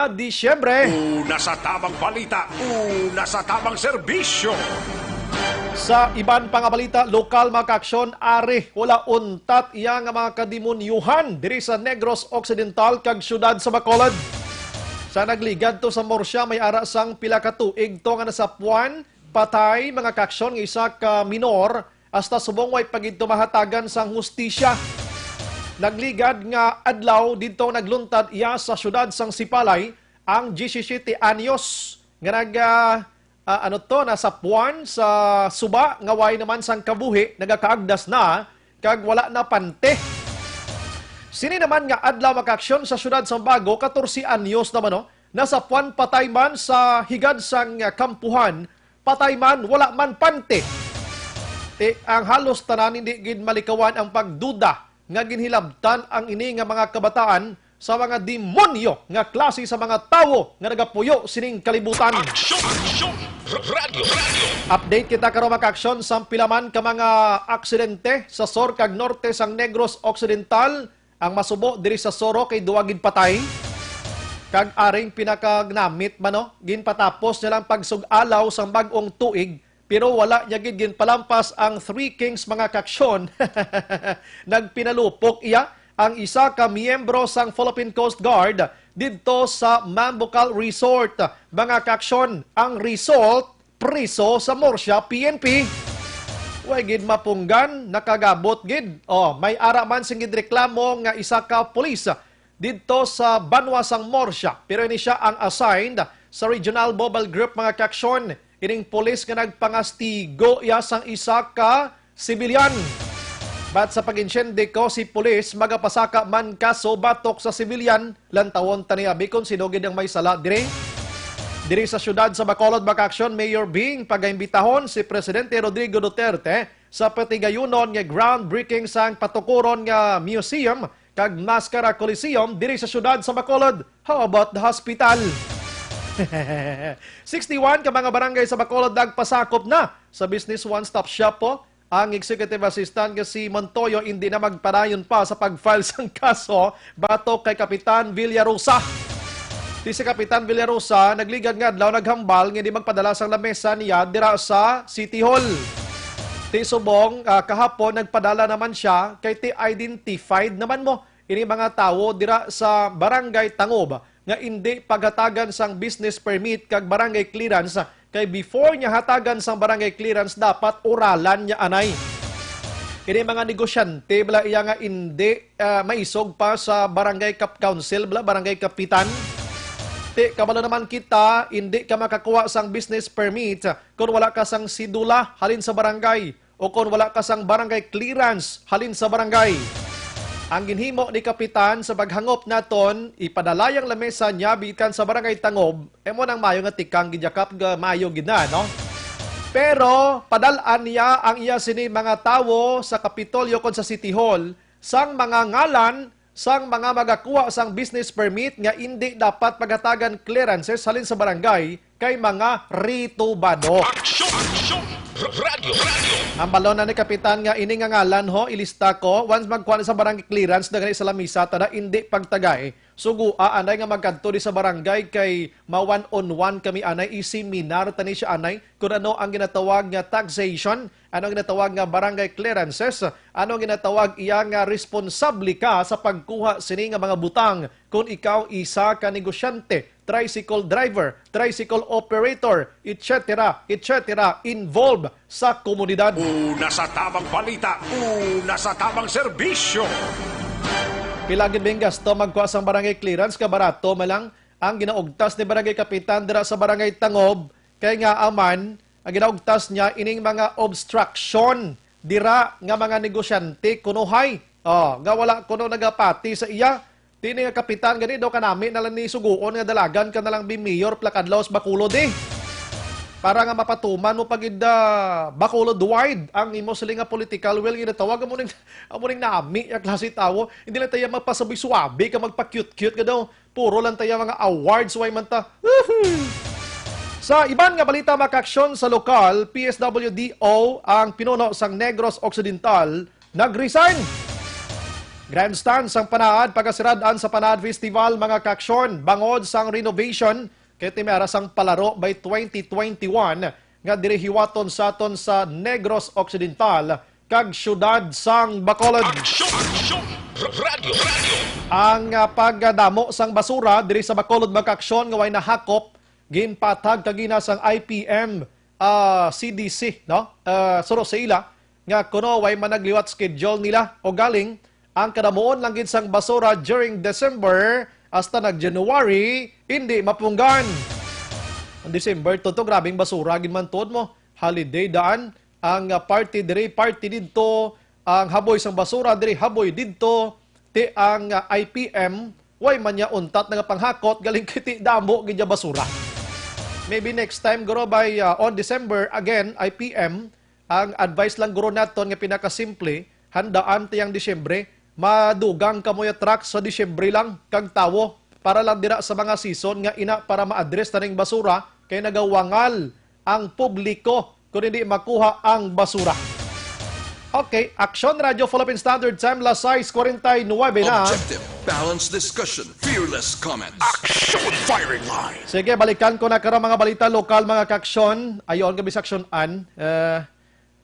Disyembre. Una sa tamang balita, una sa tamang serbisyo. Sa iban pang balita, lokal makaaksyon ari wala untat iya nga mga kademonyuhan diri sa Negros Occidental kag syudad sa Bacolod. Sa nagligad to sa Morsya may ara sang pila ka tuig to nga nasapuan patay mga kaaksyon nga isa ka minor hasta subong way pagidto mahatagan sang hustisya. Nagligad nga adlaw dito nagluntad iya sa syudad sang Sipalay ang 17 anyos nga nasa puwan sa suba nga way naman sang kabuhi nagakaagdas na kag wala na pante. Sini naman nga adlaw makaaksyon sa syudad sang Bago 14 anyos naman nasa puwan patay man sa higad sang kampuhan patay man wala man pante. Ang halos tanan hindi gid malikawan ang pagduda nga ginhilabtan ang ini nga mga kabataan sa mga demonyo nga klase sa mga tawo nga nagapuyo sining kalibutan. Aksyon! Radio! Update kita karon makaaksyon sa pilaman ka mga aksidente sa Sur kag Norte sang Negros Occidental. Ang masubo diri sa Soro kay duwagin patay. Kag aring pinakagnamit man ginpatapos nilang pagsug-alaw sang bag-ong tuig. Pero wala niya gid ginpalampas ang Three Kings mga kaaksyon. Nagpinalupok iya ang isa ka miyembro sang Philippine Coast Guard didto sa Mambucal Resort. Mga kaaksyon, ang result priso sa Morsya PNP. Way gid mapunggan, nakagabot gid. May ara man sing gidreklamo nga isa ka pulis didto sa Banwa sang Morsya. Pero ini siya ang assigned sa Regional Mobile Group mga kaaksyon. Ining pulis nga nagpangastigo iya sang isa ka sibilyan. Bat sa pag-insyende ko si pulis magapasaka man kaso batok sa sibilyan lantawon taniabi kung sinugid ang may sala dire. Diri sa syudad sa Bacolod makaaksyon Mayor Bing pagaimbitahon si Presidente Rodrigo Duterte sa patigayunon nga groundbreaking sang patukuron nga museum kag Mascara Coliseum diri sa syudad sa Bacolod. How about the hospital? 61 ka mga barangay sa Bacolod nagpasakop na sa Business One-Stop Shop po. Ang Executive Assistant nga si Montoyo hindi na magpadayon pa sa pag-file sang kaso batok kay Kapitan Villarosa. Si Kapitan Villarosa nagligad nga adlaw naghambal nga hindi magpadala sang lamesa niya dira sa City Hall. Ti subong kahapon nagpadala naman siya kay ti identified naman mo ini mga tawo dira sa Barangay Tangob nga hindi paghatagan sang business permit kag barangay clearance kay before niya hatagan sang barangay clearance dapat oralan niya anay. Kini mga negosyante bala iya nga hindi maisog pa sa barangay council bala barangay kapitan. Kabalo naman kita hindi ka makakuha sang business permit kung wala ka sang sidula halin sa barangay o kung wala ka sang barangay clearance halin sa barangay. Ang ginhimo ni Kapitan sa paghangop naton, ipadalayang lamesa niya bikan sa Barangay Tangob, mo nang mayo nga tikang gijakap ga mayo gina, no? Pero padalaan niya ang iya sini mga tawo sa Kapitolyo kon sa City Hall sang mga ngalan sang mga magakuha sang business permit nga hindi dapat paghatagan clearances halin sa barangay kay mga ritubado. Aksyon! Radio! Ang balon na ni Kapitan nga ini nga ngalan ilista ko once magkuha sa barangay clearance daghan sa lamisa tada hindi pagtagay sugua anay nga magkadto di sa barangay kay ma one-on-one kami anay iseminar tani siya anay kung ano ang ginatawag nga taxation, ano ang ginatawag nga barangay clearances, ano ang ginatawag iya nga responsable ka sa pagkuha sini nga mga butang kung ikaw isa ka negosyante, tricycle driver, tricycle operator, etc., involved sa komunidad. Una sa tamang balita, una sa tamang serbisyo. Pilagin bing gasto magkuha sang barangay clearance kabarato malang ang ginaugtas ni barangay kapitan dira sa barangay Tangob kay nga aman ang ginaugtas niya ining mga obstruction dira nga mga negosyante kunuhay. Nga wala kuno nagapati sa iya. Tini nga kapitan gani daw kanami nalang ni suguon nga dalagan ka nalang mayor plakadlaw sa Bacolod para nga mapatuman mo pagid Bacolod wide ang imo sila nga political will ginatawag amo ning nami ya klase tawo hindi lang tayo magpasabi-suabi ka magpa-cute-cute ka daw puro lang tayo mga awards way man ta. Sa iban nga balita makaaksyon sa lokal PSWDO ang pinuno sang Negros Occidental nag-resign. Grandstand sang Panaad, pagkasiradaan sa Panaad Festival, mga kaaksyon, bangod sang renovation, kay timera sang palaro by 2021, nga dirihiwaton sa aton sa Negros Occidental, kag syudad sang Bacolod. Radio. Ang pagdamo sang basura diri sa Bacolod, mga kaaksyon, nga way nahakop, ginpatag kagina sang IPM CDC, no? Suro sa ila, nga kuno way managliwat schedule nila o galing ang kadamuon lang gid sang basura during December hasta nag-January hindi mapunggan. Ang December to grabing basura gid man tuod mo. Holiday daan ang party diri, party didto, ang haboy sang basura diri, haboy didto, ti ang IPM way man niya untat nga panghakot galing kiti damo gid basura. Maybe next time guro by on December again IPM, ang advice lang guro naton nga pinakasimple, handaan tiyang Disyembre, madugang kamoy truck sa Disyembre lang kag tawo para lang dira sa mga season nga ina para ma-address taning basura kay nagawangal ang publiko kung hindi makuha ang basura. Okay, Action Radio Philippine Standard Time, las 6:49 na. Objective, balanced discussion, fearless comments. Action firing line. Sige, balikan ko na karon mga balita lokal, mga kaaksyon. Ayon gabi sa action an.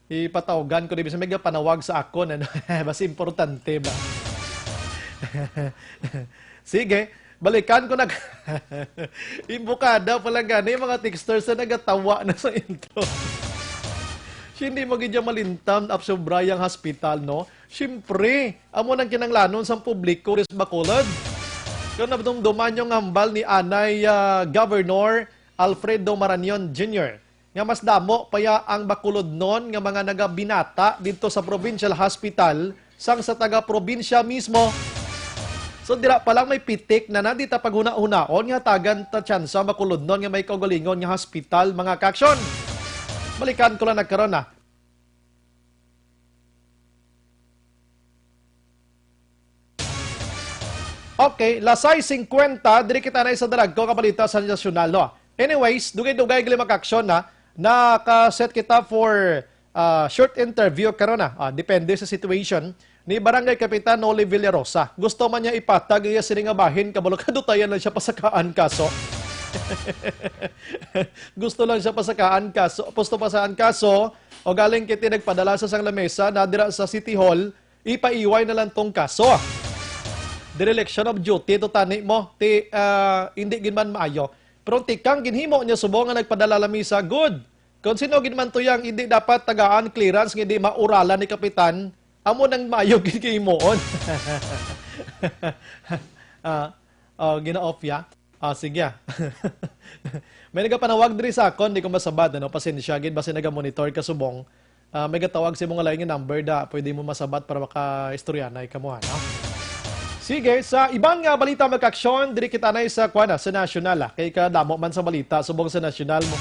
Ipatawagan ko din sa mega panawag sa akon, ano. Mas importante ba? Sige, balikan ko na. Imbukada pala gani mga texters na nagatawa na sa intro. Hindi mo gidya malintam up sa Brayang Hospital, no? Siyempre, amo nang kinanglanon sa publiko res Bacolod. Kung nabdumduman yung hambal ni Anay Governor Alfredo Marañon Jr. Nga mas damo paya ang Bacolod noon nga mga nagabinata dito sa Provincial Hospital sang sa taga-probinsya mismo. So dira pa lang may pitik na nandita paghuna-hunaon nga tagan ta tsansa Bacolod noon nga may kaugalingon nga hospital, mga kaaksyon. Balikan ko lang nagkaroon na. Okay, lasay 50, diri kita na isa dalag ko kabalita sa nasyonal, no? Anyways, dugay-dugay gili mag-aksyon na, nakaset kita for short interview karon na. Depende sa situation ni Barangay Kapitan Noli Villarosa. Gusto man niya ipatag iya siningabahin, kabalo kadutayan lang siya pasakaan kaso. Gusto lang siya pasakaan kaso, o galing kiti nagpadala sa sang lamesa na dira sa City Hall, ipaiway na lang tong kaso. Dereliction of duty to tani mo, hindi ginman maayo. Pero tikang ginhimo niya subo nga nagpadala lamesa, good. Kung sino ginman to yang hindi dapat tagaan clearance, hindi mauralan ni Kapitan, amo nang maayo ginhimoon. Gina-off ya? Sige. May nagapanawag diri sa akon, di ko masabad, ano, pasensya, gid basi naga-monitor ka subong. May gatawag sa mga lain nga number da, pwede mo masabat para maka-istoryanay ka mo, ano? Sige, sa ibang balita magkaksyon, diri kita na sa sa nasyonal, kay kadamo man sa balita, subong sa nasyonal mo.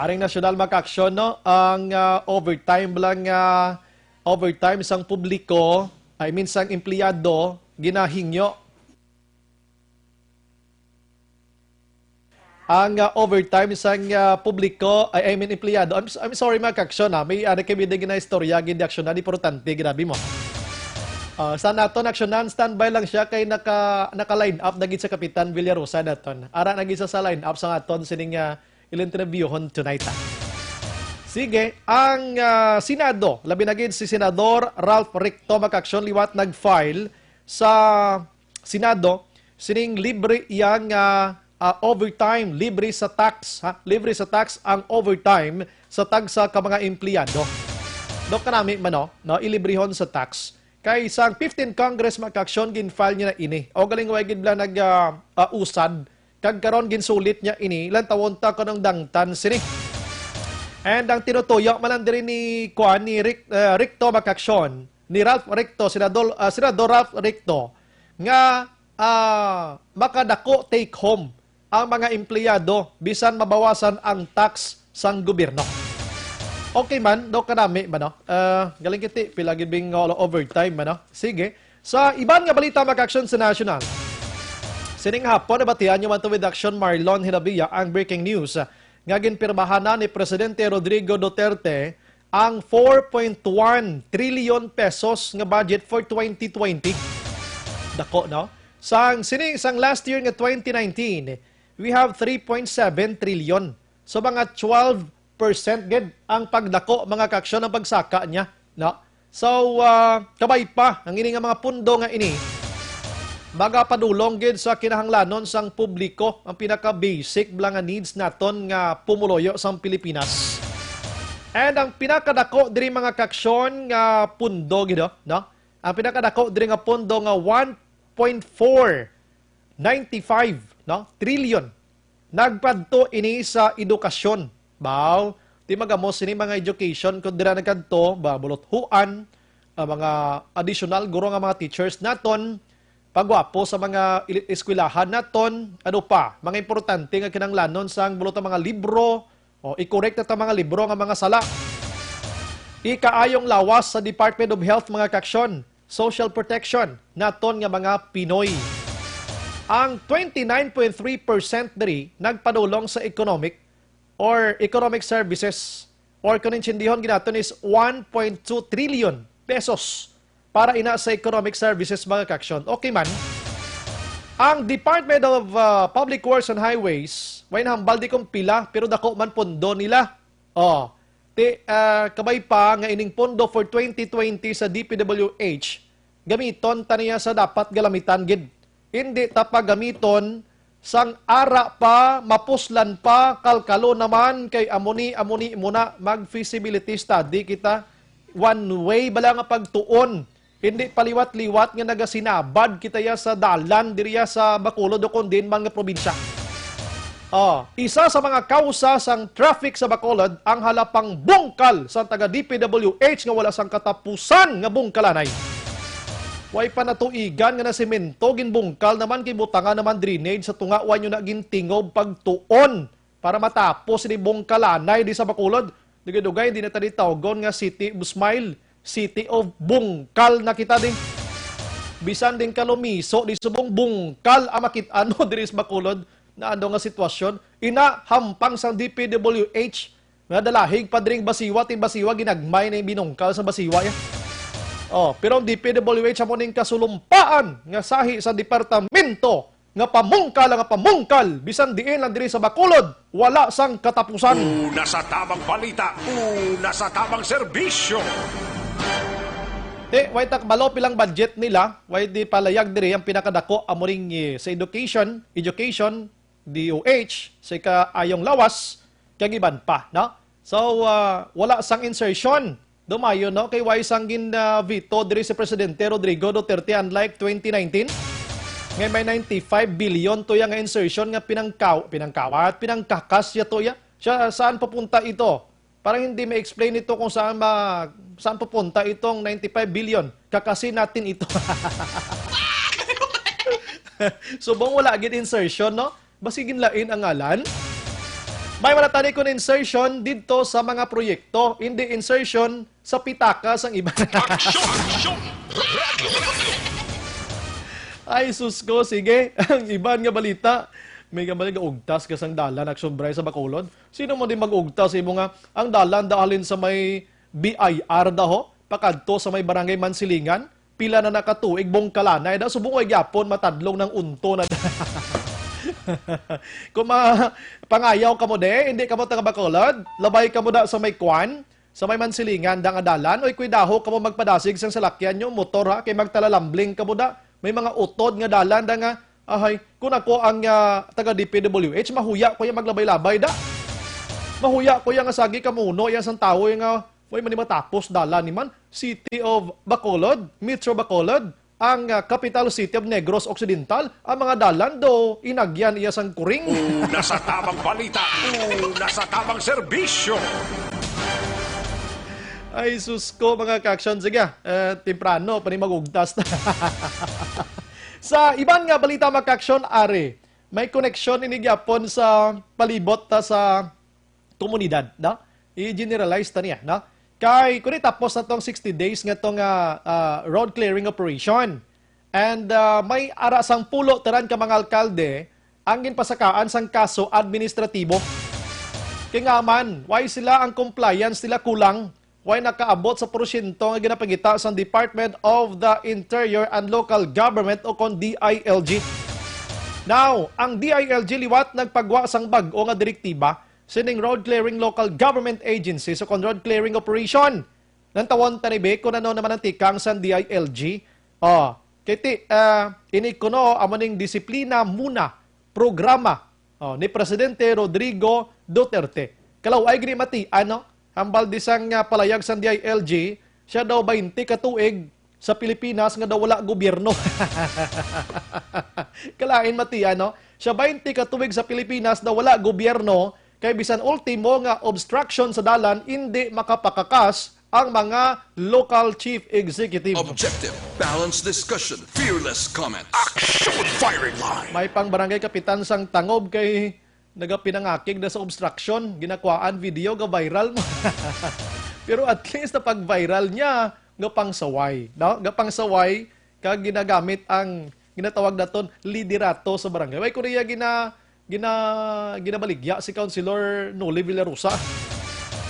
Aring nasyonal magkaksyon, no, ang overtime lang, overtime sang publiko, sang empleyado, ginahingyo. Ang overtime sang publiko, empleyado. I'm sorry mga kaaksyon, may kami na istorya, gindi aksyon na, importante, ginabi mo. Sa naton aksyonan, standby lang siya kay naka-line up nagit sa Kapitan Villarosa naton. Ara nagit sa line up sa aton sining il-interviewon tonight. Sige, ang Senado, labi na gid si Senador Ralph Recto makaksyon liwat nag-file sa Senado sining libre iyang overtime, libre sa tax, libre sa tax ang overtime sa tagsa ka mga empleyado. Do kanami man no, ilibrihon sa tax. Kay isang 15 Congress makaksyon gin-file niya na ini. O galing way gid bla usad kag karon ginsulit niya ini lan tawon ta kanang dangtan sini. And ang tinutuyo man diri ni Recto makaksyon ni Ralph Recto, Senador Ralph Recto nga makadako take home ang mga empleyado bisan mabawasan ang tax sang gobyerno. Okay man, do kanami ba no? Galing kiti pila gid bing overtime man no? Sige. Sa iban nga balita makaksyon sa national. Sining hapon nabatian nyo man to with Action Marlon Hinabia ang breaking news nga ginpirmahan na ni Presidente Rodrigo Duterte ang 4.1 trillion pesos nga budget for 2020. Dako, no? Sang last year nga 2019, we have 3.7 trillion. So mga 12% gid ang pagdako mga kaksyon ng pagsaka niya, no? So kabay pa ang ini nga mga pundo nga ini magapadulong gid sa kinahanglanon sang publiko, ang pinaka-basic nga needs naton nga pumuloyo sa Pilipinas. And ang pinakadako diri mga kaksyon nga pundo gid, no? Ang pinakadako diri nga pundo nga 1.495, no? Trillion. Nagpadto ini sa edukasyon. Baw, di magamos ini mga education kun dira nagkadto, bulothuan, mga additional guro nga mga teachers naton, pagwapo sa mga eskwelahan naton, ano pa, mga importante nga kinahanglanon sang bulot mga libro, o i-correct na mga libro nga mga sala. Ikaayong lawas sa Department of Health mga kaksyon, social protection naton nga mga Pinoy. Ang 29.3% diri nagpadulong sa economic services, or kung intsindihon ginaton is 1.2 trillion pesos para ina sa economic services mga kaksyon. Okay man, ang Department of Public Works and Highways, may nahambal di kong pila, pero dako man pondo nila. Kabay pa nga ining pondo for 2020 sa DPWH, gamiton taniya sa dapat galamitan gid. Hindi tapagamiton sang ara pa, mapuslan pa, kalkalo naman kay amuni muna mag-feasibility study kita. One way bala nga pagtuon. Hindi paliwat-liwat nga nagasinabad kita ya sa dalan diriya sa Bacolod o kundin man nga probinsya. Isa sa mga kausa sang traffic sa Bacolod ang halapang bungkal sa taga DPWH nga wala sang katapusan nga bungkalanay. Way pa natuigan nga na semento ginbungkal naman kay butangan naman drainage sa tunga wa nyo na gintingob pagtuon para matapos ni bungkalanay di sa Bacolod. Dugay-dugay hindi na tadi tawgon nga City of Smile, City of Bungkal na kita din. Bisan din kalumiso di subong bungkal ang makit-ano diri sa Bacolod na ando nga sitwasyon. Ina hampang sang DPWH nga dalahig pa diring basiwa tin basiwa ginagmay na binungkal sa basiwa ya. Pero ang DPWH amo ning kasulumpaan nga sahi sa departamento nga pamungkal bisan diin lang diri sa Bacolod wala sang katapusan. Una sa tamang balita, una sa tamang serbisyo. Way takbalo pilang budget nila, way di palayag diri ang pinakadako amo ring sa education, DOH, sa kaayong lawas, kag iban pa, no? So wala sang insertion. Dumayo, no? Kay way sang veto diri sa Presidente Rodrigo Duterte unlike 2019. Ngay may 95 billion to yang insertion nga pinangkawat, pinangkakas ya to ya. Saan papunta ito? Parang hindi ma-explain ito kung saan papunta itong 95 billion. Kakasin natin ito. Subong wala agad insertion, no? Basigin lain ang ngalan. May malatani ko na insertion dito sa mga proyekto, hindi insertion sa pitaka sang iba. Ay, sus ko, sige. Ang iban nga balita, may gamali nga ugtas kasang dalan nagsumbray sa Bacolod. Sino mo din mag-ugtas? Imo nga, ang dalan daalin sa may BIR daho, pakadto sa may barangay Mansilingan, pila na nakatuig bongkalanay da subong way gyapon matadlong ng unto na. Kung pangayaw ka mo de, hindi ka mo taga Bacolod, labay ka mo da sa may kwan, sa may Mansilingan da nga dalan, oy kuidaho ka mo magpadasig sang salakyan nyo, motor ha, kay magtalalambling ka mo da. May mga utod nga dalan da nga, ahay, kung ako ang taga DPWH, mahuya ko yung maglabay-labay da. Mahuya ko yung asagi kamuno, yung sang tao yung may matapos dalan ni man. City of Bacolod, Metro Bacolod, ang capital city of Negros Occidental, ang mga dalan do, inagyan iya sang kuring. Una sa tamang balita, una sa tamang serbisyo. Ay, sus ko mga kaksyon. Sige, temprano, pa rin mag-ugtas na. Sa iban nga balita mga kaksyon, are, may koneksyon inigyapon sa palibot ta sa komunidad, no? I-generalize ta niya, no? Kay, kung tapos na tong 60 days nga tong road clearing operation. And may arasang pulo taran ka mga alkalde, ang ginpasakaan sang kaso administratibo. Kaya nga man, why sila ang compliance nila kulang? way nakaabot sa porsyento nga ginapangita sa Department of the Interior and Local Government o kon DILG. Now, ang DILG liwat nagpagwa sang bag-o nga direktiba sining road clearing local government agencies o kon road clearing operation. Nang tawon tanibe kung ano naman ang tikang sa DILG. Kiti, ini kuno amaning disiplina muna programa ni Presidente Rodrigo Duterte. Kalaw ay gini mati, hambal disang palayag sa DILG, siya daw 20 katuig sa Pilipinas nga daw wala gobyerno. Kalain mati, siya 20 katuig sa Pilipinas daw wala gobyerno, kay bisan ultimo nga obstruction sa dalan, hindi makapakakas ang mga local chief executive. Objective, balanced discussion, fearless comment. Action firing line. May pang barangay kapitan sang tangob kay nagapinangakig na sa obstruction, ginakwaan video ga viral mo. Pero at least na pag-viral niya, nga pangsaway. No? Nga pangsaway, kag ginagamit ang ginatawag naton liderato sa barangay. Way kuriya ginabaligya si Councilor Noli Villarosa.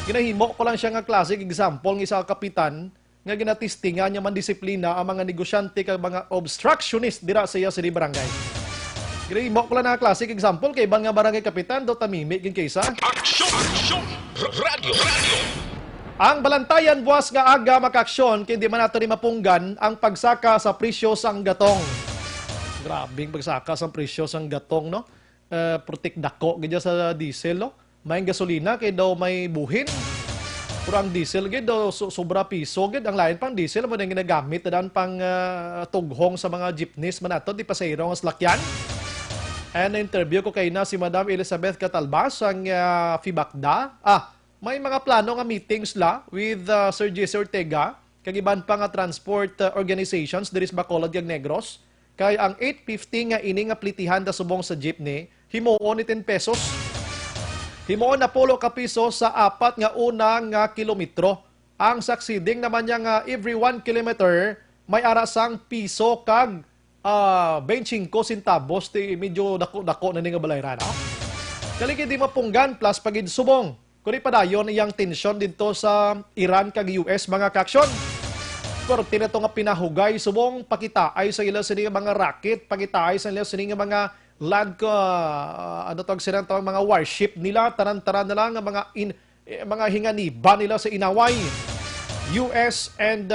Ginahimo ko lang siya nga classic example ng isa ka kapitan nga ginatistingan niya man disiplina ang mga negosyante kag mga obstructionist dira sa iya sa barangay. Ginahimo ko lang na classic example kay ibang nga barangay kapitan do tamimi gin kaysa. Action! Radio! Ang balantayan buwas nga aga makaaksyon kay di man nato ni mapunggan ang pagsaka sa presyo sang gatong. Grabing pagsaka sa presyo sang gatong, no? Protek dako gidya sa diesel, no? May gasolina kay daw may buhin. Pero ang diesel gid daw sobra piso gid ang lain pang diesel mo nang ginagamit dan pang tughong sa mga jeepneys man ato di pasayro nga salakyan. And interview ko kay na si Madam Elizabeth Catalbas ang FIBACDA. May mga plano nga meetings la with Sir Jesse Ortega kag iban pa nga transport organizations diri sa Bacolod kag Negros. Kay ang 850 nga ini nga plitihan da subong sa jeepney himuon ni 10 pesos. Himoon na polo ka piso sa apat nga unang nga kilometro. Ang succeeding naman niya nga every 1 kilometer may arasang piso kag 25 centavos. Medyo dako-dako na nga balayran. Kaligi di mapunggan plus pagid subong. Kuni padayon iyang tensyon dito sa Iran kag US mga kaksyon. Pero tinato nga pinahugay subong pakitaay sa ila sini mga rocket, pakitaay sa ila sini mga land ko mga warship nila tanan-tanan na lang ang mga hinganiba nila sa inaway US and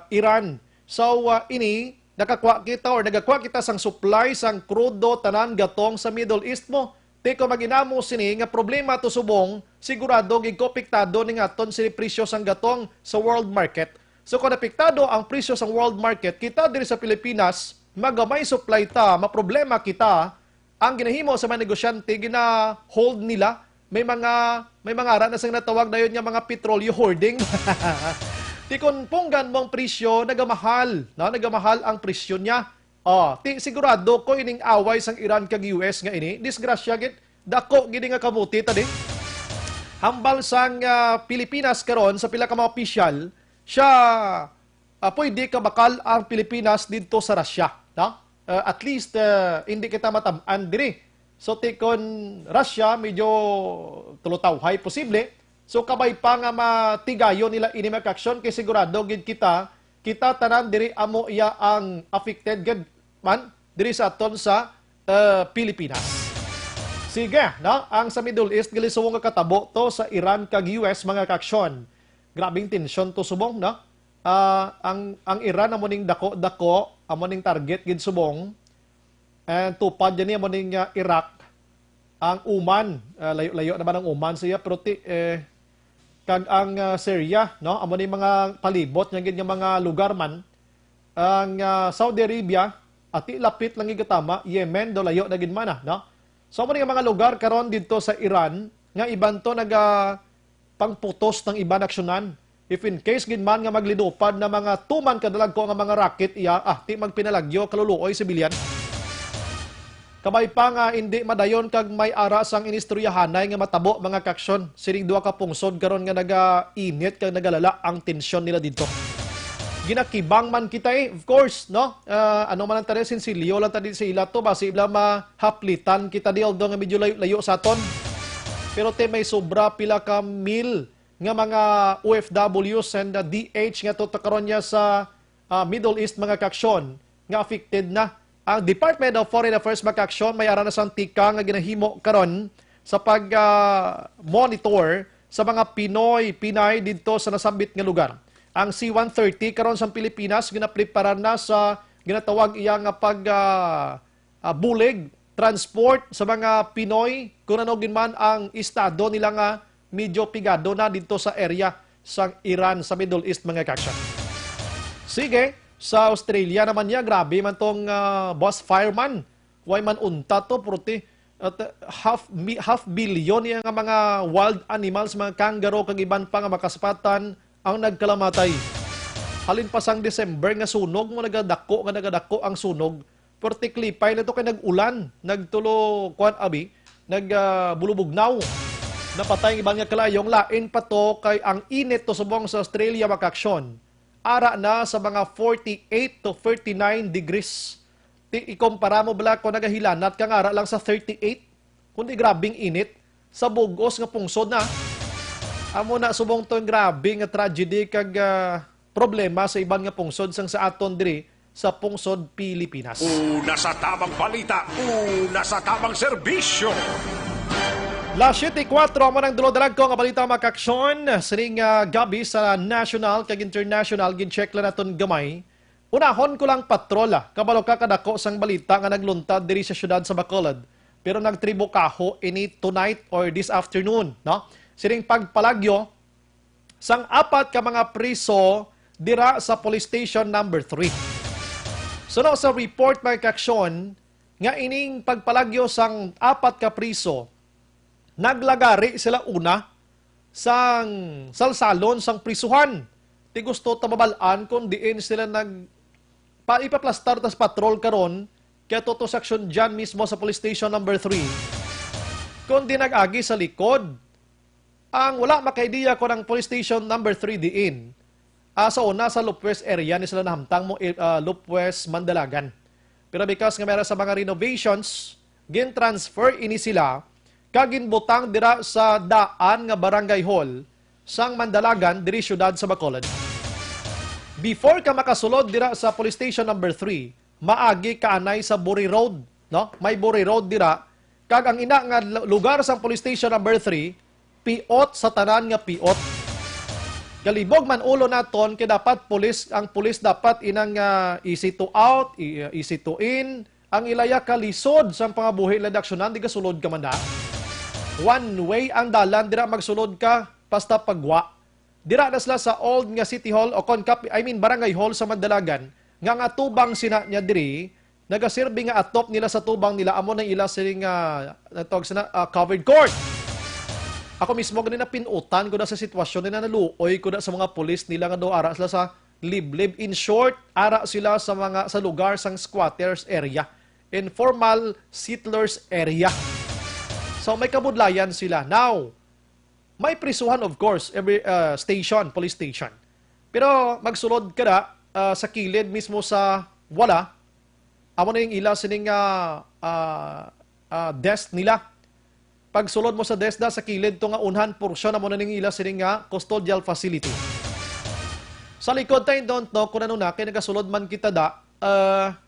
Iran. So ini nagakwa kita sang supply sang krudo tanan gatong sa Middle East mo. Teko maginamo sini nga problema to subong sigurado gid ko apektado ning aton sini presyo sang gatong sa world market. So kung apektado ang presyo sang world market, kita diri sa Pilipinas magamay supply ta, maproblema kita. Ang ginahimo sa mga negosyante, gina-hold nila, may mga ara na sang natawag na yun nga mga petrolyo hoarding. Di kung punggan mong presyo, nagamahal. No? Nagamahal ang presyo niya. Sigurado ko ining away sang Iran kag US nga ini. Disgrasya gid, dako gid nga kamuti tadi. Hambal sang Pilipinas karon sa pila ka mga opisyal, siya pwede ka bakal ang Pilipinas dito sa Russia, no? At least hindi kita matam-an diri. So tikon Russia medyo tulutawhay posible. So kabay pa nga matigayon nila ini mag-action kay sigurado gid kita tanan diri amo iya ang affected gid man diri sa aton sa Pilipinas. Sige, no? Ang sa Middle East gilisuong nga katabo to sa Iran kag US mga ka-aksyon. Grabing tensyon to subong, no? Ang Iran amo ning dako-dako amo ning target gid subong and tupad yan amo ning Iraq ang Oman layo-layo naman ang Oman siya pero kag ang Syria no amo ning mga palibot nga gid nga mga lugar man ang Saudi Arabia ati lapit lang gigatama Yemen do layo na gid man no so amo ning mga lugar karon didto sa Iran nga iban to pangputos ng iban aksyonan. If in case ginman nga maglidupad na mga tuman kadalag ko nga mga racket iya, ti magpinalagyo kaluluoy sibilyan. Kabay pa nga hindi madayon kag may aras ang inistoryahanay nga matabo mga kaksyon. Sining duha ka pungsod karon nga naga-init kag nagalala ang tensyon nila dito. Ginakibang man kita of course, no? Ano man ang tari, sinsilyo lang tadi sa ila to, basi ila mahaplitan kita di although nga medyo layo sa aton. Pero te may sobra pila ka mil nga mga OFWs and DH nga karon niya sa Middle East mga kaaksyon nga affected na. Ang Department of Foreign Affairs mga kaaksyon may ara na sang tika nga ginahimo karon sa pag monitor sa mga Pinay dito sa nasambit nga lugar. Ang C-130 karon sa Pilipinas ginapreparar na sa ginatawag iya nga pag bulig transport sa mga Pinoy kung ano man ang estado nila nga medyo pigado na dito sa area sa Iran sa Middle East mga kaaksyon. Sige, sa Australia naman niya grabe man tong boss fireman. Why man unta to puti at half billion yung mga wild animals, mga kangaroo kag iban pa nga makaspatan ang nagkalamatay. Halin pa sang December nga sunog mo nagadako ang sunog. Particularly na to kay nag-ulan, nagtulo kuan abi, nagbulubugnaw. Napatay ang ibang nga kalayong lain pa to kay ang init to subong sa Australia makaksyon. Ara na sa mga 48 to 39 degrees. Ikumpara mo bala kung nagahilanat kang ara lang sa 38. Kundi grabing init sa bugos nga pungsod na. Amo na subong to grabe nga tragedy kag problema sa iban nga pungsod sang sa aton diri sa pungsod Pilipinas. Una sa tamang balita, una sa tamang serbisyo. Las 7:04 mo nang dulodalag ko nga balita mga kaaksyon. Sining gabi sa national kag international gincheck lang naton gamay. Unahon ko lang patrola. Kabalo ka kadako sang balita nga nagluntad diri sa syudad sa Bacolod. Pero nagtribo kaho ini tonight or this afternoon, no? Sining pagpalagyo sang apat ka mga priso dira sa police station number 3. Suno sa report mga kaaksyon nga ining pagpalagyo sang apat ka priso naglagari sila una sang salsalon sang prisuhan. Ti gusto tamabalaan kung diin sila ipaplastar tas patrol karon kaya toto section dyan mismo sa police station number 3. Kung di nag-agi sa likod, ang wala makaidea ko ng police station number 3 diin. Sa una sa Lupwes area ni sila nahamtang mo Lupwes Mandalagan. Pero because nga meron sa mga renovations, gin-transfer ini sila kaginbutang dira sa daan nga barangay hall sang Mandalagan diri syudad sa Bacolod. Before ka makasulod dira sa police station number 3, maagi kaanay sa Buri Road, no? May Buri Road dira kag ang ina nga lugar sang police station number 3 piot sa tanan nga piot. Galibog man ulo naton kay dapat ang pulis dapat inang easy to out, easy to in, ang ilaya kalisod sa pangabuhi ladaksyonan di ka sulod ka man na. One way ang dalan dira magsulod ka basta pagwa. Dira na sila sa old nga City Hall o Barangay Hall sa Mandalagan nga tubang sina niya diri nagasirbi nga atop nila sa tubang nila amo nang ila sining covered court. Ako mismo ganina pinutan ko na sa sitwasyon na naluoy ko na sa mga pulis nila nga do ara sila sa liblib. In short, ara sila sa lugar sang squatters area, informal settlers area. So may kabudlayan sila. Now, may prisuhan of course every police station. Pero magsulod ka na sa kilid mismo sa wala. Amo na yung ila sining desk nila. Pag sulod mo sa DESDA sa kilid to nga unhan porsyon amo na ning ila sining custodial facility. Sa likod tayo don't know kung ano na kay nagasulod man kita da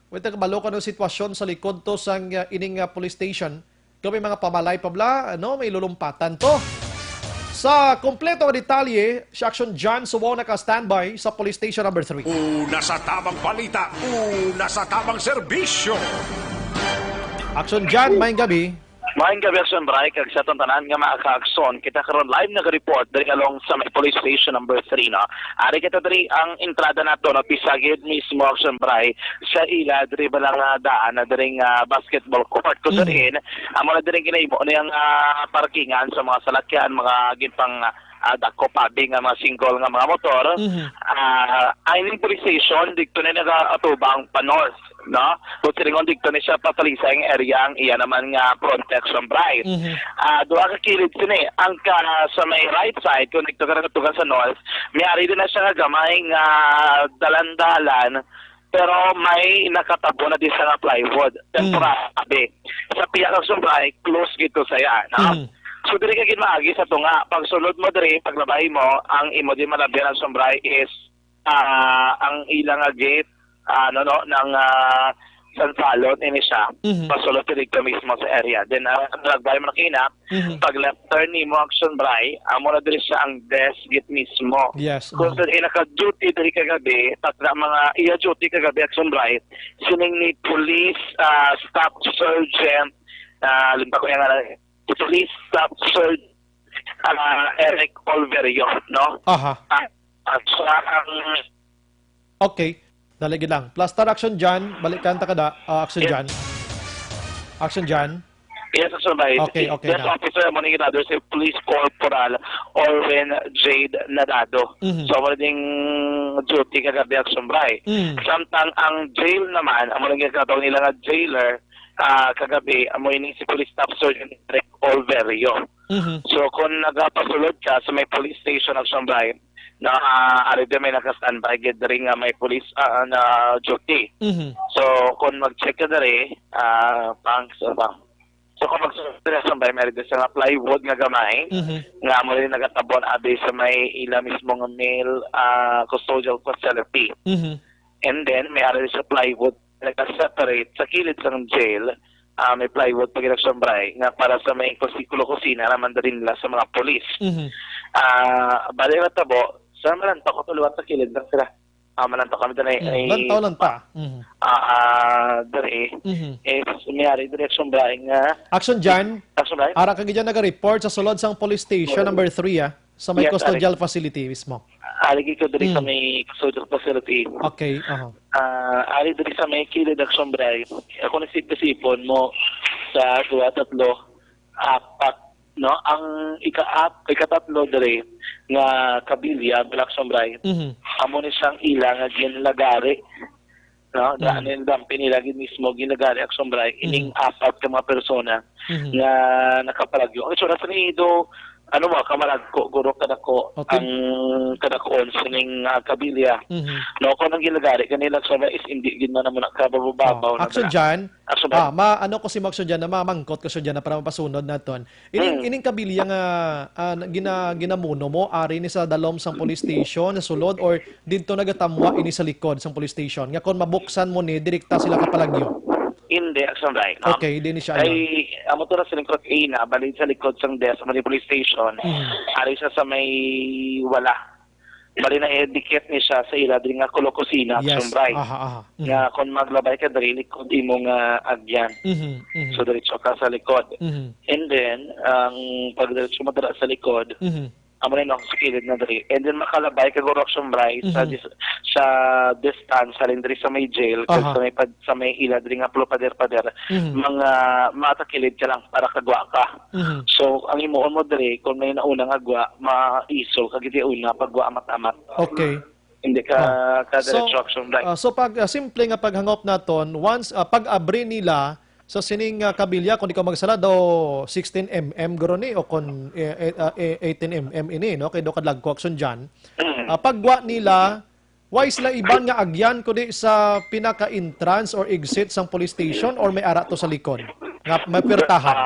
wait kabalo ka no sitwasyon sa likod to sang ining police station. Kung may mga pamalay pabla, may lulumpatan to. Sa kompleto nga detalye, si Action John Subo naka-standby sa police station number 3. Una sa tamang balita, una sa tamang serbisyo. Action John, maayong gabi. Maayong gabi, Action Bray, kag sa itong tanan nga mga ka-Akson, kita karon live nag-report dari along sa may police station number 3, no? Ari kita dari ang entrada nato, no? Pisagid mismo, Action Bray, sa ila, dari ba lang daan, na dari basketball court. Kung sabihin, amo na dari kinaibo na yung parkingan sa mga salakyan, mga ginpang dako pabing nga mga single nga mga motor. Ayning police station, dito na nag-atubang pa north, no? Kung siringon dito na siya patalisa yung area ang iya naman nga protection bright. Doa ka kilid sini ang sa may right side kung dito ka natugan sa north, mayari din na siya nga gamay nga dalan-dalan pero may nakatabo na din sa plywood temporary. Sa piyak ang sumbray, close gito sa yan, no? So diri ka gid maagi sa tunga. Pag sulod mo diri, paglabay mo, ang imo di malabyan ang Sombray is ang ilang nga gate ng San Salon ini siya. Pasulod diri ka mismo sa area. Then nagbay mo na kina, pag left turn nimo ang Sombray, amo na diri siya ang desk gate mismo. Yes. Kung diri naka-duty diri kagabi, tatla mga iya duty kagabi at Sombray, sining ni police staff sergeant limpa ko yung police staff sergeant Eric Olverio, no? Aha. At siya ang Okay. Daligid lang. Plus tar action dyan. Balikan ta kada. Action dyan. Action dyan. yes, Sombray. Okay, This na. officer mo ni Nadado si Police Corporal Orwin Jade Nadado. So mo ding duty kagabi at Sombray. Samtang ang jail naman, amo lang ginatawag nila nga jailer kagabi, amo ini si Police Staff Sergeant Eric Olverio. So kung nagapasulod ka sa may police station at Sombray, na ari may naka-standby gid diri nga may police na duty. So kung mag-check ka diri, so kung mag-check diri sa Sombray, may diri sa plywood nga gamay, nga mo rin nagatabon abi sa may ila mismo nga male custodial facility. And then may ari sa plywood nag-separate sa kilid ng jail, may plywood pag Sombray nga para sa may kusina naman din nila sa mga police. Bali na tabo, sa malantaw ko tuluwat sa kilid lang sila. Malantaw kami doon ay... Lantaw lang pa. Dari, mayari dire Sombray nga... Action dyan. Sombray? Ara kagi dyan nag-report sa sulod sang police station number 3 sa may Yes, custodial facility mismo. Aligi ko diri sa may custodial facility. Okay. Aha. Ali diri sa may kilid ng Sombray. Ako nasipon mo sa 2, 3, 4, no? Ang ikatatlo diri nga kabilya Black Sombray. Amo ni siyang ila nga ginlagari. No? Daan dampi nila gid mismo ginlagari ang Sombray. Ining 4 ka mga persona nga nakapalagyo. Ang itsura sa nido ano mo, kamarag ko, guro kadako, Okay. ang kadakoon sining kabilya. No, kung ang ginagari, kanila sa is hindi gid man mo nakabababaw. Action dyan. Action dyan. Ano ko si Maxo dyan na mamangkot ko siya dyan na para mapasunod naton. Ining kabilya nga ginamuno mo, ari ni sa dalom sang police station na sulod or dito nagatamwa ini sa likod sang police station. Nga kung mabuksan mo ni, direkta sila kapalagyo. Hindi, Sombray. No? Okay, di ni siya. Ay, amo to na sa likod na, balik sa likod sang desk sa may police station. Ari siya sa may wala. Bali na dikit ni siya sa ila diri nga kusina, Yes. Sombray. Aha. Nga kung maglabay ka diri likod imo nga agyan. So diretso ka sa likod. And then ang pagdiretso mo dira sa likod, amo rin ako sa kilid na diri. And then makalabay ka guro Sombray sa distance sa diri sa may jail kag sa may ila diri nga pader mga matakilid ka lang para kagwa ka. So ang imuon mo diri kung may naunang agwa maiso kag iti una pagwa amat-amat. Okay. Hindi ka diretso Sombray. So pag simple nga paghangop naton, once pag-abri nila sa sining kabilya, kung di ka magsala daw 16 mm guro ni o kung 18 mm ini, no? Kaya daw kadlagko action dyan. Pagwa nila, why sila iban nga agyan kundi sa pinaka-entrance or exit sang police station or may ara to sa likod? Nga may pirtahan.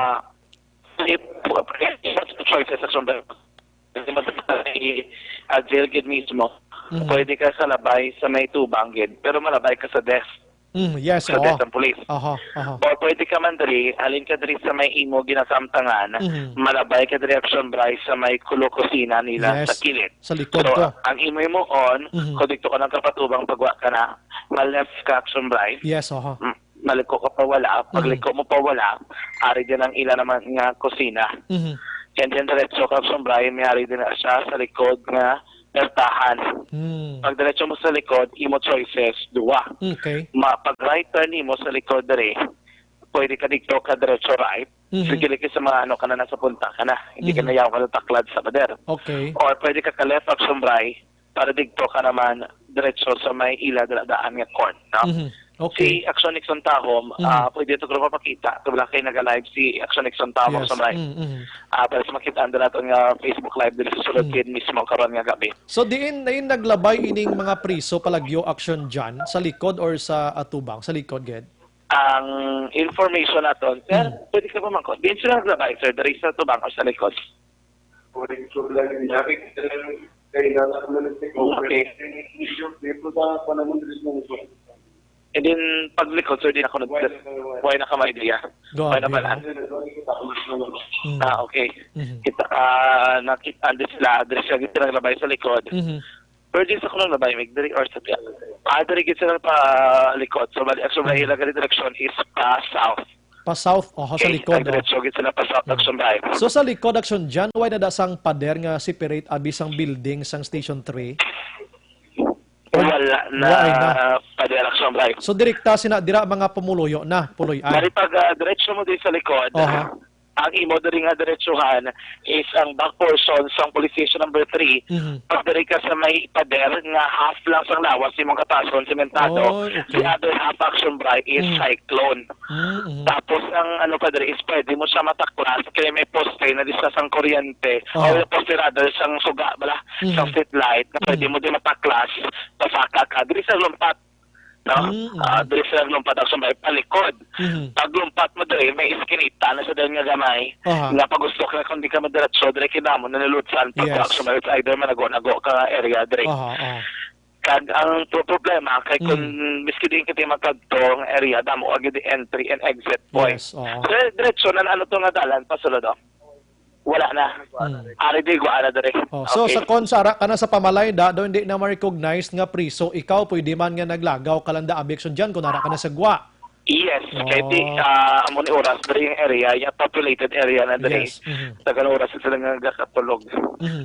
Choices sa Sombray. Jail gid mismo. Pwede ka sa labay sa may tubang gid, pero malabay ka sa desk. Yes, Sa desk ng police. Aha. Or pwede ka man diri, alin ka diri sa may imo ginasamtangan, malabay ka diri Sombray sa may kusina nila Yes, sa kilid. sa likod So, ko. ang imo mo on, kung dito ka ng kapatubang pagwa ka na, mal-left ka Sombray, Yes, aha. maliko ka pa wala, pagliko mo pa wala, ari din ang ila naman nga kusina. And then diretso ka Sombray, may ari din na siya sa likod nga pertahan. Pag diretso mo sa likod, imo choices, duwa. Okay. Pag right turn mo sa likod dere, pwede ka dito ka diretso right. Sige sa mga ano ka na nasa punta ka na. Hindi ka na yaw ka taklad sa pader. Okay. Or pwede ka left up Sombray para dito ka naman diretso sa may ila daan nga court. No? Okay. Si Action Nixon Tahom, pwede ito ko mapakita. Kung wala kayo nag-live si Action Nixon Tahom Yes. Sombray. Para sa makita ando natin nga Facebook Live dito sa sulod kid mismo karon nga gabi. So diin naglabay ining mga priso palagyo action dyan sa likod or sa atubang sa likod ged. ang information naton. Sir, pwede ka ba mangkot? Din sila naglabay, sir. Dari sa tubang o sa likod. Okay. And then, paglikod, sir, din ako buhay na ka may idea. Go Buhay na ahead. pala. Okay. Kita, nakita, andres sila gito naglabay sa likod. Pero din sa kulong labay, may dari or sa tiyak. Dari gito sila pa likod. So, bali, actually, ilagay direction is pa south. Pa south o sa likod. Diretso gito sila pa south, action drive. So sa likod action dyan, why na dasang pader nga separate abisang building sang Station 3? Wala na Wala na. pa-direction drive. So direkta sina dira mga pumuloyo na, puloy ay. Bali pag diretso mo din sa likod, Oha. ang imo diri nga diretsuhan is ang back portion sa police station number 3. Pag diri ka sa may pader nga half lang sang lawas imong katason sementado. Oh, okay. The other half action bright is cyclone. Tapos ang ano pa diri is pwede mo siya mataklas kaya may poste na disa sang kuryente o may poste rather sang suga bala sang street light na pwede mo din mataklas pasaka ka diri sa lumpat. No? Diri sa lumpat action bright palikod. Pag lumpat mo diri may iskinita na sa dahil nga gamay nga pag gusto ka kung di ka madiretso diri kinamo nanulutsan pag Yes. action bright either manago ka area diri. Kag ang problema kay kung miski din kita magkadtong area damo agad the entry and exit point. Yes, So diretso na ano to nga dalan pasulod do. Wala na. Ari di guara diri. So sa konsara kana sa pamalay da do hindi na ma-recognize nga priso, ikaw pwede man nga naglagaw kalanda action dyan kung nara ka na sa gwa. Yes, kay di amo ni oras diri yung area, yung populated area na diri. Yes. Tagal oras sila nga gatulog.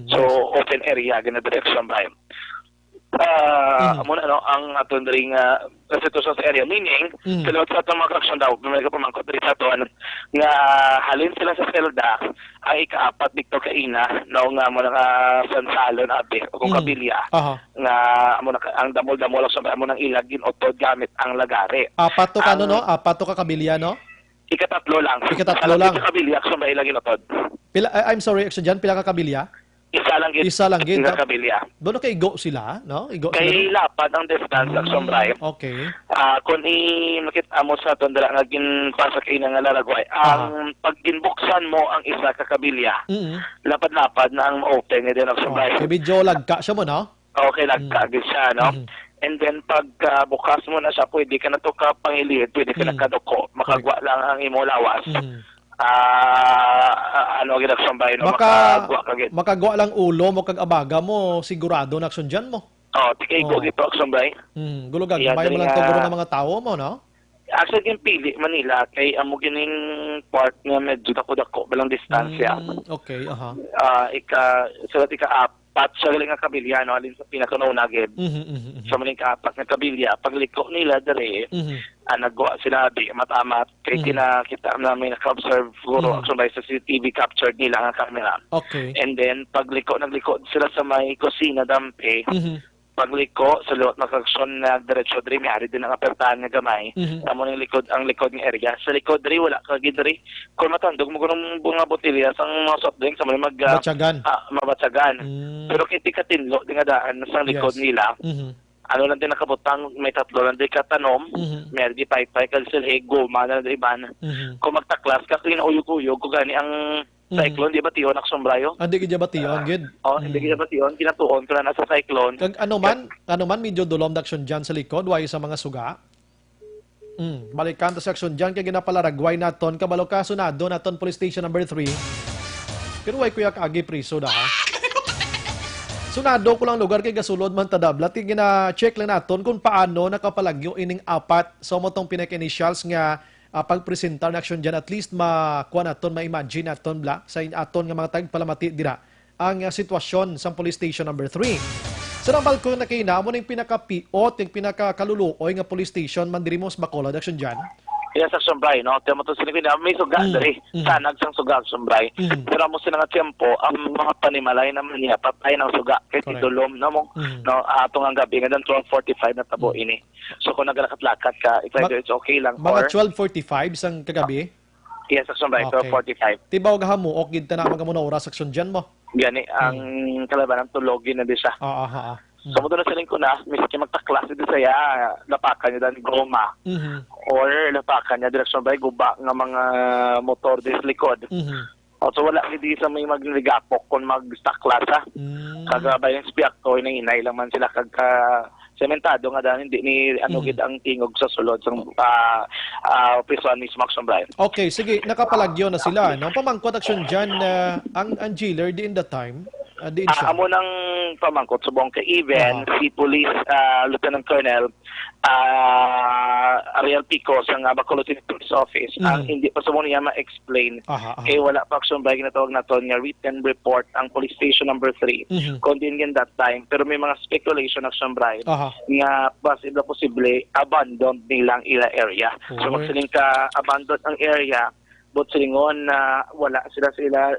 So open area gina direction ba. Amo na no ang aton diri nga sitwasyon sa area meaning sila sa atong mga action daw may ka pamangkot diri sa aton nga halin sila sa selda ay ikaapat dito kaina no nga mo naka sansalon abi o kung kabilya nga amo na ang damol-damol sa amo nang ilagin otod gamit ang lagari. Apat to kano no? Apat to ka kabilya no? Ikatatlo lang. Ikatatlo lang. Kabilya sa may ilagin otod. Pila I'm sorry, action dyan, pila ka kabilya? Isa lang gid. Isa lang gid. Kabilya. Doon kay go sila, no? Igo sila. Kay lapad ang distance action drive. Okay. Kung makita mo sa tondra nga ginpasa kay nga laragway, ang pag ginbuksan mo ang isa ka kabilya, lapad-lapad na ang open din ang drive. Kay video lagka siya mo, no? Okay, lagkagid siya, no? And then pag bukas mo na siya, pwede ka na to ka pangilid, pwede ka na kaduko, makagwa lang ang imo lawas. Ano gid action drive no makagwa kagid. Makagwa lang ulo mo kag abaga mo, sigurado na action dyan mo. Tikay go gito action drive. Gulugag, Yeah, may mo lang dali nga- tuguro ng mga tao mo, no? Actually, yung pili Manila kay amo gining part nga medyo dako-dako balang distansya. Okay, Sulat ika-apat sa galing nga kabilya, no? Alin sa pinakauna gid. Sa maling ka-apat nga kabilya, pagliko nila dere, nagwa sila di matamat kay kita namin naka-observe siguro actually sa CCTV captured nila nga camera. Okay. And then nagliko sila sa may kusina dampe. Pagliko sa liwat makaksyon na diretso diri may ari din ang apertahan nga gamay. Amo ning ang likod nga area. Sa likod diri wala ka gid diri. Kung matandog mo kunong bunga botelya sang mga soft drinks sa mga Batyagan. mabatsagan. Pero kiti katinlo di nga daan sa likod Yes. nila. Ano lang din nakabutang, may tatlo lang din katanom, may di paypay kag silhig, goma na din iban. Kung magtaklas ka uyog-uyog kung gani ang cyclone di ba tiyon aksombrayo? Andi gid ba tiyon gid? Hindi kita ba tiyon kinatuon ko na nasa cyclone. Kag ano man medyo dulom da action dyan sa likod, way sa mga suga. Balikan ta sa action dyan kay ginapalaragway naton kabalo ka sunado naton police station number 3. Pero way kuya kaagi priso da ha. Sunado ko lang lugar kay gasulod man tadabla ti gina-check lang naton kung paano nakapalagyo ining apat so mo tong pinaka-initials nga pagpresentar na action dyan at least makuha naton ma-imagine naton bla sa aton nga mga tagpalamati dira ang sitwasyon sa police station number 3. Sa nambal ko na kina mo ning pinaka-piot yung pinaka-kaluluoy nga police station mandirimos Bacolod action dyan. Yes, sa Sombray, no? Tiyan mo ito sinipin may suga dari. Sanag sang suga ang Sombray. Pero mo sila nga tiyempo, ang mga panimalay naman niya, patay ng suga. Kahit idulom na mo. No, atong ang gabi, nga 12:45 na tabo ini. So kung naglakad-lakad ka, it's okay lang. Mga 12:45 sang kagabi. Yes, sa Sombray, Okay. 12:45. Tibaw gahamuok gid ta na mga muna oras action dyan mo. Gani, ang kalaban ng tulogin na di siya. So mo na siling ko na miski magtaklas dito saya lapakan niya dan goma or lapakan niya direksyon bay guba nga mga motor dis likod. So wala hindi sa may magligapok kung mag-staklas ha. Kagabay yung spiak ko inay lang man sila kagka sementado nga dahil hindi ni gid ang tingog sa sulod sang prison mismo Action Brian. Okay, sige, nakapalagyo na sila. No? Pamangkot action dyan, ang jailer di in the time, di in siya. Amo ng pamangkot subong ka even si Police Lieutenant Colonel Ariel Pico sa Bacolod City Police Office ang hindi pa subong niya ma-explain kay wala pa Action Brian ginatawag naton nga written report ang police station number 3 contingent that time pero may mga speculation Action Brian nga posible abandoned nilang ila area. So magsiling ka abandoned ang area but silingon na wala sila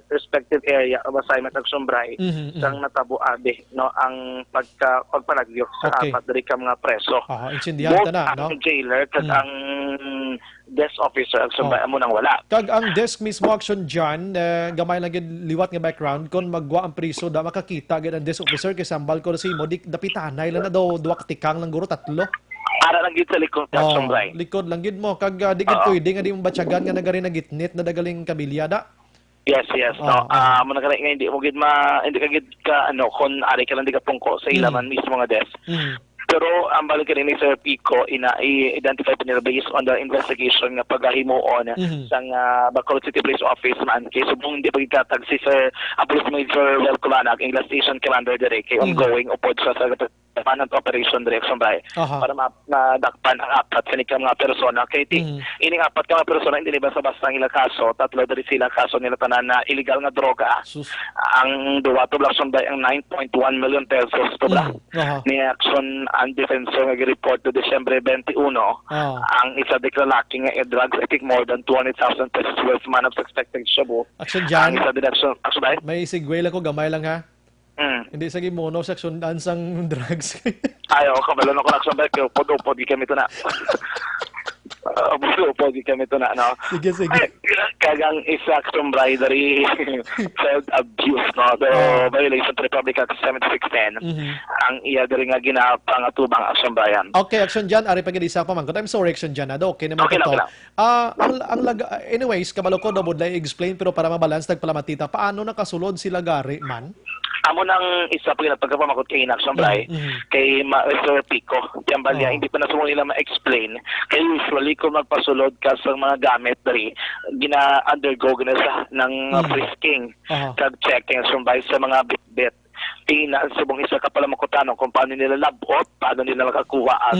respective area of assignment Action Brian sang natabo abe no ang pagpalagyo sa apat diri ka mga preso. Intindihan ta na no. Ang jailer kag ang desk officer Action Brian amo nang wala. Kag ang desk mismo action dyan, gamay lang gid liwat nga background kon magwa ang priso da makakita gid ang desk officer kay sambal ko si mo dapitanay lang na daw duwa ka tikang lang guro tatlo. Ara lang gid sa likod Action Brian. Likod lang gid mo kag di gid pwede nga di mo batyagan nga nagari na gitnit na dagaling kabilyada. Yes. No. Mo na nga hindi mo gid hindi ka gid ka kon ari ka lang di ka pungko sa ilaman mismo nga desk. Pero ang balik rin ni Sir Pico i-identify pa nila based on the investigation nga paghimuon sang Bacolod City Police Office man kay subong hindi pagkatag si Sir Police Major Wel Kulanag English Station Commander dire kay ongoing upod sa management operation direction by para madakpan ang apat sa mga persona kay ining apat ka mga persona hindi ba sa basta ang ilang kaso tatlo diri sila kaso nila tanan na illegal nga droga ang duwa to blackson by ang 9.1 million pesos to ni action and defense nga report to December 21 ang isa deklaraki nga drugs I think more than 200,000 pesos worth man of suspected shabu action dyan ang isa direction actually may sigwela ko gamay lang ha. Hindi sa gimono section dansang drugs. Ayo, kabalo na ko na sa bike, pod kami to na. Pod kami to na, no. Sige. Kagang isa Action Bribery, child abuse, no. So, violation to Republic Act 7610. Ang iya diri nga ginapang atubang Action Brian. Okay, action dyan. Ari pag isa pa man. I'm sorry, action dyan. Okay naman okay ito. Okay anyways, kabalo ko, bodlay explain, pero para mabalance, nagpalamatita, paano nakasulod sila gari man? Amo nang isa pa pagkapamakot kay Action Brian, kay Sir Pico. Tiambalya, hindi pa nasumo nila ma-explain. Kaya usually, kung magpasulod ka sa mga gamit diri, gina-undergo ng frisking, kag-checking sa mga bit-bit. Subong isa ka pala makutanong kung paano nila labot, paano nila makakuha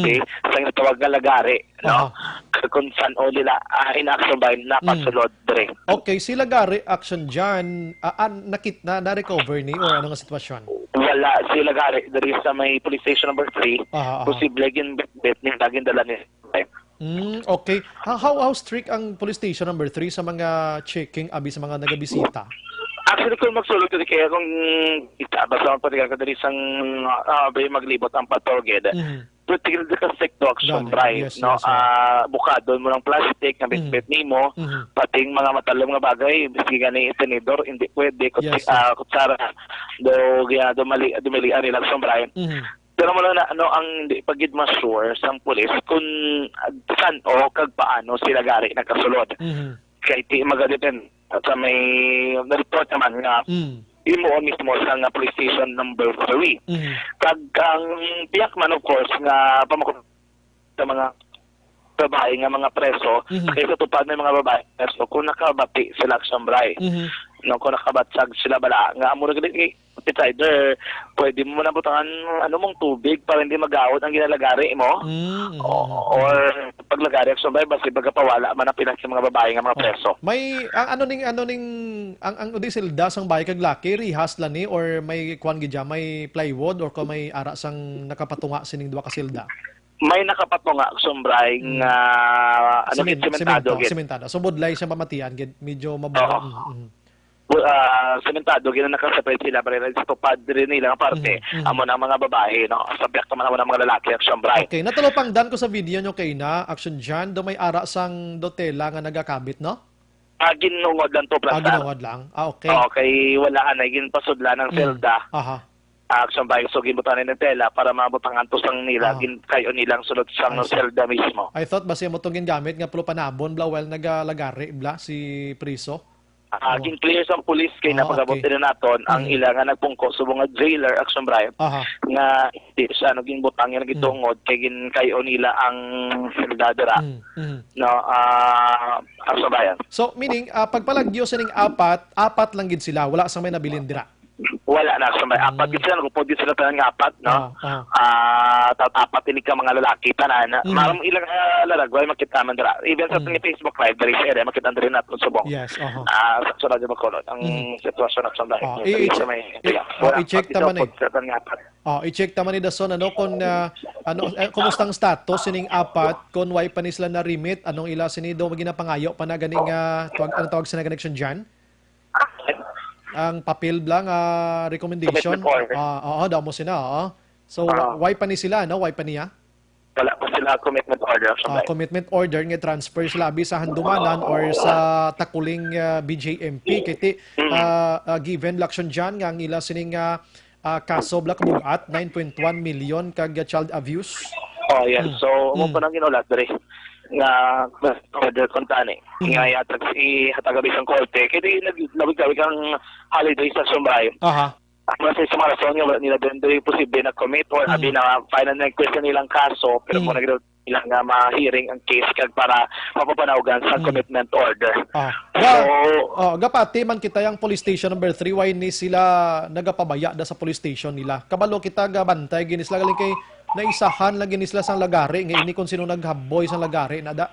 sa natawag nga lagari, no? Kung saan o nila in Action Brian napasulod diri. Okay, sila gari action dyan, na-recover ni or ano nga sitwasyon? Wala, sila gari diri sa may police station number 3, posible gin bit ni laging dala ni. Okay. How strict ang police station number 3 sa mga checking abi sa mga nagabisita? Actually, kung magsulod ka kaya kung basta pa rin ka dali sang maglibot ang patorged, pero tigil ka stick to Action Brian, no? Bukado mo ng plastic, na bit-bit nimo, pating mga matalong na bagay, bisgi gani tenedor, hindi pwede, kutsara, dumali nila Action Brian. Pero mo lang na ang pagid ma-sure sang pulis kung saan o kag paano sila gari nakasulod. Kaya iti magadipend sa may na-report naman nga imuon mismo sa nga police station number 3. Kag ang biyak man of course nga pamakot sa mga babae nga mga preso kaya sa tupad ng mga babae preso kung nakabati sila Action Brian. No, kung nakabatsag sila bala nga amo rin either pwede mo na butangan mong tubig para hindi magawot ang ginalagari mo or paglagari Action Brian basta pagkapawala man ang pinak sa mga babae nga mga preso. May ang silda sang bahay kag laki rihas lang ni or may kuan gidya may plywood or kung may ara sang nakapatunga sining duwa ka silda. May nakapatunga Action Brian nga sementado. So budlay siya mamatian gid medyo mabuo. Sementado gina nakaseparate sila para sa tupad rin nila parte amo na mga babae no sabyak man amo na mga lalaki Action Brian. Okay, natulopang dan ko sa video nyo kay na action dyan do may ara sang dotela nga nagakabit no? Ginungod lang to plastar. Ginungod lang. Okay. Okay, wala na ginpasudla ng selda. action by so gibutan ng tela para mabutang antusang nila kayo nilang sulod sa selda mismo. I thought basi mo itong gingamit nga pulo panabon bla well nagalagari bla si Priso. Gin clear sa police kay napagabot okay. din naton ang ilang nagpungko subong nga jailer action bribe nga hindi siya naging butang nga nagitungod kay gin kayo nila ang seldadera no action bayan. So meaning pagpalagyo sa ning apat lang gid sila wala sang may nabilin dira. Wala na action bayan. Apat gid sila nagpod sila tanan nga apat no. Apat ini ka mga lalaki tanan. Maram ilang lalagway makita man dira. Even sa Facebook live diri sa area makita diri naton subong. Yes, sa radyo Bacolod ang sitwasyon action bayan. I-check taman i-check taman ni Dason kung kumustang status sining apat kung why pa ni sila na remit anong ila sinido maginapangayo pa na ganing tawag sa connection diyan. Ang papel blang recommendation. Daw mo sila. So why pa ni sila no? Why pa niya? Wala pa sila commitment order commitment order nga transfer sila abi sa Handumanan or sa Takuling BJMP kiti given laksyon diyan nga ang ila sining kaso bla kabugat 9.1 million kag child abuse. Yes. So mo pa nang ginulat diri nga order kontani nga yatag si hatagabi sang korte kiti nabigawig ang holiday sa Sumbay. Kasi sa mga rason nga nila din posible na commit or abi na final na question nilang kaso pero mo nagdaw ilang nga ma-hearing ang case kag para mapapanawagan sa commitment order. Gapati man kita yung police station number 3 why ni sila nagapabaya da sa police station nila. Kabalo kita gabantay ginis la galing kay naisahan lang ginis la sang lagari nga ini kung sino naghaboy sang lagari nada.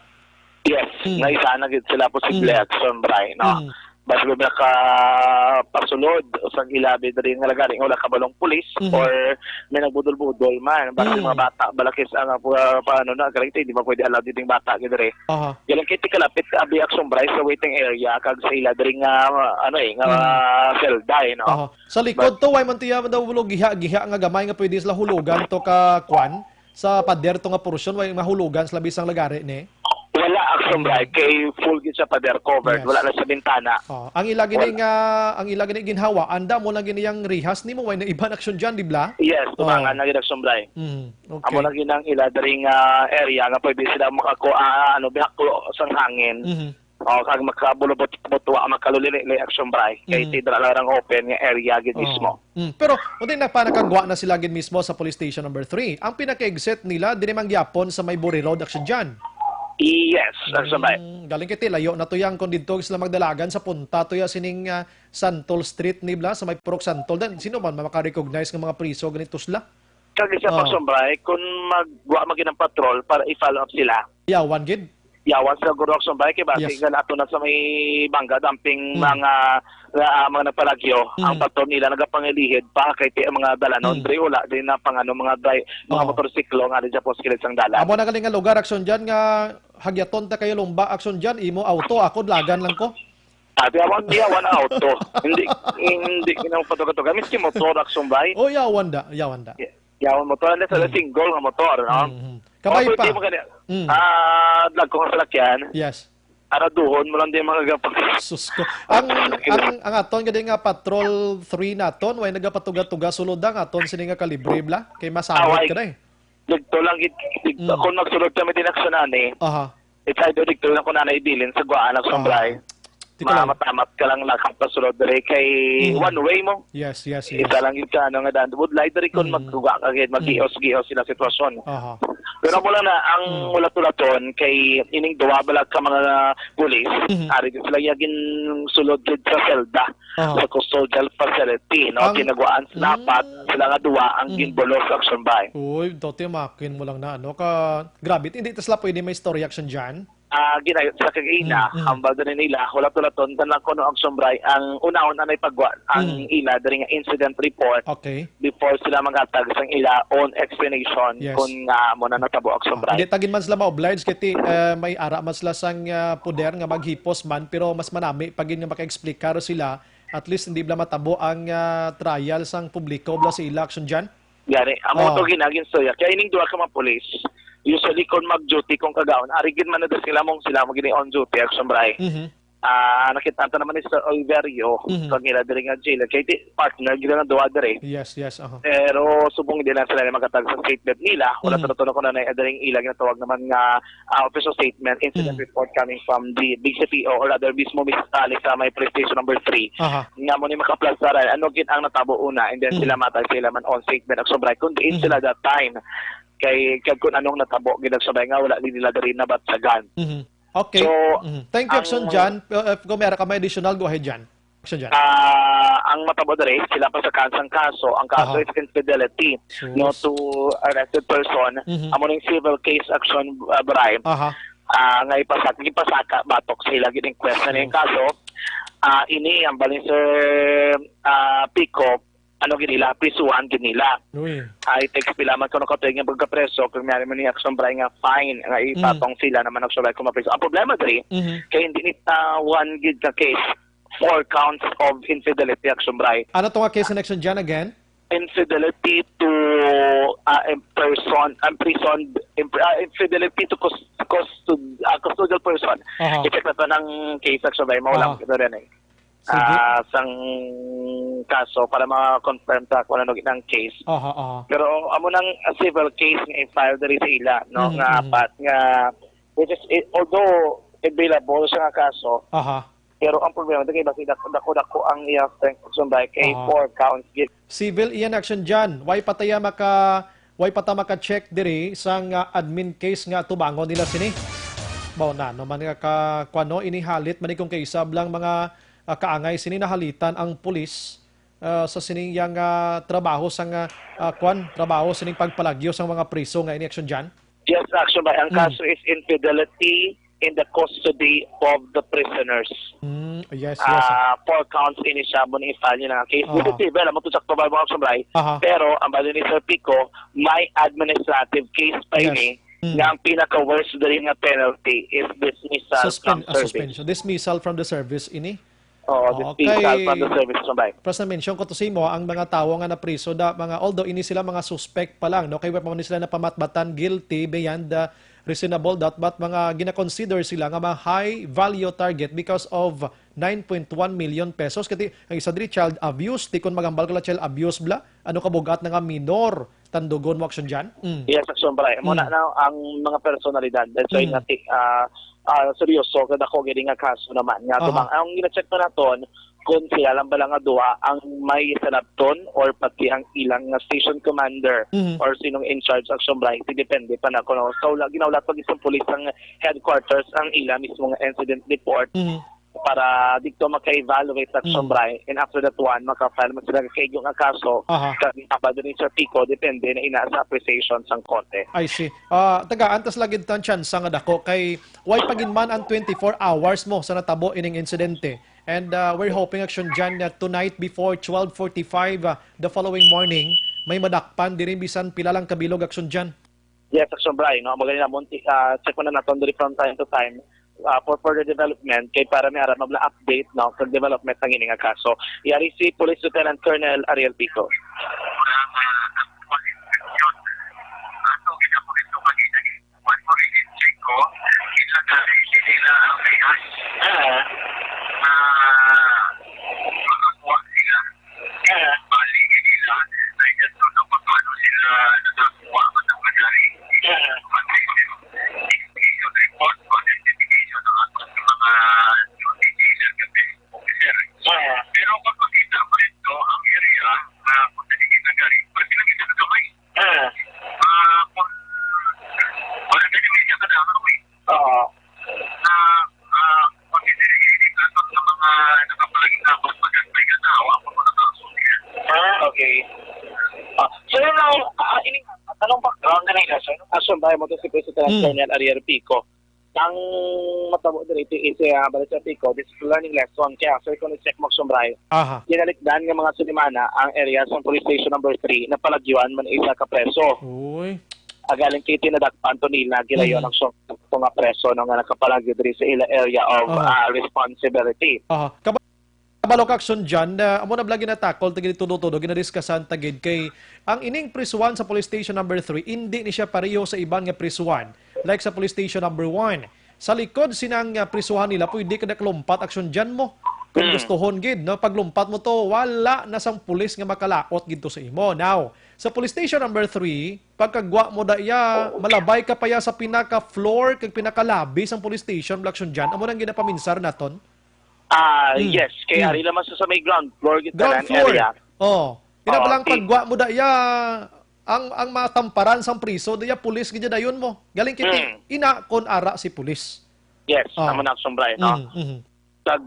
Yes, naisahan na gid sila posible action bray no. Basta ba ka pasulod o sang ilabi diri nga lagari wala kabalong pulis or may nagbudol-budol man basta mga bata balakis ang paano na galing di ba pwede allow ding bata gid diri. Galing kiti kalapit abi action bray sa waiting area kag sa ila diri nga selda no. Sa likod to why man tiya daw giha nga gamay nga pwede sila hulugan to ka kwan sa pader to nga porsyon why mahulugan sa labis ang lagari ni. Wala action bribe kay full gid sa pader covered wala na sa bintana. Ang ilagi ni ginhawa anda mo lang giniyang rihas nimo way na ibang action diyan di bla? Yes, tumangan na gid action bribe. Okay. Amo lang ginang ila diri nga area nga pwede sila makako bihaklo sang hangin. Kag makabulobot wa makalulili action bribe kay tidra lang open nga area gid mismo. Pero unti nagpanakagwa na sila gid mismo sa police station number 3. Ang pinaka-exit nila diri man gyapon sa may Buri Road action diyan. Yes, sabay. Galing kiti layo na to yang kung dito sila magdalagan sa punta to ya sining Santol Street ni bla sa may Purok Santol dan sino man maka-recognize ng mga priso ganito sila. Kag sa pagsambay kung magwa maging ng patrol para i-follow up sila. Yawan gid. Yawan sa Gurok Sumbay kay basi ato na sa may bangga dumping mga nagpalagyo ang patrol nila nagapangilihid pa kay mga dalanon dre wala din na pangano mga motorsiklo nga sa poskilid sang dalan. Amo na galing nga lugar action diyan nga hagyaton ta kayo lumba action diyan imo auto ako lagan lang ko. Yawan auto. hindi kinang patuga-tuga miski motor action bay. Yawan da. Yawan motor na sa single nga motor no. Kabay pa. Lag ko sa lakyan. Yes. Araduhon mo lang din mga gapag. Sus ko. Ang aton gadi nga patrol 3 naton way nagapatuga-tuga sulod ang aton sini nga kalibre bla kay masabot ka dai. Dito lang kung magsulod kami din aksyonan It's either dito lang ko na naibilin sa guaan ng Sombray. Matamat ka lang nakapasulod dere kay one way mo. Yes. Isa lang yung nga daan. Would like dere kung magduga agad mag-gios-gios sila sitwasyon. Pero mo lang na ang ulat-ulaton kay ining duwa balag ka mga pulis. Ari sila yagin sulod gid sa selda sa custodial facility no kinaguan dapat sila nga duwa ang ginbulos action by. Uy, doti makin mo lang na ka grabe hindi tas la pwede may story action diyan. Ginayot sa kagina ang balda nila ulat-ulaton tan lang kuno ang sombray ang unahon anay pagwa ang ila diri nga incident report before sila maghatag sang ila own explanation kung mo na natabo ang sombray. Hindi tagin man sila ma-oblige kiti may ara man sila sang poder nga maghipos man pero mas manami pag nga maka-explicar sila at least hindi bla matabo ang trial sang publiko bla sa ila action diyan. Gani amo to ginagin stoya kaya ining duha ka mga pulis usually kung mag-duty kung kagaon arigid man na sila mong sila magini on duty action bray nakita naman ni Sir Oliverio kag nila diri nga jail kay partner gila nga duwa diri. Yes. Pero subong din lang sila na magatag sa statement nila. Wala tulo ko na daring ilang na tawag naman nga official statement, incident report coming from the Big CPO or rather mismo Miss Alex sa may police station number 3. Nga mo ni makaplasaran ano gid ang natabo una and then sila matay sila man on statement ak sobray kun diin sila that time kay kung anong natabo gid sobray nga wala nila diri na batsagan. Okay. So, Thank you, Action Jan. If kung meron ka may additional, go ahead, Jan. Action Jan. Ang matabo dere sila pa sa kansang kaso. Ang kaso is infidelity no to arrested person. Amo ning civil case action bribe. Nga ipasaka batok sa ila gid inquest na ning kaso. Ini ang balin Sir Pico ano ginila prisuhan ginila. Ay text pila man kuno katoy nga pagkapreso kung mayroon man ni action bribe nga fine nga ipatong sila naman og sabay kung mapreso. Ang problema diri kay hindi ni one gid ka case 4 counts of infidelity action bribe. Ano to nga case in Action Jan again? Infidelity to infidelity to custodial person. Ito na ng case action bribe mawala ko rin eh. Sang kaso para ma-confirm ta kung ano ng case. Pero amo nang civil case nga i-file diri sa ila no nga apat nga which is although available sa kaso. Pero ang problema dagay bakit dako ang iya strength sunday kay 4 counts gid. Civil iyan Action Jan. Why pataya maka-check diri sang admin case nga tubangon nila sini. Mao na no man ka kuno inihalit man kung kay isab lang mga kaangay sini nahalitan ang pulis sa sining yang trabaho sang trabaho sining pagpalagyo sang mga priso nga ini Action Jan. Yes, action by ang kaso is infidelity in the custody of the prisoners. Yes. 4 counts ini siya mo ni file niya nga case. Dito ba mo tusak pa ba mo action by. Pero ang bali ni Sir Pico may administrative case pa ini. Nga ang pinaka-worst dali nga penalty is dismissal from service. Suspension. Dismissal from the service ini. Dismissal from the service sabay. Plus na-mention ko to sa imo, ang mga tawo nga na priso, although ini sila mga suspect pa lang, no? Kaya pa man sila na pamatbatan guilty beyond the reasonable doubt, but mga gina-consider sila nga mga high value target because of 9.1 million pesos. Kati ang isa diri child abuse, di kon magambal ka child abuse bla, ano kabugat na nga minor, tandugon mo Action Jan? Yes, Action Bray. Muna na ang mga personalidad. That's why seryoso kada ko gid nga kaso naman nga tumang ang gina-check na naton kung sila lang bala nga duha ang may sanapton or pati ang ilang nga station commander or sinong in charge action bribe depende pa na kuno so ginawlat pag isang police ang headquarters ang ila mismo nga incident report para dito maka-evaluate action bribe and after that one maka-file mo sila kay yung kaso kasi abado ni Sir Pico depende na ina sa appreciation sang korte. I see. Tagaan tas lagid tan chance nga dako kay why paginman ang 24 hours mo sa natabo ining insidente. And we're hoping Action Jan that tonight before 12:45 the following morning may madakpan diri bisan pila lang kabilog Action Jan. Yes, Action Brian, no? Magaling na munti check mo na naton diri from time to time for further development kay para may ara mabla update no for development ng ini nga kaso. Yari si Police Lieutenant Colonel Ariel Pico. Okay. So now, anong background na nila? So, action ba mo to si President Colonel Ariel Pico? Ang matabo dito is Balik sa Pico, this is learning lesson. Kaya after ko ni-check mo sumbray, ginalikdan ng mga sulimana ang area sa police station number 3 na palagyuan man isa ka preso. Uy. Agaling kiti na dakpan to nila gilayon ang mga preso nga nakapalagyo diri sa ila area of responsibility. Kabalok Action Jan, amo na blagi na tackle tagid tudo-tudo ginadiskussan tagid kay ang ining prisuan sa police station number 3 hindi ni siya pareho sa ibang nga prisuan like sa police station number 1. sa likod sinang prisuhan nila, pwede ka naklumpat aksyon dyan mo. Kung gustohon gid, no, paglumpat mo to, wala na sang pulis nga makalaot gid to sa imo. Now, sa police station number 3, pagkagwa mo da iya, malabay ka pa ya sa pinaka-floor kag pinaka-lobby sang police station, aksyon dyan. Amo nang ginapaminsar naton. Yes, kaya ari naman sa may ground floor Ground gitanan floor. area. Oh. Pinabalang Okay. pagwa mo da iya, ang matamparan sang priso, da iya pulis gid dayon mo. Galing kiti ina kon ara si pulis. Yes, Oh. amo na action Bray, no. Tag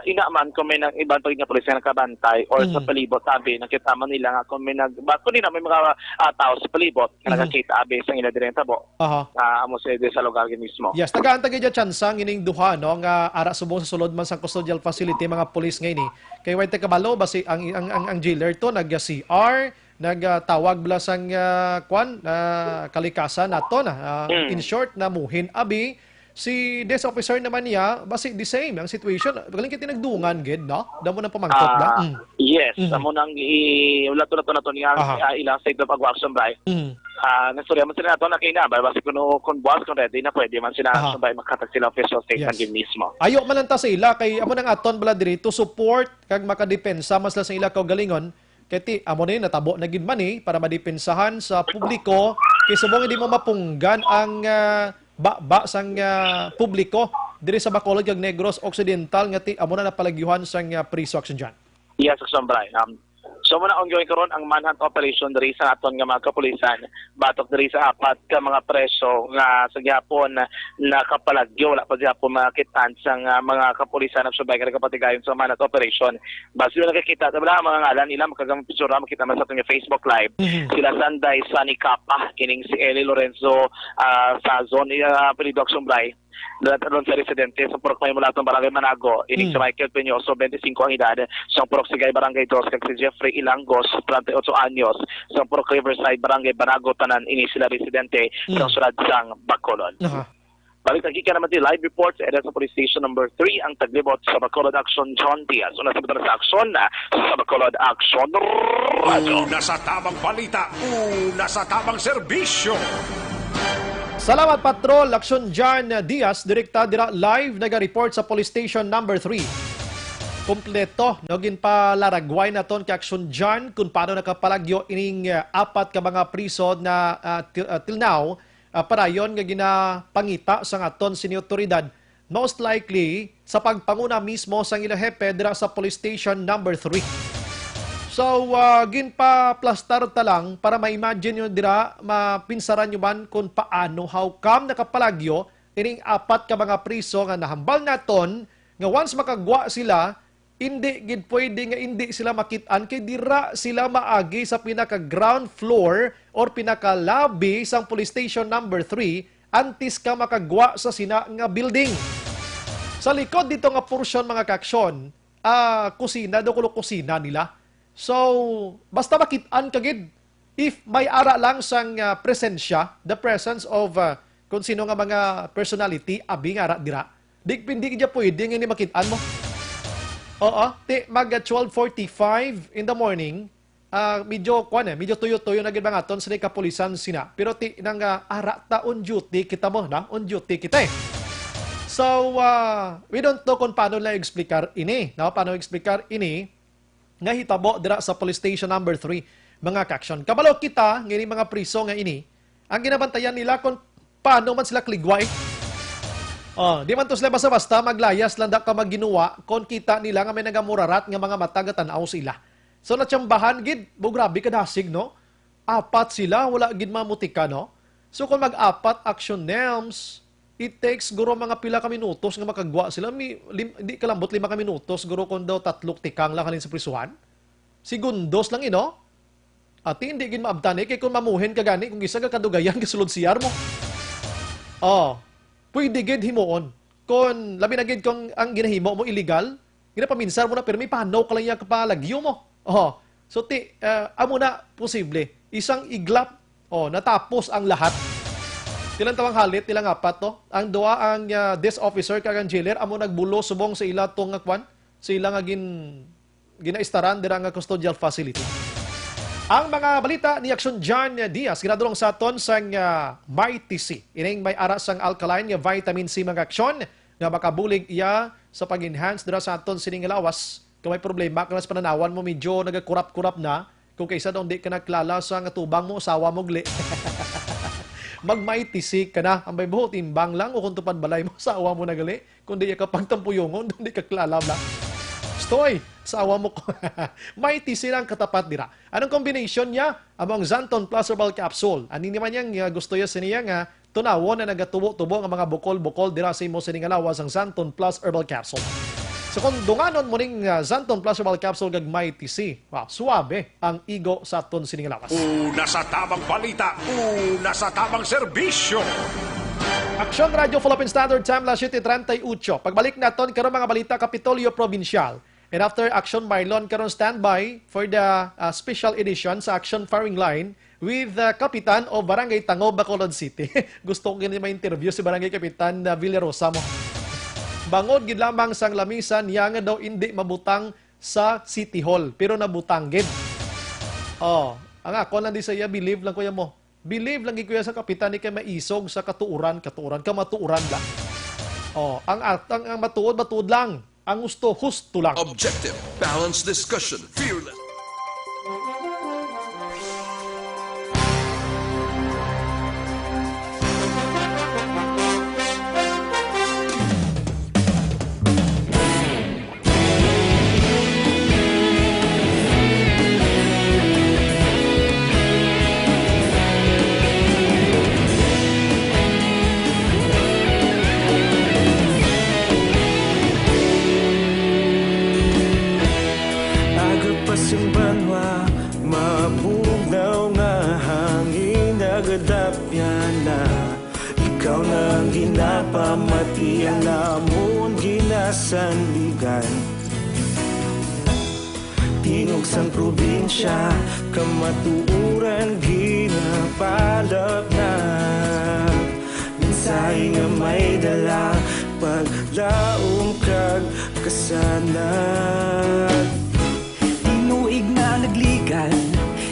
inaman kung may nang ibang pag nga pulis na nakabantay or sa palibot sabi nakita man nila nga kung may kung nila may mga tao sa palibot nga nakakita abi sa ila direnta bo. Aha. Amo sa lugar mismo. Yes, tagaan tagay dyan tsansa ining duha no nga ara subong sa sulod man sa custodial facility mga pulis ngay ni. Kay wait kabalo basi ang jailer to nag CR nagtawag bala sang kalikasan nato na in short na muhin abi si desk officer naman niya basi the same ang situation. Galing kiti nagdungan gid no. Damo nang pamangkot da. Yes, amo nang ulato na to niya ilang state of action Bray. Nastorya man sila nato na kina ba basi kung boss kung ready na pwede man sila action Bray makatag sila official statement Yes. gid mismo. Ayo man lang ta sa ila kay amo nang aton bala diri to support kag makadepensa mas la sa ila kaugalingon kay ti amo ni natabo na gid man para madepensahan sa publiko kay subong hindi mo mapunggan ang ba sang publiko diri sa Bacolod kag Negros Occidental nga ti amo na napalagyuhan sang priso action dyan. Yes, Action Bray. So muna ongoing karon ang manhunt operation diri sa aton nga mga kapulisan batok diri sa apat ka mga preso nga sa gyapon nakapalagyo wala pa gyapon makitaan sa mga kapulisan sa bagay kapatigayon sa manhunt operation. Basi na nakikita tabla mga ngalan nila makagang picture makita man sa aton nga Facebook live. Sila Sanday Sunny Capa kining si Eli Lorenzo sa zone Action Bray. Doon sa residente sa Purok may mula itong Barangay Manago, ining si Michael Peñoso, 25 ang edad, sa Purok Sigay Barangay 2, kag si Jeffrey Ilangos, 38 anyos, sa Purok Riverside Barangay Banago, tanan, ini sila residente, sa sulad sang Bacolod. Balik lagi ka naman di live reports sa police station number 3 ang taglibot sa Bacolod Action John Diaz. Una sa sa action sa Bacolod Action Radio. Una sa tamang balita, una sa tamang serbisyo. Salamat Patrol Action John Diaz direkta dira live naga-report sa police station number 3. Kompleto nagin pa laragway naton kay Action John kung paano nakapalagyo ining apat ka mga priso na till now parayon nga ginapangita sa aton sini otoridad most likely sa pagpanguna mismo sang ilang hepe dira sa police station number 3. So, ginpa-plastar ta lang para ma-imagine nyo dira, mapinsaran nyo man kung paano, how come nakapalagyo, ining apat ka mga priso nga nahambal naton, nga once makagwa sila, hindi gid pwede nga hindi sila makitaan, kay dira sila maagi sa pinaka-ground floor or pinaka-lobby sang police station number 3, antes ka makagwa sa sina nga building. Sa likod dito nga portion mga kaksyon, kusina, dokulo kusina nila. So, basta makitaan kagid if may ara lang sang presensya, the presence of kung sino nga mga personality, abi nga ara dira. Di kaya pwede nga ni makitaan mo. Oo, mag 12:45 in the morning, medyo tuyo-tuyo na gid mga aton sa kapulisan sina. Pero nang ara ta on duty kita mo na, on duty kita eh. So, we don't know kung paano lang explicar ini, no? Paano explicar ini nga hitabo dira sa police station number 3 mga kaksyon. Kabalo kita ngini mga priso nga ini, ang ginabantayan nila kung paano man sila kligway. Di man to sila basta-basta maglayas lang da ka magginuwa kung kita nila nga may nagamurarat nga mga mata nga tan-aw sila. So natsambahan gid, grabe ka dasig no. Apat sila, wala gid mamutika no. So kung mag-apat action names, it takes guro mga pila ka minutos nga makagwa sila. Hindi kalambot 5 ka minutos, guro kung daw 3 tikang lang halin sa prisuhan. Segundos lang ino. At hindi gin maabtan kay kung mamuhin ka gani kung isa ka kadugayan kasulod siyar mo. Pwede gid himuon. Kung labi na gid kung ang ginahimo mo illegal, ginapaminsar mo na pero may panaw ka lang yung kapalagyo mo. So amo na posible. Isang iglap, natapos ang lahat. Tilang tawang halit, tilang apat to. Ang dua ang desk officer kag ang jailer amo nagbulo subong sa ila tong kwan, sa ila nga ginaistaran dira nga custodial facility. Ang mga balita ni Action John Diaz, ginadulong sa aton sang Mighty C. Ining may ara sang alkaline nga vitamin C mga aksyon nga makabulig iya sa pag-enhance dira sa aton sining lawas. Kung may problema ka sa pananawan mo medyo nagakurap-kurap na, kung kaysa daw di ka naklala sa nga tubang mo, sawa mo gli. Mag-Mighty C ka na. Ang may buho, timbang lang o kung tupad balay mo, sawa mo na gali. Kung di ka pagtampuyungon, di ka klala lang. Stoy, sawa mo ko. Mighty C lang katapat dira. Anong combination niya? Among Xanton Plus Herbal Capsule. Ani naman yang gusto ya siniya nga tunawon na nagatubo-tubo nga mga bukol-bukol dira sa imo sining lawas ang Xanton Plus Herbal Capsule. So kung dunganon mo ning Xanton Plus Herbal Capsule kag Mighty C, wow, suabe ang igo sa aton sining lawas. Una sa tamang balita, una sa tamang serbisyo. Aksyon Radio Philippine Standard Time, las 7:38. Pagbalik naton karon mga balita Kapitolyo Provincial. And after Action Marlon, karon standby for the special edition sa Action Firing Line with Kapitan o Barangay Tango, Bacolod City. Gusto ko ganyan ma-interview si Barangay Kapitan Villarosa mo. Bangod gid lamang sang lamisan, niya nga daw hindi mabutang sa City Hall, pero nabutang gid. Oh, ang ako lang di sa iya, believe lang kuya mo. Believe lang gid kuya sa kapitan ni kay maisog sa katuuran kamatuuran lang. Oh, ang matuod lang. Ang husto lang. Objective, balanced discussion, fearless. Pasang banwa, mapugnaw nga hangin nagadapyan na. Ikaw na ang ginapamati ang namon ginasandigan. Tingog sang probinsya, kamatuuran ginapalap na. Minsay nga may dala, paglaom kag kasanag. Tinuig na nagligan,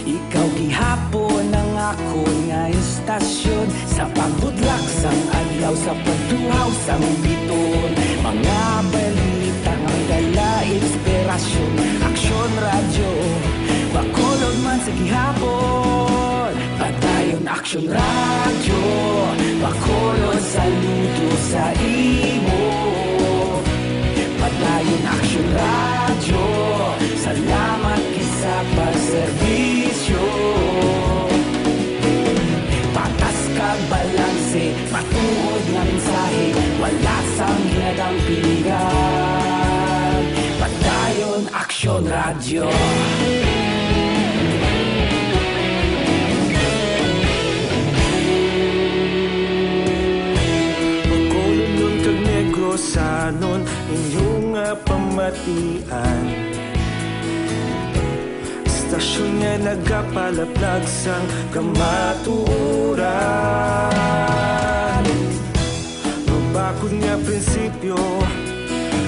ikaw gihapon ang ako nga istasyon. Sa pagbudlak sang adlaw, sa pagtuhaw sang biton. Mga balita nga dala inspirasyon. Aksyon radyo, Bacolod man sa gihapon. Padayon Aksyon radyo, Bacolod saludo sa imo. Padayon Aksyon radyo, salamat kisa pagserbisyo. Patas kag balanse, matuod nga mensahe, wala sang hinadang piligan. Padayon Aksyon radyo. Bacolod nun kag Negrosanon, inyong nga pamatian. Istasyon nga nagapalaplag sang kamatuuran. Mabakod nga prinsipyo,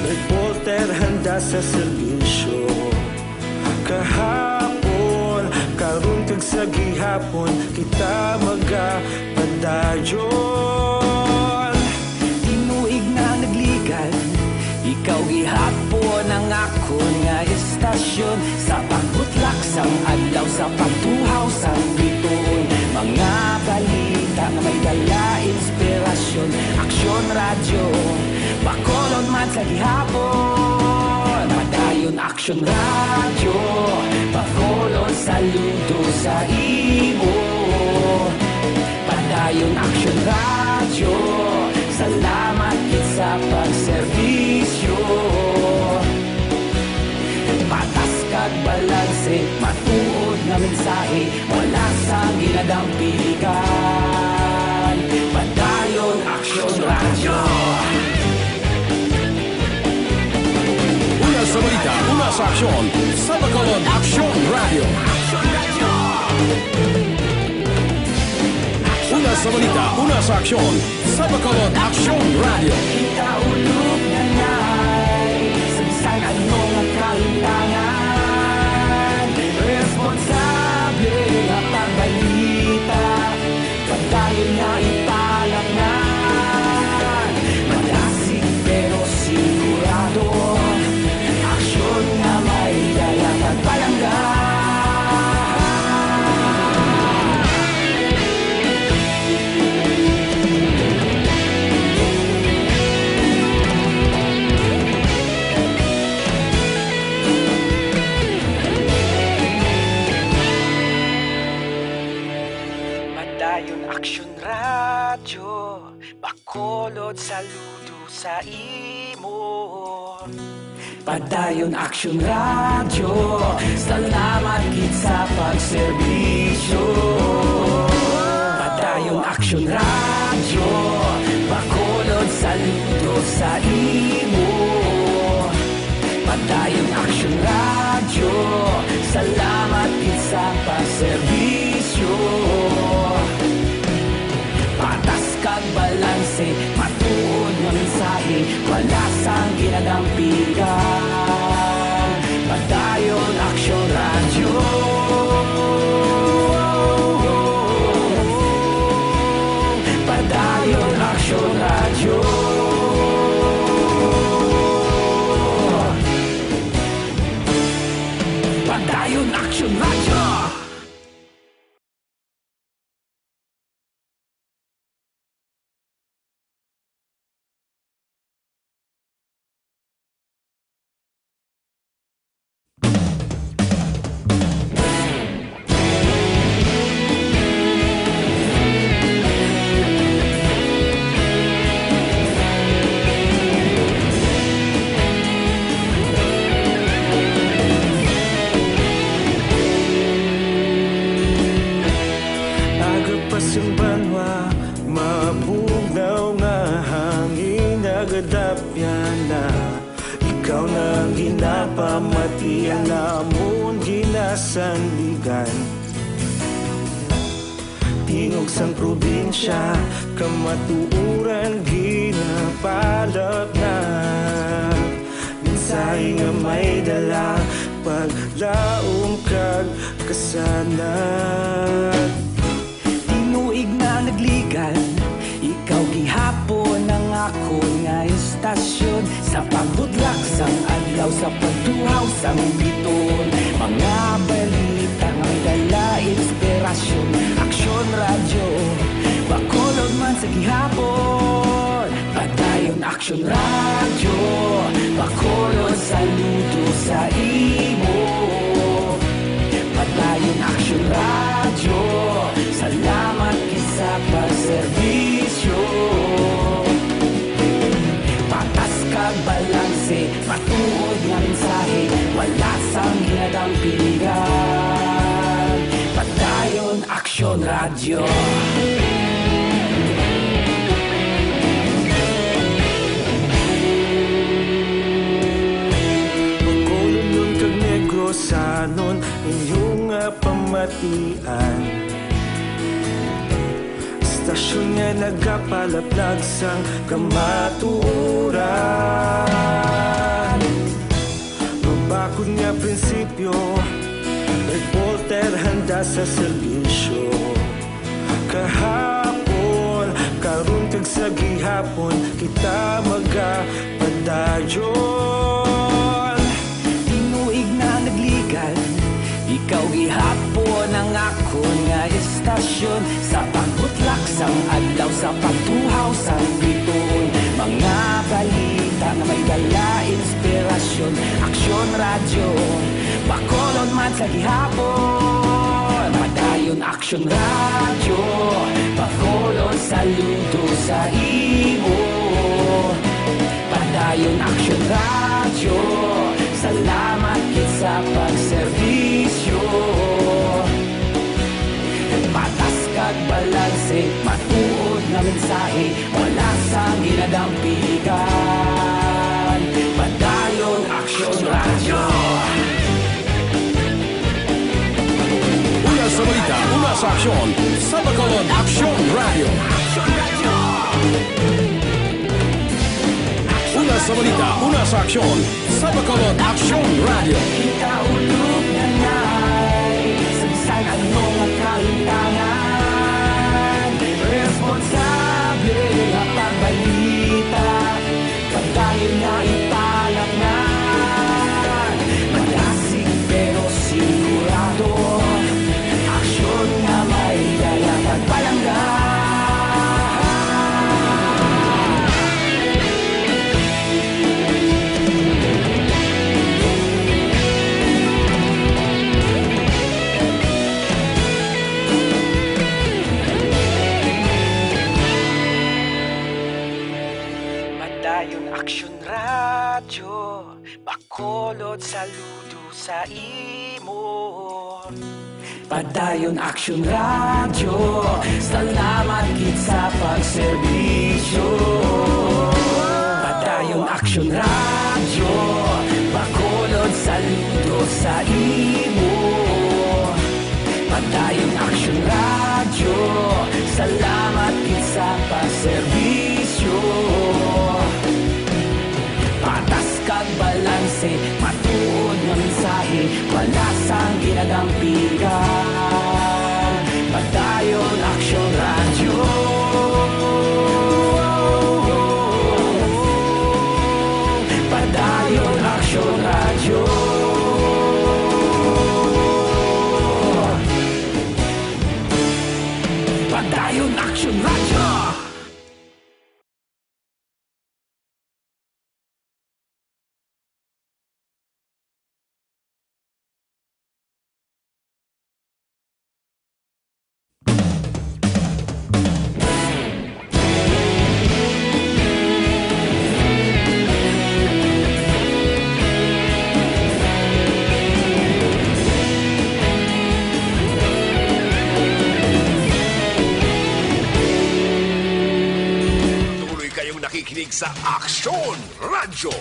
reporter handa sa serbisyo. Kahapon, karon kag sa gihapon, kita magapadayon. Tinuig na nagligan, ikaw gihapon ang ako nga istasyon. Sa pagbutlak sang adlaw, sa pagtuhaw sang biton. Mga balita na may dala inspirasyon. Aksyon radyo, Bacolod man sa gihapon. Padayon Aksyon radyo, Bacolod saludo sa imo. Padayon Aksyon radyo, salamat sa pagserbisyo. Patas kag balanse, matuod na mensahe, wala sang ginadang piligan. Padayon Aksyon radyo. Una sa balita, una sa aksyon, sa Bacolod Aksyon Radio. Una sa balita, una sa aksyon, sa Bacolod Aksyon Radio. Ikaulog na na'y sabisan ano nga kalintangan. Responsable radyo, bakolod saludo sa imo. Padayon Action Radio, salamat gid sa pagserbisyo. Padayon Action Radio, bakolod saludo sa imo. Padayon Action Radio, salamat gid sa pagserbisyo. Patas kag balanse, matuod nga mensahe, wala sang ginadampigan. Padayon Action Radio. Padayon Action Radio. Padayon Action Radio. Agapasumbanwa, mabugnaw nga hangin nagadapyan na. Ikaw na ginapamatian namon ginasandigan. Tingog sang probinsya, kamatuuran ginapalap na. Minsay nga may dala, paglaom kag kasanat. Tinuig na nagligan, ikaw gihapon ang ako nga istasyon. Sa pagbudlak sang adlaw, sa pagtuhaw sang biton. Mga balita nga may dala inspirasyon. Action Radio, bakolod man sa gihapon. Padayon Action Radio, bakolod saludo sa imo. Padayon Action Radio, salamat sa pagserbisyo. Patas kag balanse, matuod nga mensahe, wala sang ginadampigan. Padayon Action Radio. Bakolod nun kag Negrosanon, inyong pamatian. Stasyon nga nagapalaplag sang kamatuuran. Mabakod nga prinsipyo, reporter handa sa serbisyo. Kahapon, karon kag sa gihapon, kita magapadayon. Tinuig na nagligan, ikaw gihapon ang ako nga istasyon. Sa pagbutlak sang adlaw, sa pagtuhaw sang biton. Mga balita nga may dala inspirasyon. Action Radio, bakolod man sa gihapon. Padayon Action Radio, bakolod saludo sa imo. Padayon Action Radio, salamat gid sa pagserbisyo. Patas kag balanse, matuod nga mensahe, wala sang ginadampigan. Padayon Action Radio. Una sa balita, una sa aksyon, sa Bacolod Action Radio. Una sa balita, una sa aksyon, sa Bacolod Action Radio. Kita ulog na na'y sabisan ano nga kalintangan. Responsable nga pagbalita, pagdayon na ipalat na. Malasig pero sigurado, aksyon na may dala pagpalanggan. Bacolod, saludo sa imo. Padayon Action Radio, salamat gid sa pagserbisyo. Padayon Action Radio, Bacolod, saludo sa imo. Padayon Action Radio, salamat gid sa pagserbisyo. Patas kag balanse, matuod nga mensahe, wala sang ginagampikan. Padayon Action Radio. Padayon Action Radio. Padayon Action Radio. Tuloy kayong nakikinig sa Aksyon Radyo.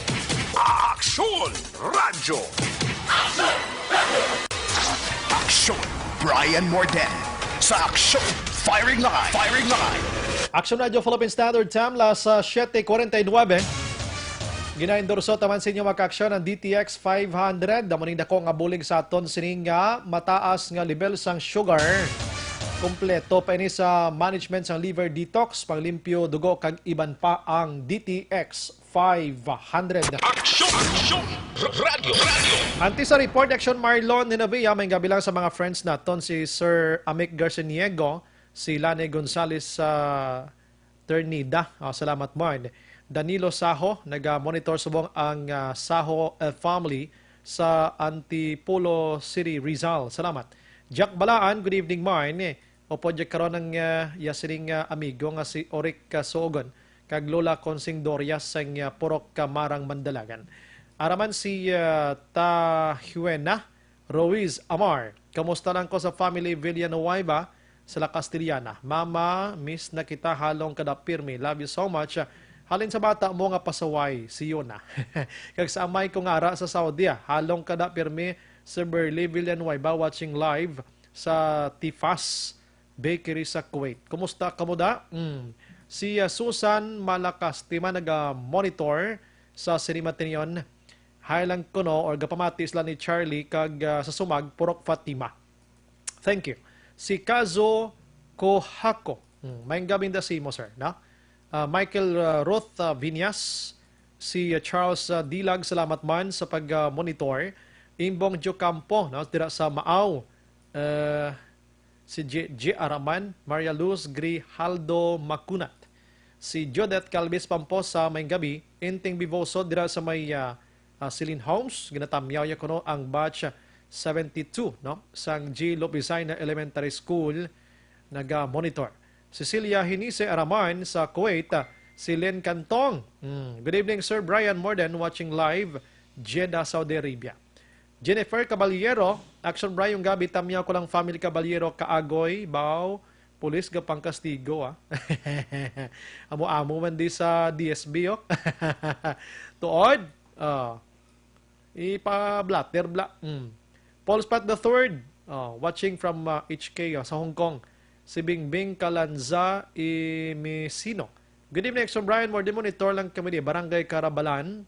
Aksyon Radyo. Aksyon Brian Morden. Sa Aksyon Firing Line. Firing Line. Action Radio Philippine Standard Time, las 7:49. Gina-endorso taman sa inyo maka-aksyon ang DTX 500. Damuning dako nga bulig sa aton sining nga mataas nga level sang sugar. Kompleto pa ini sa management sang liver detox, panglimpyo dugo kag iban pa ang DTX 500. Aksyon Radio. Radio. Anti sa report, Action Marlon Ninabia, may gabi lang sa mga friends naton si Sir Amic Garciniego, si Lane Gonzales Ternida, salamat mo. Danilo Saho, nag-monitor subong ang Saho family sa Antipolo City, Rizal. Salamat. Jack Balaan, good evening mine. Opo, Jack karon ng yasining amigo nga si Oric Sogon, kag Lola Consing Dorias sang Purok Kamarang Mandalagan. Araman si Tahuena Ruiz Amar. Kamusta lang ko sa family Villanueva sa La Castellana. Mama, miss na kita halong kada pirmi. Love you so much. Halin sa bata mo nga pasaway, si Yona. Kag sa amay ko nga ara sa Saudi, halong kada pirmi sa Berli Villanueva watching live sa Tifas Bakery sa Kuwait. Kumusta kamuda? Si Susan Malakas, tima naga-monitor sa Cinema Tinion. Highland Kuno or gapamati sila ni Charlie kag sa Sumag, Purok Fatima. Thank you. Si Kazo Kohako. May gabing da si mo, sir. Na? Michael Ruth Vinyas. Si Charles Dilag, salamat man sa pag-monitor. Imbong Jocampo, no? Dira sa Maaw. Si J. Araman. Maria Luz Grijaldo Macunat. Si Jodette Calvis Pamposa, may gabi. Inting Bivoso, dira sa may Celine Homes. Ginatamyaw niya kuno ang batch 72, no? Sang G. Lopezina Elementary School, naga-monitor. Cecilia Hinise Araman sa Kuwait. Si Len Cantong. Good evening, Sir Brian Morden, watching live, Jeddah, Saudi Arabia. Jennifer Caballero, Action Brian, yung gabi, tamyaw ko lang family Caballero, Kaagoy, Bao, Pulis, Gapang Castigo, Amo-amo man di sa DSB, oh. Tuod, ipa-blatter, Paul Spat III, watching from HK sa Hong Kong. Si Bingbing Kalanza Imisino. Good evening, Action Brian. More monitor lang kami di Barangay Carabalan,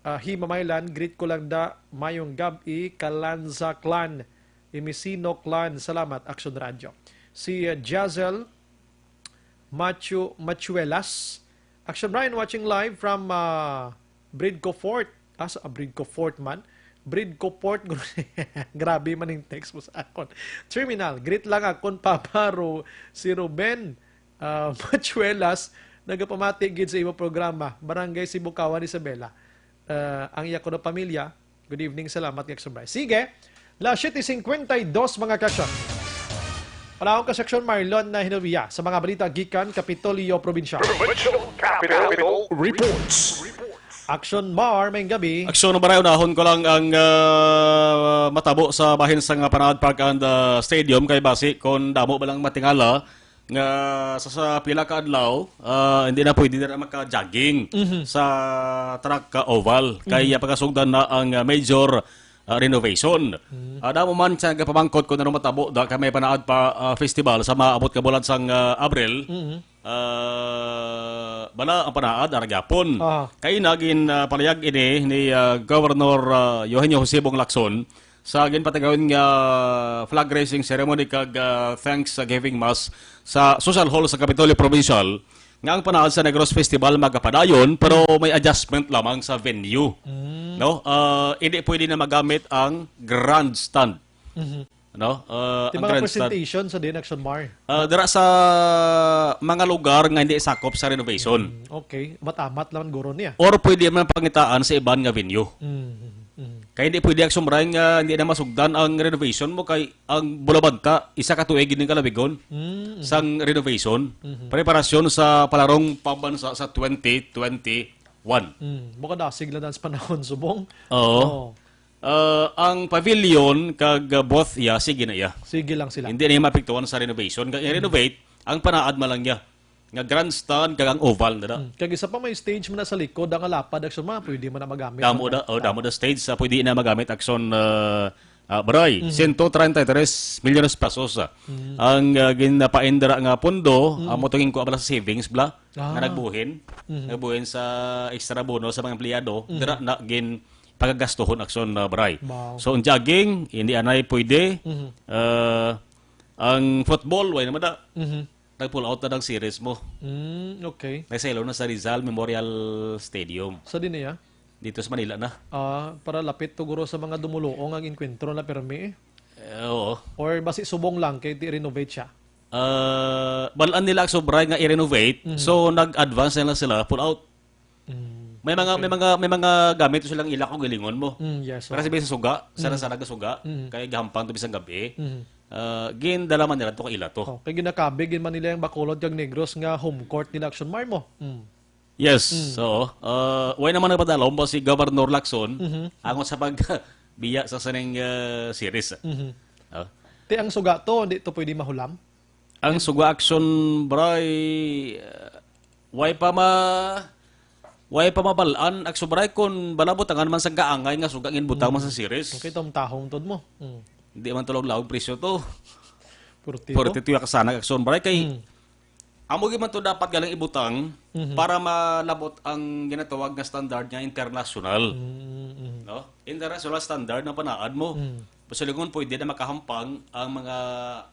Himamaylan. Greet ko lang da mayong gabi Kalanza Clan, Imisino Clan. Salamat, Action Radio. Si Jazel Machuelas. Action Brian watching live from Bridco Fort. Bridco Fort man. Bridco Port. Grabe man yung text mo sa akon. Terminal. Greet lang akon paparo si Ruben Machuelas. Nagapamati gid sa imo programa. Barangay Sibukawan, Isabela. Ang iya ko na pamilya. Good evening. Salamat, Action Brian. Sige. La 7:52 mga kaksyon. Panahon ka Section Marlon na hinuwiya sa mga balita gikan Kapitolyo Provincial. Provincial Capital Reports. Action Mar, may gabi. Aksyon na unahon ko lang ang matabo sa bahin sa nga Panahad Park and Stadium kay basi kon damo ba lang matingala nga sa pila ka adlaw hindi na pwede na maka-jogging sa track ka oval kaya pagkasugdan na ang major renovation. Damo man sa pamangkot ko na matabo da kay may Panahad pa festival sa maabot ka bulan sang Abril. Bala ang Panahad aragyapon. Kay nagin palayag ini ni Governor Eugenio Jose Bong Lacson sa ginpatagawin nga flag raising ceremony kag Thanksgiving Mass sa Social Hall sa Capitolio Provincial nga ang Panahad sa Negros Festival magapadayon pero may adjustment lamang sa venue. No? Hindi pwede na magamit ang grandstand. No? Di Ang mga grandstand. presentation sa din Action Mar. Dira sa mga lugar nga hindi sakop sa renovation. Okay, matamat lang guro niya. Or pwede man pangitaan sa iban nga venue. Kaya hindi pwede ang sumray nga hindi na masugdan ang renovation mo kay ang bulabanta isa ka tuig gining kalabigon sang renovation. Preparasyon sa palarong pambansa sa 2021. Baka dasig lang sa panahon subong. Oo. Ang pavilion kag both sige na iya. Sige lang sila. Hindi na yung mapiktuan sa renovation. Kaya renovate, ang Panahad man lang niya. Nga grandstand kag ang oval na da. Kag isa pa may stage mo na sa likod ang lapad Action Mar, pwede mo na magamit. Damo da stage sa pwede na magamit action Baray, 133 milyones pesos. Ang ginapaindra nga pondo, amo tingin ko abala sa savings bla nga nagbuhin sa extra bonus sa mga empleyado, dira na gin pagagastuhon action Baray. Wow. So ang jogging hindi anay pwede. Ang football way naman da. Nag-pull out na ng series mo. Okay. Naisailaw na sa Rizal Memorial Stadium. Sa din niya, Dito sa Manila na. para lapit tuguro sa mga dumuluong ang inkwentro na permi. Oo. Or basi subong lang kay renovate siya. Balaan nila sobra nga i-renovate. So nag-advance na lang sila pull out. May mga gamit silang ila ko gilingon mo. Yes. Para sabihin sa suga, sana suga, kaya gahampang to bisang gabi. Gin dalaman nila to ka ila to. Kay ginakabe gin man nila yung Bacolod kag Negros nga home court nila Action Mar mo. Yes. So, way naman nagpadalom po si Governor Lacson angon sa pagbiya sa saning series. Ti ang suga to, hindi to pwede mahulam. Ang suga action bray way pa mabalaan ak subray kon balabutangan man sa gaangay nga suga ngin butang man sa series. Okay, tahong tod mo. Hindi man tulog lawag presyo to. Purtito. Purtito ka sana action bray kay amo gyud man to dapat galang ibutang para malabot ang ginatawag nga standard nga international. No? International standard na Panahad mo. Pasaligon pwede na makahampang ang mga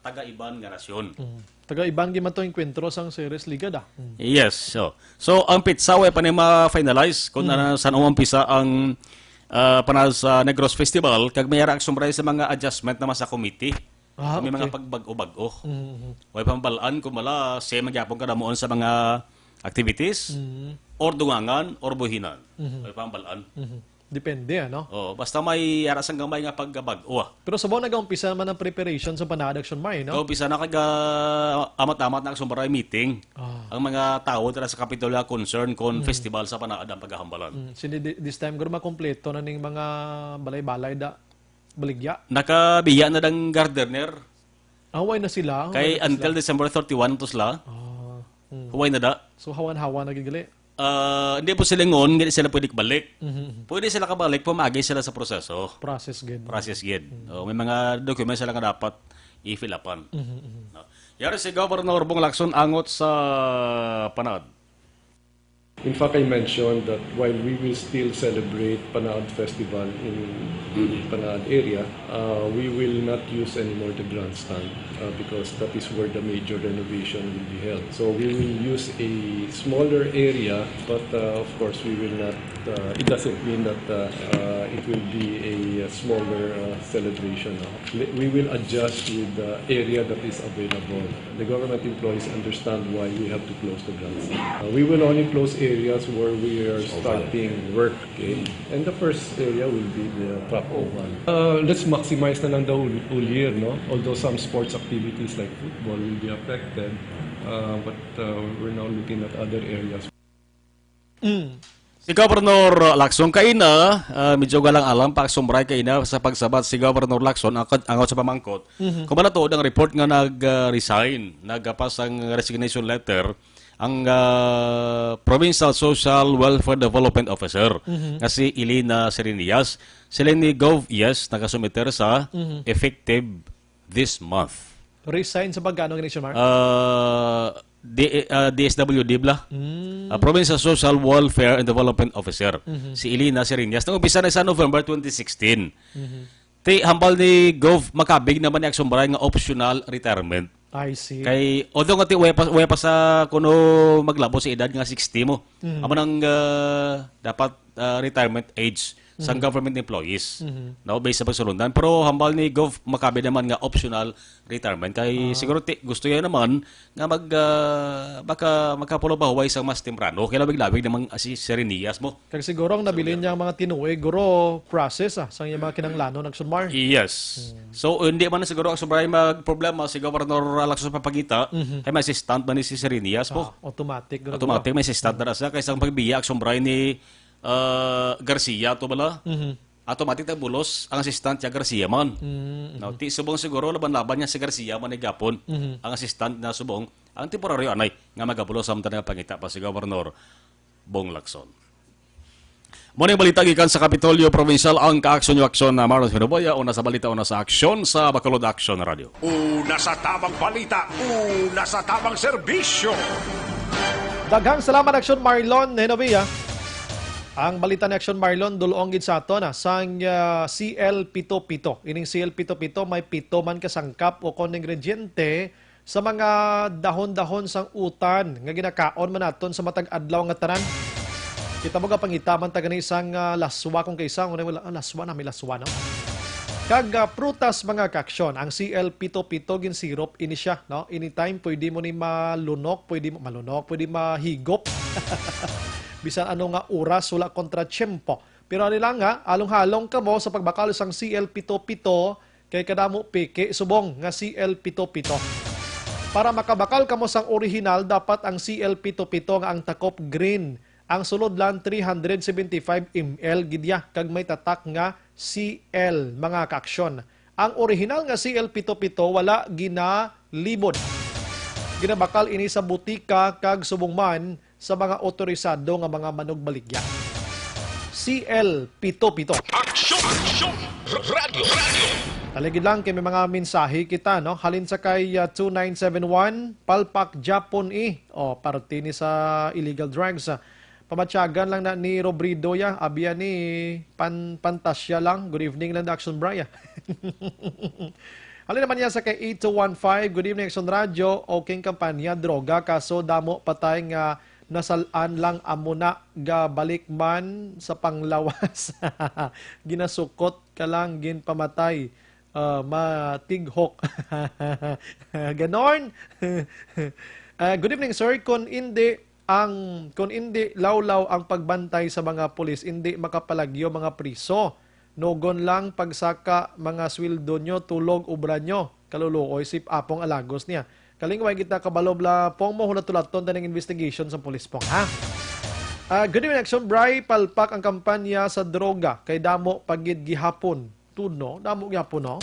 taga-iban nga nasyon. Taga-ibang giman to inkwentro sang Series Liga da. Yes. So ang pizza way pa ni ma-finalize kung saan umampisa ang Panahad sa Negros Festival kag may ra sumray sa mga adjustment naman sa committee. May mga pagbago-bago. Way pambalaan kung mala say magyapon ka damuon sa mga activities or dungangan or buhinan. Way pambalaan. Depende, ano? Basta may arasang gamay nga pagbago. Pero sa buwan nag-umpisa man ang preparation sa Panahad Action Mar, no? Umpisa na kag amat-amat na sumbaray meeting. Ang mga tao tara sa Capitolio concern kon festival sa Panahad ang paghahambalan. This time guro makompleto na ning mga balay-balay da baligya. Nakabiya na dang gardener. Away na sila. Kay until December 31 to sila. Huway na da. So hawan-hawan na gigali. Hindi po sila ngon, hindi sila pwede kabalik. Pwede sila kabalik, pumagay sila sa proseso. Process gid. May mga documents sila nga dapat i-fill upan. Yari si Governor Bong Lacson angot sa Panahad. In fact, I mentioned that while we will still celebrate Panahad Festival in the Panahad area, we will not use anymore the grandstand because that is where the major renovation will be held. So we will use a smaller area, but of course we will not, it doesn't mean that it will be a smaller celebration. We will adjust with the area that is available. The government employees understand why we have to close the grandstand. We will only close areas where we are starting work. Okay? And the first area will be the track oval. Let's maximize na lang the whole year, no? Although some sports activities like football will be affected, but we're now looking at other areas. Si Governor Lacson kaina, medyo galang alam pa sumbray kaina sa pagsabat si Governor Lacson ang sa pamangkot. Kung ba to ang report nga nag-resign, nagpas ang resignation letter ang Provincial Social Welfare Development Officer nga si Elena Serenias. Sila ni Gov, yes, nagasumiter sa effective this month. Resign sa pagkano ganito, Mar? DSWD bla. Provincial Social Welfare and Development Officer. Si Elena Serenias. Nang umpisa na sa November 2016. Ti hambal ni Gov makabig naman ni Aksumbray nga optional retirement. I see. Kay although nga ti way pa sa kuno maglabo sa edad nga 60 mo. Amo nang dapat retirement age sa government employees. Now based sa pagsulundan pero hambal ni Gov makabi naman nga optional retirement kay siguro gusto niya naman nga baka makapulo pa huway sa mas temprano kaya labig-labig naman si Serenias mo. Kaya siguro ang nabilin niya ang mga tinuig, guro process sa yung mga kinanglano ng Sunmar. Yes. So hindi man na siguro ang sobrang magproblema si Governor Lacson Papagita kay may assistant man ni si Serenias po. Automatic. Automatic may assistant na siya kaysa ang pagbiya ang sobrang ni Garcia to bala. Automatic na bulos ang assistant niya Garcia man. Now, ti subong siguro laban-laban niya si Garcia man ni Gapon. Ang assistant na subong ang temporary anay nga magabulos sa mga pangita pa si Governor Bong Lacson. Muna yung balita gikan sa Kapitolyo Provincial ang kaaksyon yung aksyon na Marlon Finoboya una sa balita una sa aksyon sa Bacolod Action Radio. Una sa tamang balita, una sa tamang serbisyo. Daghang salamat Action Marlon Henovia. Ang balita ni Action Marlon dulong gid sa ato na sang CL77. Ining CL77 may 7 man kasangkap o kon ingrediente sa mga dahon-dahon sang utan nga ginakaon man naton sa matag adlaw nga tanan. Kita mo ga pangita man taga ni isang laswa kung kaisang laswa na may laswa no. Kag prutas mga kaaksyon, ang CL77 gin syrup ini siya no. Anytime pwede mo ni malunok, pwede mahigop. Bisan ano nga oras wala kontra tiyempo. Pero ano lang nga, along-halong ka mo sa pagbakal sang CL77 kay kadamo peke subong nga CL77. Para makabakal ka mo sang original, dapat ang CL77 nga ang takop green. Ang sulod lang 375 ml gidya kag may tatak nga CL mga kaaksyon. Ang original nga CL77 wala ginalibod. Ginabakal ini sa butika kag subong man sa mga otorisado nga mga manugbaligya. CL77. Aksyon! Radio! Taligid lang kay may mga mensahe kita no. Halin sa kay 2971 Palpak Japon o parte ni sa illegal drugs. Pamatyagan lang na ni Robrido ya, abiya ni Pantasya lang. Good evening lang Action Braya. Halin naman niya sa kay 8215. Good evening Action Radio. Okay kampanya droga kaso damo patay nga nasalaan lang amuna ga balikman sa panglawas. Ginasukot ka lang gin pamatay. Matighok. Ganon. Good evening sir. Kung hindi lawlaw ang pagbantay sa mga pulis, hindi makapalagyo mga priso. Nogon lang pagsaka mga sweldo nyo, tulog ubra nyo. Kaluluoy sip apong alagos niya. Kalingway kita kabalob la pong mo hulat-tulaton ng investigation sa pulis pong ha. Good evening Action Bray, palpak ang kampanya sa droga kay damo pagid gihapon. Tuno, damo gihapon no.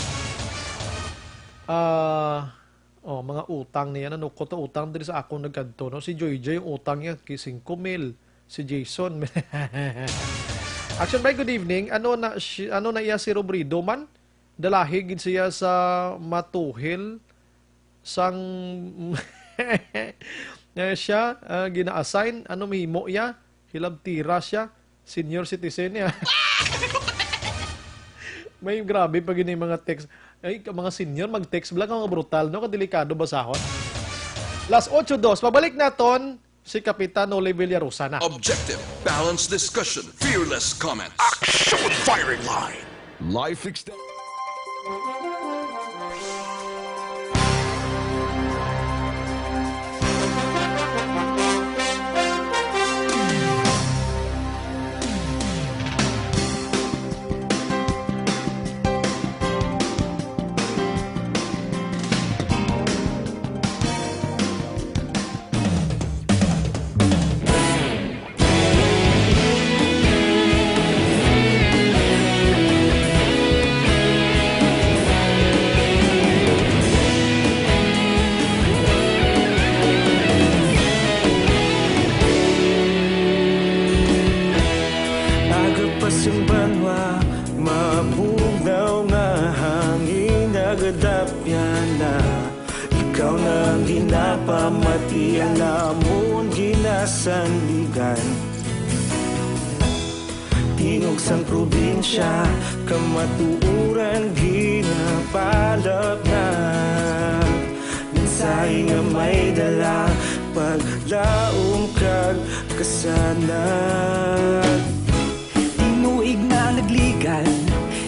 Mga utang niya ano ko to utang diri sa akong nagkadto no. Si Joy yung utang niya kay 5,000. Si Jason. Action Bray, good evening. Ano na iya si Robrido man? Dalahi gid siya sa matuhil sang siya gina-assign ano mahimo ya hilab tira siya senior citizen niya. May grabe pag yun yung mga text ay mga senior mag-text lang mga brutal no kadelikado basahon. Last 8-2 pabalik naton si Kapitan Ole Villarosa na. Objective, balanced discussion, fearless comments. Action! Firing line! Life extended. nag-adapt yan na ikaw na ang ginapamatian na amon ginasandigan. Tingog sang probinsya, kamatuuran ginapalap na. Minsay nga may dala, paglaom kag kasanag. Tinuig na nagligan,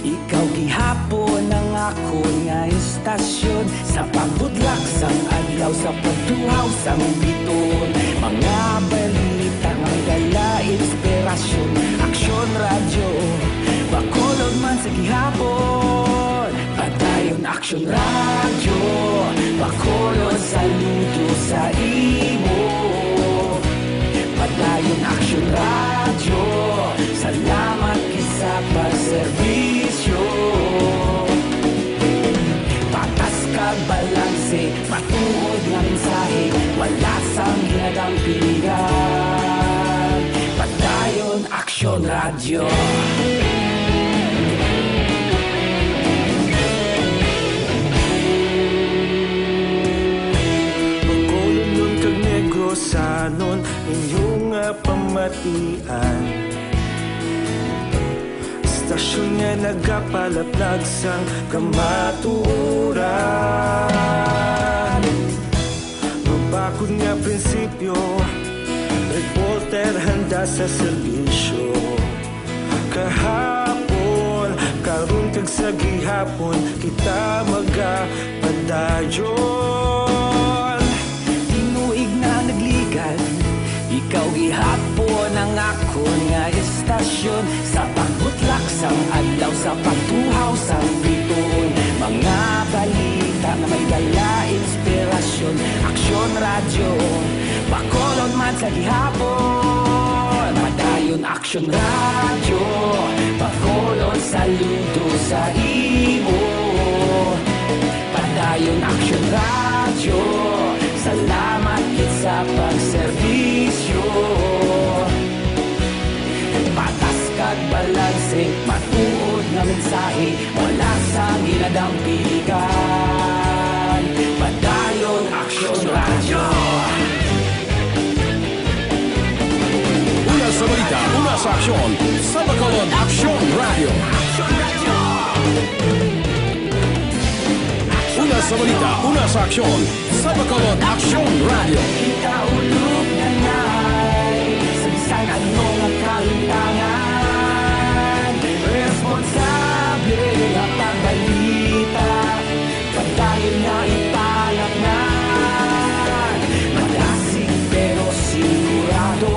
ikaw gihapon ang ako nga istasyon. Sa pagbudlak sang adlaw, sa pagtuhaw sang biton. Mga balita nga dala inspirasyon. Aksyon radyo, bakolod man sa gihapon. Padayon aksyon radyo, bakolod saludo sa imo. Padayon aksyon radyo, salamat kisa pagserbisyo. Patas kag balanse, matuod nga mensahe, wala sang hinagang pilihan. Padayon aksyon radyo. Pagkulon nun kag negosanon, inyong nga pamatian. Stasyon nga nagapalaplag sang kamatuuran. Mabakod nga prinsipyo, reporter handa sa serbisyo. Kahapon, karon kag sa gihapon, kita magapadayon. Tinuig na nagligan, ikaw gihapon ang ako nga istasyon. Sa pagbutlak sang adlaw, sa pagtuhaw sang biton. Mga balita na may dala inspirasyon. Aksyon radyo, bakolod man sa gihapon. Padayon aksyon radyo, bakolod saludo sa imo. Padayon aksyon radyo, salamat kit sa pagserbisyo. Patas kag balanse, matuod nga mensahe, wala sang ginadampigan. Padayon aksyon radyo. Una sa balita, una sa aksyon, sa Bacolod Aksyon Radio. Una sa balita, una sa aksyon, sa Bacolod Aksyon Radio. Ikaulog na na'y sa bisan anong ang kalintangan. Responsable ang pagbalita, pagdayon na ipalaknan. Malasig pero sigurado,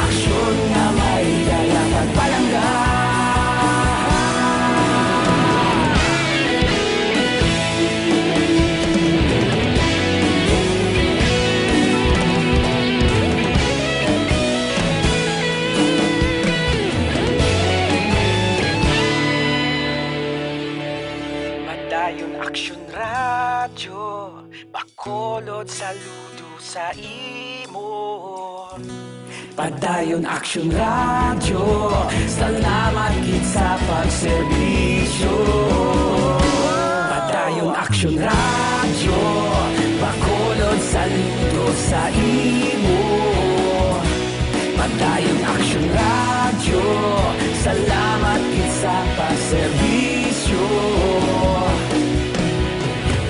aksyon na may dala pagpalanggan. Padayon aksyon radyo, bakolod saludo sa imo. Padayon aksyon radyo, salamat kit sa pagserbisyo. Padayon aksyon radyo, bakolod saludo sa imo. Padayon aksyon radyo, salamat kit sa pagserbisyo.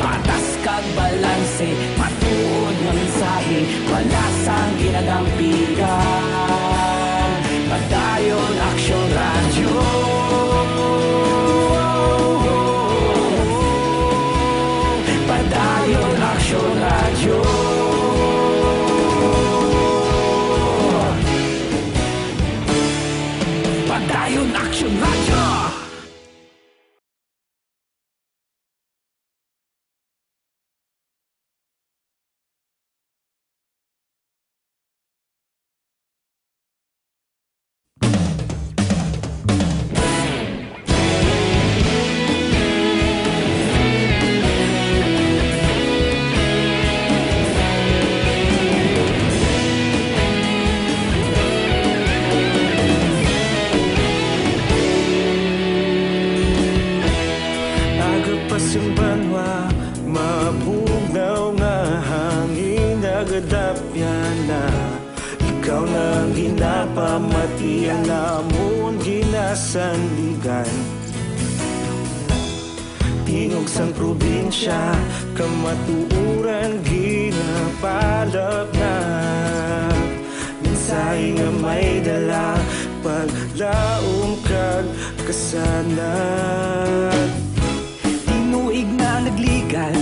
Patas kag balanse, matuod nga mensahe, wala sang ginadampigan. Padayon aksyon radyo. Padayon aksyon radyo. Padayon aksyon radyo. Isang banwa mabugnaw nga hangin nagadapyan na ikaw nang ginapamati ang namon ginasandigan. Tingog sang probinsya kamatuuran ginapalap na mensahe nga may dala paglaom kag kasanag. Tinuig na nagligan,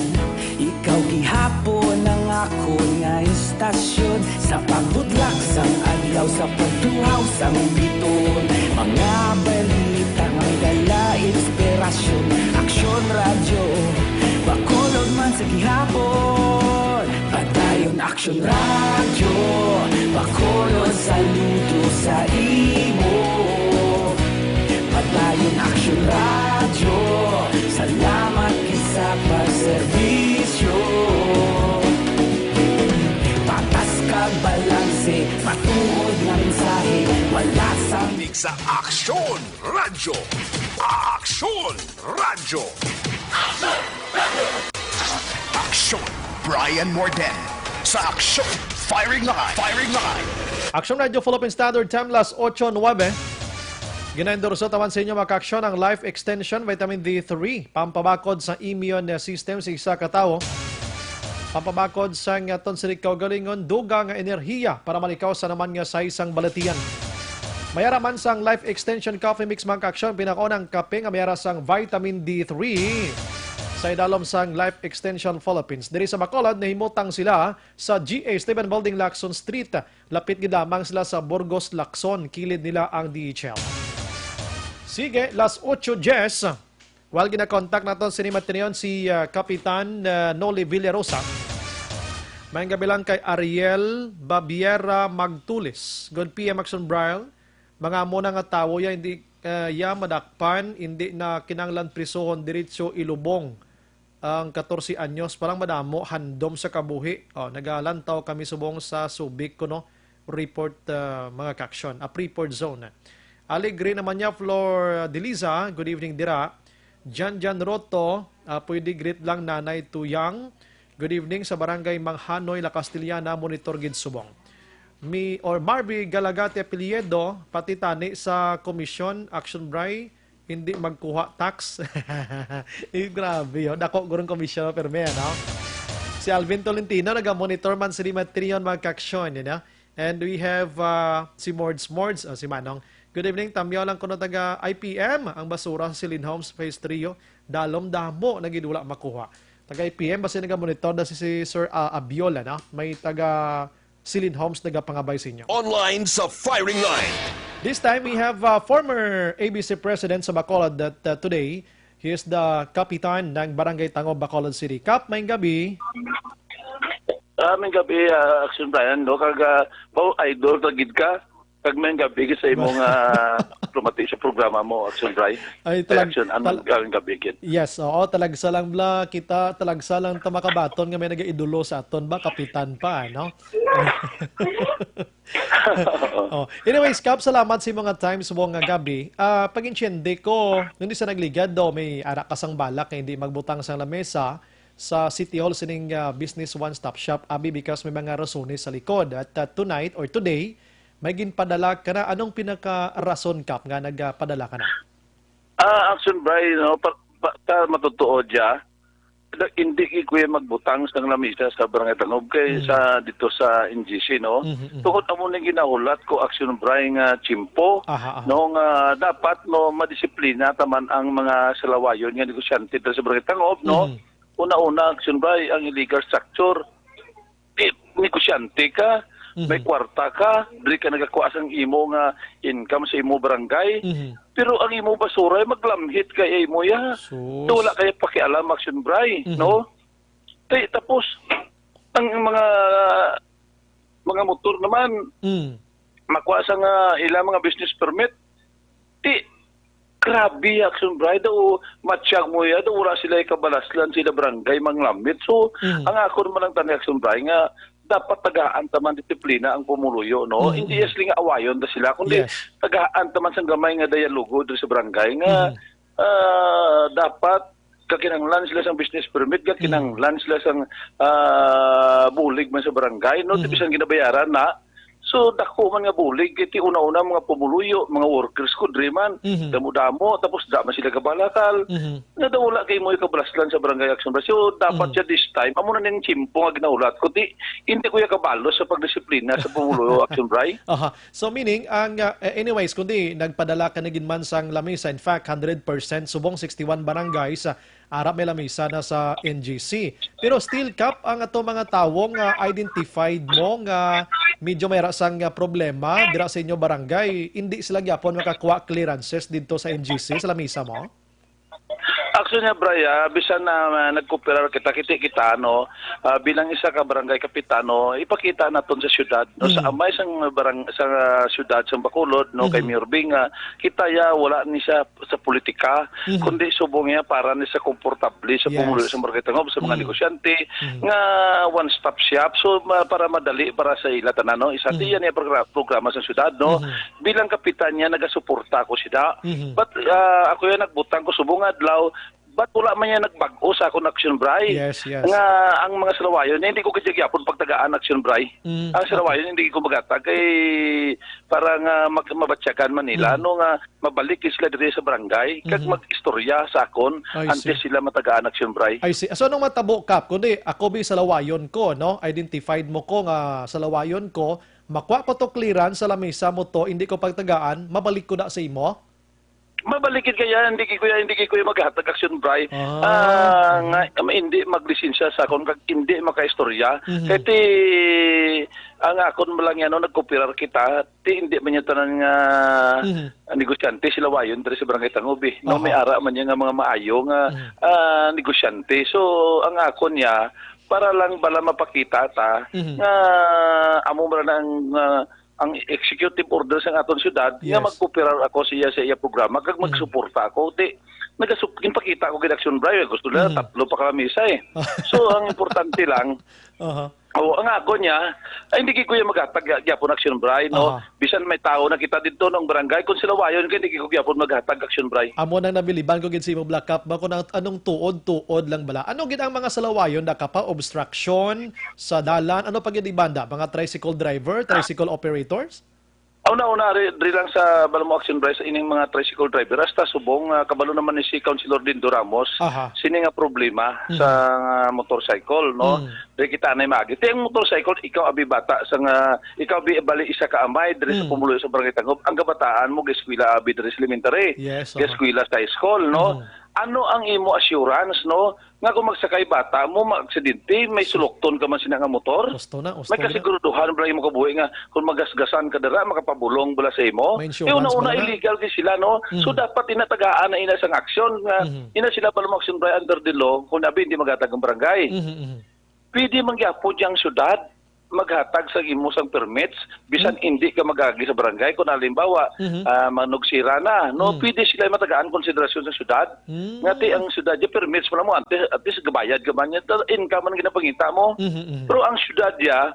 ikaw gihapon ang ako nga istasyon sa pagbudlak sang adlaw sa pagduhaw sang biton. Mga balita nga may dala inspirasyon, aksyon radyo, bakolod man sa gihapon. Padayon aksyon radyo, bakolod saludo sa imo. Padayon aksyon radyo, salamat kisa pagserbisyo. Patas kag balanse, matuod nga mensahe, wala sa Sa Aksyon Radyo. Aksyon Radyo. Aksyon Brian Morden. Sa Aksyon Firing Line. Firing Line. Aksyon Radio Philippine Standard Time, las 8:09. Ginaendorso tawan sa inyo maka-aksyon ang Life Extension Vitamin D3, pampabakod sa immune system sa isa ka tawo. Pampabakod sa nga tonsilik kaugalingon, duga nga enerhiya para malikaw sa naman nga sa isang balatian. Mayara man sang Life Extension Coffee Mix maka-aksyon, pinakunang kape nga mayara sang Vitamin D3 sa idalom sang Life Extension Philippines. Diri sa Bacolod, nahimutang sila sa GA Stephen Building, Lacson Street. Lapit gidamang sila sa Burgos, Lacson. Kilid nila ang DHL. Sige, las 8:10. While gina-contact natin si Kapitan Noli Villarosa. May gabi lang kay Ariel Babiera Magtulis. Good PM Action Brian. Mga muna nga tawo ya hindi madakpan, hindi na kinanglan prisohon diretso ilubong ang 14 anyos. Parang madamo handom sa kabuhi. Nagalantaw kami subong sa Subic kuno report mga kaksyon. A pre-port zone. Alegre naman niya, Flor Deliza, good evening dira. Jan Roto, pwede greet lang Nanay Tuyang. Good evening sa barangay Manghanoy, La Castillana, Monitor Gid Subong. Marby Galagate Piliedo, pati tani sa komisyon, Action Bray, hindi magkuha tax. Grabe yun. Dako gurong komisyon, pero may ano. Si Alvin Tolentino, naga-monitor man sa Limatrion magkaksyon. You know? And we have si Mords, si Manong. Good evening, tamyaw lang kuno taga IPM, ang basura sa Silin Homes Phase 3, dalom damo nagidula makuha. Taga IPM, basta naga-monitor na si Sir Abiola, na? May taga Silin Homes nagapangabay sa inyo. Online sa Firing Line. This time, we have former ABC President sa Bacolod that today, he is the Kapitan ng Barangay Tango, Bacolod City. Kap, may gabi. May gabi, Action Brian, no? Kaga, idol, tagid ka. Kag may gabi sa imong diplomatic sa programa mo, Action Brian. Ay, Action, anong gawin gabi kid? Yes, oo, talagsa lang bla kita, talagsa lang tamakabaton nga may nagaidulo sa aton ba, kapitan pa, no? Anyways, Kap, salamat sa mga times mo nga gabi. Pag-insyende ko, hindi sa nagligad do, may arak kasang balak, hindi magbutang sa lamesa sa City Hall sining Business One-Stop Shop, Abi, because may mga rasones sa likod. At tonight or today, may ginpadala ka na. Anong pinaka-rason, Kap, nga nagpadala ka na? Action Brian, no? Matutuo dya, hindi ikuya magbutang sa lamisa sa Barangay Tanob kay sa dito sa NGC, no? Tukod na muna ginaulat ko, Action Brian, chimpo, no, nga dapat no madisiplina taman ang mga salawayon nga negosyante dito sa Barangay Tanob, no? Una-una, Action Brian, ang illegal structure, negosyante ka, may kwarta ka, dili ka nagakuha sang imo nga income sa imo barangay. Pero ang imo basura ay maglamhit kay imo ya. So, wala kay pakialam, Action Bray, no? Tapos ang mga motor naman makuha sang ilang mga business permit. Grabe, Action Bray, daw matsyag mo ya, daw wala sila kabalaslan sila barangay manglamhit. So, ang ako naman ang tani, Action Bray, nga dapat tagaan taman disiplina ang pumuluyo, no? Hindi yasling awayon na sila, kundi tagaan taman sang gamay nga dialogo do sa barangay nga dapat kakinanglan sila sang business permit, kakinanglan sila sang bulig man sa barangay, no, bisan ginabayaran na. So, dako man nga bulig, iti una-una mga pumuluyo, mga workers ko, dreman, damo-damo, tapos dama sila kabalakal. Nadawala kay mo ikabalaslan sa Barangay Action Base. So, dapat siya this time, amo na niyang chimpo nga ginaulat ko, hindi ko kabalo sa pagdisiplina sa pumuluyo Action Base. Aha. So meaning, anyways, kundi nagpadala ka na ginman sang lamisa, in fact, 100%, subong 61 barangays, arap may lamisa na sa NGC. Pero still, Kap, ang ato mga tawong identified mo nga medyo may rasang problema dira sa inyo barangay, hindi sila gyapon makakuha clearances dito sa NGC, sa lamisa mo? Actually nga, Braya, bisan na nagkooperar kita, no, bilang isa ka barangay kapitano, ipakita naton sa syudad, no, sa amay sang syudad sa Bacolod, no, kay Mayor Bing, kita ya wala ni siya sa politika, kundi subong niya para ni sa komportable sa pumulo sa Barangay Tangob, sa mga negosyante, nga one-stop shop, so para madali para sa ila tanan, no, isa diyan niya programa sa syudad, no, bilang kapitan niya nagasuporta ko siya, but ako yan nagbutang ko subong adlaw, ba't wala man yan nagbago sa akong Action Bray? Yes. Nga ang mga Salawayon, hindi ko kajagyapon pagtagaan Action Bray. Ang Salawayon, hindi ko magatag kay para nga mabatsyakan Manila, no nga mabalik sila dito sa barangay, kag mag-istorya sa akon, antes sila matagaan Action Bray. I see. So, nung matabo, Kap, kundi ako Salawayon ko, no? Identified mo ko nga Salawayon ko, makuha ko to clearance sa lamesa mo to, hindi ko pagtagaan, mabalik ko na sa imo? Mabalikid kaya hindi ko maghatag Action Bray hindi maglisensya sa akon kag hindi makaistorya kaya ang akon lang yan nagkooperar kita hindi man yan tanan nga negosyante sila wayon diri sa Barangay Tangob no may ara man yan nga mga maayo nga negosyante so ang akon niya para lang bala mapakita ta nga amo man ang ang executive order sa aton syudad nga magkooperar ako siya sa iya programa kag magsuporta ako pakita ko gid Action Bray gusto nila tatlo pa kalamisa so ang importante lang ang ako niya ay hindi ko maghatag gyapon Action Bray no bisan may tao na kita dito ng barangay kung sila wayon kay hindi ko gyapon maghatag Action Bray amo nang nabiliban ko gid sa imo Black Cap ba kung anong tuod lang bala ano gid ang mga salawayon da ka pa obstruction sa dalan ano pa gid ibanda mga tricycle driver tricycle operators. Una ri lang sa Balmo Action Bray sa ining mga tricycle driver hasta subong kabalo naman ni si Councilor Dindo Ramos sini nga problema sa motorcycle no diri kita na magi ang motorcycle ikaw abi bata sa nga ikaw abi bali isa ka amay diri sa pumulo sa Barangay Tangob ang kabataan mo giskwela abi diri sa elementary giskwela sa high school no ano ang imo assurance no nga kung magsakay bata mo maaksidente may sulokton ka man sina nga motor may kasiguruduhan bala imo kabuhi nga kung magasgasan ka dira makapabulong bala sa imo una illegal di sila no so dapat inatagaan na ina sang aksyon nga ina sila Balmo Action Bray under the law kung abi hindi magatag ang barangay pwede mangyapon yang syudad maghatag sa imo sang permits bisan hindi ka magagi sa barangay kung halimbawa manugsira na no pwede sila matagaan konsiderasyon sa syudad ngati ang syudad ya permits mo at least gabayad ka man income man ginapangita mo pero ang syudad ya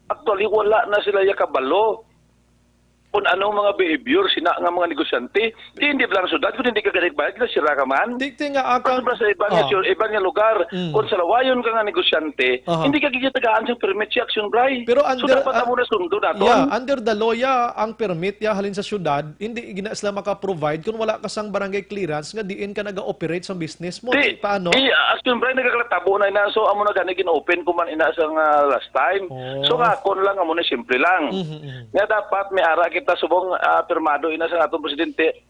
actually wala na sila ya kabalo kung anong mga behavior sina nga mga negosyante hindi lang syudad kung hindi ka ganit bayad na sira ka man dikti nga akang sa ibang nga lugar kung sa lawayon ka nga negosyante hindi ka gigitagaan sa permit si Action Bray pero so dapat amo na sundo naton under the law ang permit halin sa syudad hindi gina sila maka-provide kung wala ka sang barangay clearance nga diin ka naga-operate sa business mo paano Action Bray nagakatabo na ina so amo na gani gin-open ko man ina sang last time so nga kon lang amo na simple lang nga dapat may ara kita subong pirmado ina sa atong presidente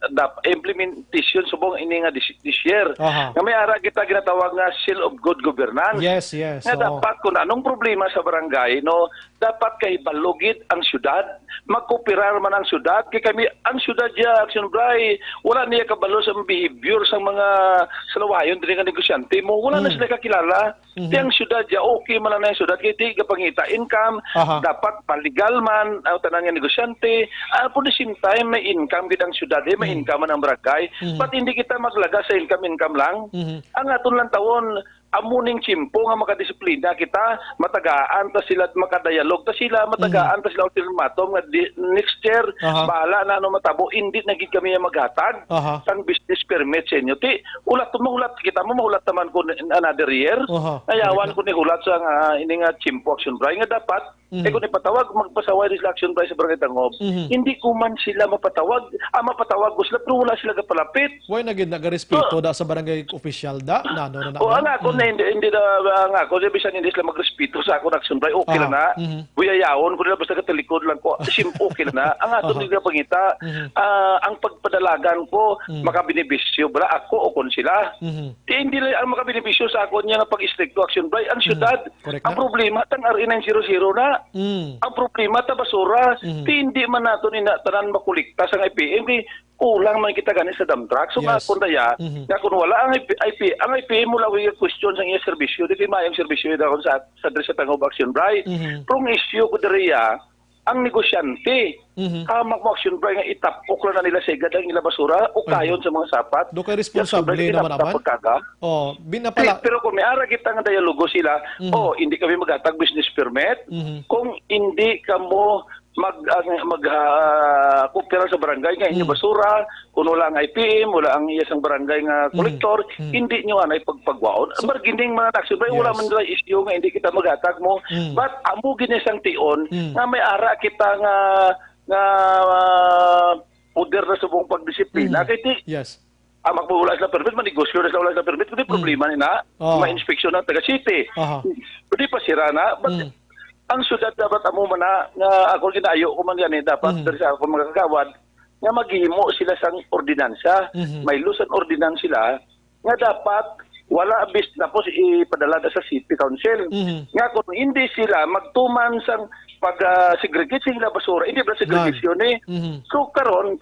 implementation subong ini nga this year nga may ara kita ginatawag nga seal of good governance nga dapat kung anong problema sa barangay no dapat kay balugid ang syudad magkooperar man ang syudad kay kami ang syudad ya Action Bray wala niya kabalo sa behavior sa mga salawayon diri nga negosyante mo wala na sila kakilala ang syudad ya okay man na ang syudad kay di kapangita income dapat paligal man ang tanan nga negosyante for the same time may income gid ang syudad may income man ang barangay but hindi kita maglaga sa income lang ang aton lang tawon amuning chimpo nga makadisiplina kita, matagaan ta sila at makadialog ta sila, matagaan ta sila ultimatum nga next year, bahala na ano matabo, hindi naging kami yung maghatag sang business permit sa inyo. Ti, mahulat kita mo, mahulat naman ko another year. Ayawan ko ni hulat sa ini nga chimpo action bray nga dapat kung ipatawag, magpasaway rin sila action bray sa Barangay Tangob. Hindi ko man sila mapatawag. Mapatawag ko sila, pero wala sila kapalapit. Why nag-respeto da sa barangay official da? Na nga, kung hindi na nga, kung bisan hindi sila magrespeto sa ako na action bray, okay na na. Buyayawon, kung nila basta katalikod lang ko, okay na na. Ang ato nila pangita, ang pagpadalagan ko, makabinibisyo, bala ako o kung sila. Hindi lang ang makabinibisyo sa ako niya na pag-istricto action bray. Ang syudad, ang problema, tang RE900 na. Ang problema ta basura, hindi man nato ni tanan makulikta sa IPM kay kulang man kita gani sa dump truck. So kung daya, kung wala ang IPM mo lawi question sa iya serbisyo, di mayang serbisyo daw sa address sa Tangob Action Bray. Prong issue ko diriya ang negosyante, kamak mo action bray nga itapok lang na nila sigad ang ila basura o kayon sa mga sapat. Do kay responsable naman. Pero kung may ara kita nga dialogo sila, hindi kami maghatag business permit, kung hindi kamo kupira sa barangay nga inyo basura, kung wala ang IPM, wala ang iyasang barangay nga kolektor, hindi nyo anay pagpagwaon. Bargaining mga taxi bray, wala man nila issue nga hindi kita maghatag mo. But amo ginisang tion nga may ara kita nga poder na sa buong pagdisiplina. Kaya magpawala sila permit, manegosyo na sila wala sila permit, hindi problema nila, ma-inspeksyon ng taga-city. Hindi pa sira na, but ang syudad dapat amo man nga ako ginayo ko man gani dapat dari sa ako mga kagawad nga maghimo sila sang ordinansa, may lusan ordinansa sila nga dapat wala bis tapos ipadala sa city council. Nga kung hindi sila magtuman sang pag-segregate sila basura, hindi ba segregation So karon,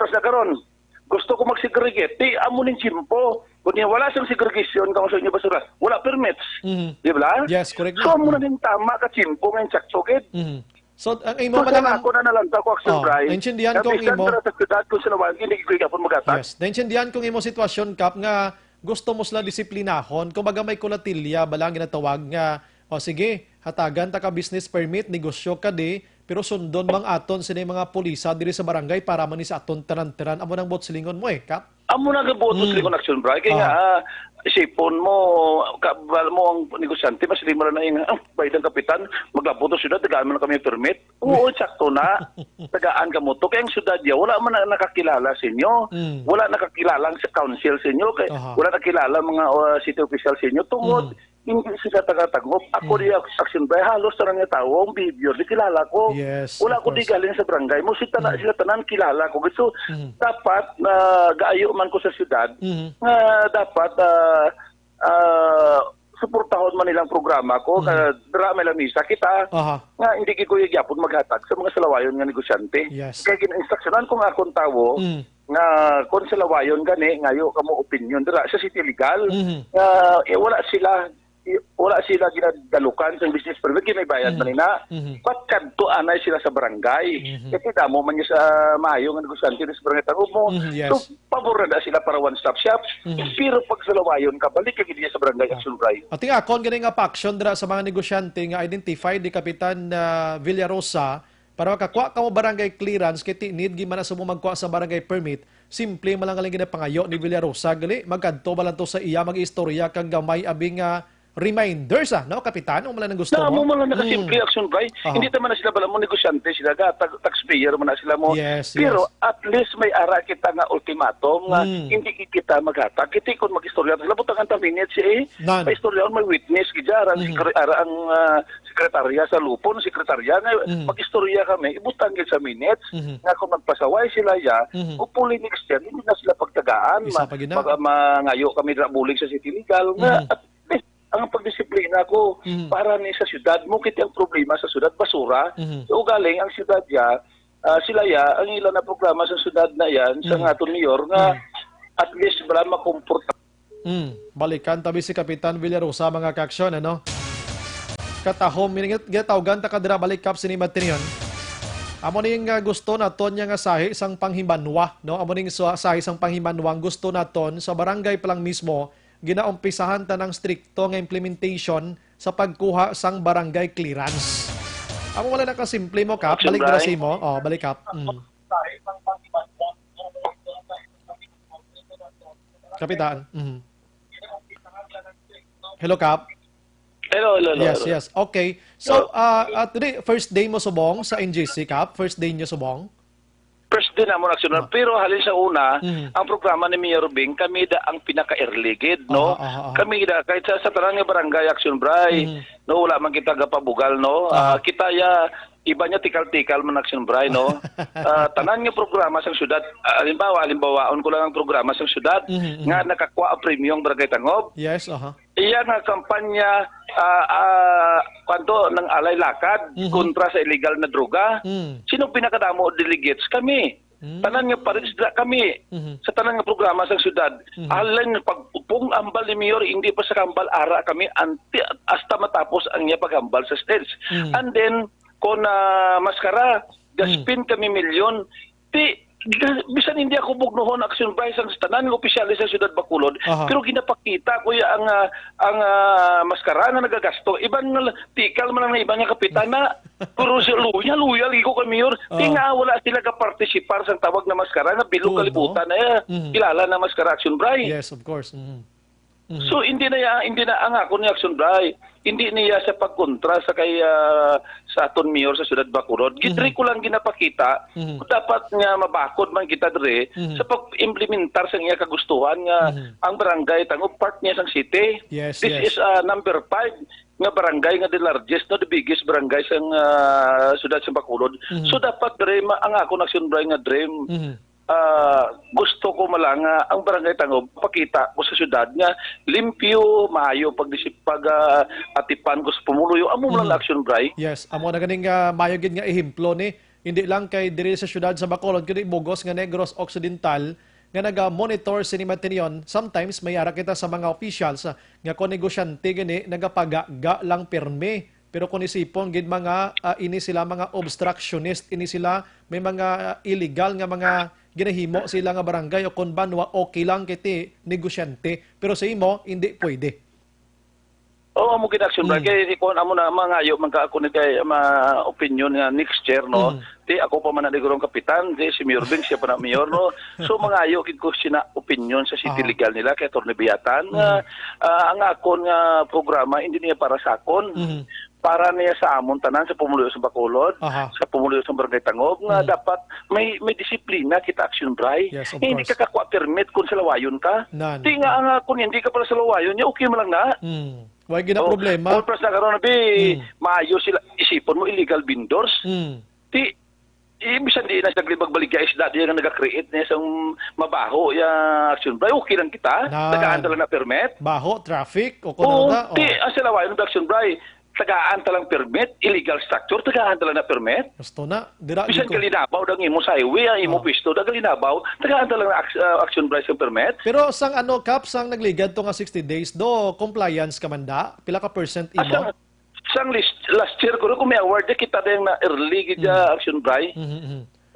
gusto ko mag-segregate, amo ning chimpo. Kung wala siyang segregation kung sa inyo basura, wala permits. Di ba? Yes, correct. So, muna din tama ka chimpo ngayon saksokit. So, ang imo pa naman... ako na nalanta ko action bray. Naintindihan ko ang imo... Yes, naintindihan ko ang imo sitwasyon, Kap, nga gusto mo sila disiplinahon. Kung baga may kulatilya, balang ginatawag nga, sige, hatagan ta ka business permit, negosyo ka di, pero sundon mang aton sila mga pulisa diri sa barangay para man sa aton tanan-tanan. Amo nang bot silingon mo Kap? Amo na gaboto silingon action bray. Kaya nga, isipon mo, kabal mo ang negosyante, mas lima na yung bayad ng kapitan, maglaboto syudad, tagaan mo na kami yung permit. Oo, sakto na. Tagaan ka mo to. Kaya ang syudad niya, wala man nakakilala sa inyo. Wala nakakilala sa council sa inyo. Wala nakakilala mga city official sa inyo. Tungod, hindi sila taga-tagop. Ako di action bray, halos na nga tao, ang bibyo, di kilala ko. Wala ko di galing sa barangay mo. Sila tanan kilala ko. So, dapat, gaayo man ko sa syudad, dapat, suportahon man nilang programa ko, drama lang misa kita, nga hindi ko yapon maghatag sa mga salawayon nga negosyante. Kaya gina-instructionan ko nga akong tawo, nga kung salawayon gani, ngayo kamo opinion, dira sa city legal, wala sila ginadalukan sa business permit, may bayad man nila. Ba't kadto anay sila sa barangay? Kasi damo man niya sa maayo nga negosyante sa barangay Tangob mo. So, pabor na sila para one-stop shop. Pero pag sa lawayon ka, balik ka gini sa barangay action bray. At nga, kung ganing nga pa-action dira sa mga negosyante nga identified ni Kapitan Villarosa para makakuha ka mo barangay clearance kay need gi man sa mo magkuha sa barangay permit, simple malangaling ginapangayo ni Villarosa gali magkadto ba lang to sa iya mag-istorya kang gamay abing reminders no kapitan o malang gusto mo? Mo lang nakasimple action bray. Hindi naman na sila bala mo negosyante sila taxpayer mo na sila mo. Pero at least may ara kita nga ultimatum nga hindi kita maghatag. Kiti kung mag-istorya sila butang ang minutes may istorya may witness gidara ang sekretarya sa lupon, sekretarya nga mag-istorya kami ibutang gid sa minutes nga kung magpasaway sila upuli next year hindi na sila pagtagaan mangayo kami dra bulig sa city legal nga ang pagdisiplina ko para ni sa syudad mo kiti ang problema sa syudad basura so galing ang syudad sila ang ilan na programa sa syudad na yan sa aton mayor nga at least bala makomporta balikan tabi si Kapitan Villarosa mga kaaksyon katahom ginatawgan ta kadira balik Kap sini Matinyon amo ning gusto naton nga sahi sang panghimanwa no amo ning sahi sang panghimanwang gusto naton sa barangay pa lang mismo ginaumpisahan ta ng stricto nga implementation sa pagkuha sang barangay clearance. Amo wala na kasimple mo, Kap. Balik grasi mo. Oh, balik, Kap. Kapitan. Hello, Kap. Hello. Yes. Okay. So, today, first day mo subong sa NGC, Kap? First day niyo subong? First din naman aksyon. Pero halin sa una, ang programa ni Mayor Bing, kami da ang pinaka-earligid, no? Kami da, kahit sa tanan nga barangay Action Bray, no, wala man kita gapabugal, no? Kita ya, iba niya tikal-tikal man Action Bray, no? Tanan nga programa sa syudad, halimbawa, ko lang ang programa sa syudad, nga nakakuha ang premium barangay Tangob. Yes, Iya nga kampanya kwanto ng alay lakad kontra sa illegal na droga. Sino pinakadamo delegates? Kami. Tanan nga parisda kami sa tanan nga programa sa syudad. Alay pagpupong ambal ni Mayor, hindi pa sa kambal ara kami hasta matapos ang niya paghambal sa stage. And then kung maskara, gaspin kami milyon, bisan hindi ako bugnohon Action Bray sa tanan ng opisyalis sa Siyudad Bacolod, pero ginapakita ko ang maskara na nagagasto. Iban tikal man ang iba nga kapitana, pero si luya ligo kay Mayor. Tinga wala sila ka-participar sa tawag na maskara na bilog kalibutan na kilala na maskara Action Bray. Yes, of course. So hindi na ang ako ni Action Bray, hindi niya sa pagkontra sa kay sa aton mayor sa Siyudad Bacolod. Gidri ko lang ginapakita, dapat nga mabakod man kita dire sa pag-implementar sa iya kagustuhan nga ang barangay Tangob part niya sang city. Yes, This is number 5 nga barangay nga the largest, no, the biggest barangay sang Siyudad sa Bacolod. So dapat dire ang ako na Action Bray nga dream. Gusto ko malanga ang barangay Tangob pakita ko sa syudad nga limpyo maayo atipan ko sa pumuluyo amo lang Action Bray. Yes, amo na ganing mayo gid nga ehemplo ni hindi lang kay diri sa syudad sa Bacolod kundi Bugos nga Negros Occidental nga naga-monitor sa Matinion. Sometimes may ara kita sa mga officials nga kon negosyante gani nagapaga lang perme. Pero kung isipon gid mga ini sila mga obstructionist, ini sila may mga illegal nga mga ginahimo sila nga barangay o kun banwa okay lang kiti negosyante. Pero sa imo hindi pwede. Oo, mo gid Action Bray kay kon amo na mangayo man ka ako ni kay opinion nga next year, no. Di ako pa man nadigurong kapitan, di si Mayor Bing siya pa na mayor, no. So mangayo gid ko sina opinion sa city legal nila kay Atty. Biyatan ang akon nga programa hindi niya para sa akon. Para niya sa amon tanan sa pumuluyo sa Bacolod, sa pumuluyo sa Barangay Tangob nga dapat may disiplina kita Action Bray. Yes, hindi ka kakuha permit kung sa lawayon ka. Di nga kung hindi ka pala sa lawayon niya, okay mo lang na. Wala gina problema. All plus na karon maayo sila isipon mo illegal vendors. Bisan di na siya nagbalik ka isda di nga nag-create niya sang mabaho ya Action Bray. Okay lang kita. Tagaan lang na permit. Baho, traffic, o kung ano na. Ang sa lawayon ng Action Bray, tagaan talang permit, illegal structure, tagaan talang na permit. Gusto na. Bisan kalinabaw, dang imo sa highway, imo pisto, dang kalinabaw, tagaan talang na Action Bray sa permit. Pero sang Kap, sang nagligad to nga 60 days, do compliance ka man da? Pila ka percent imo? Sang last year ko, kung may award, kita din na early gidya Action Bray.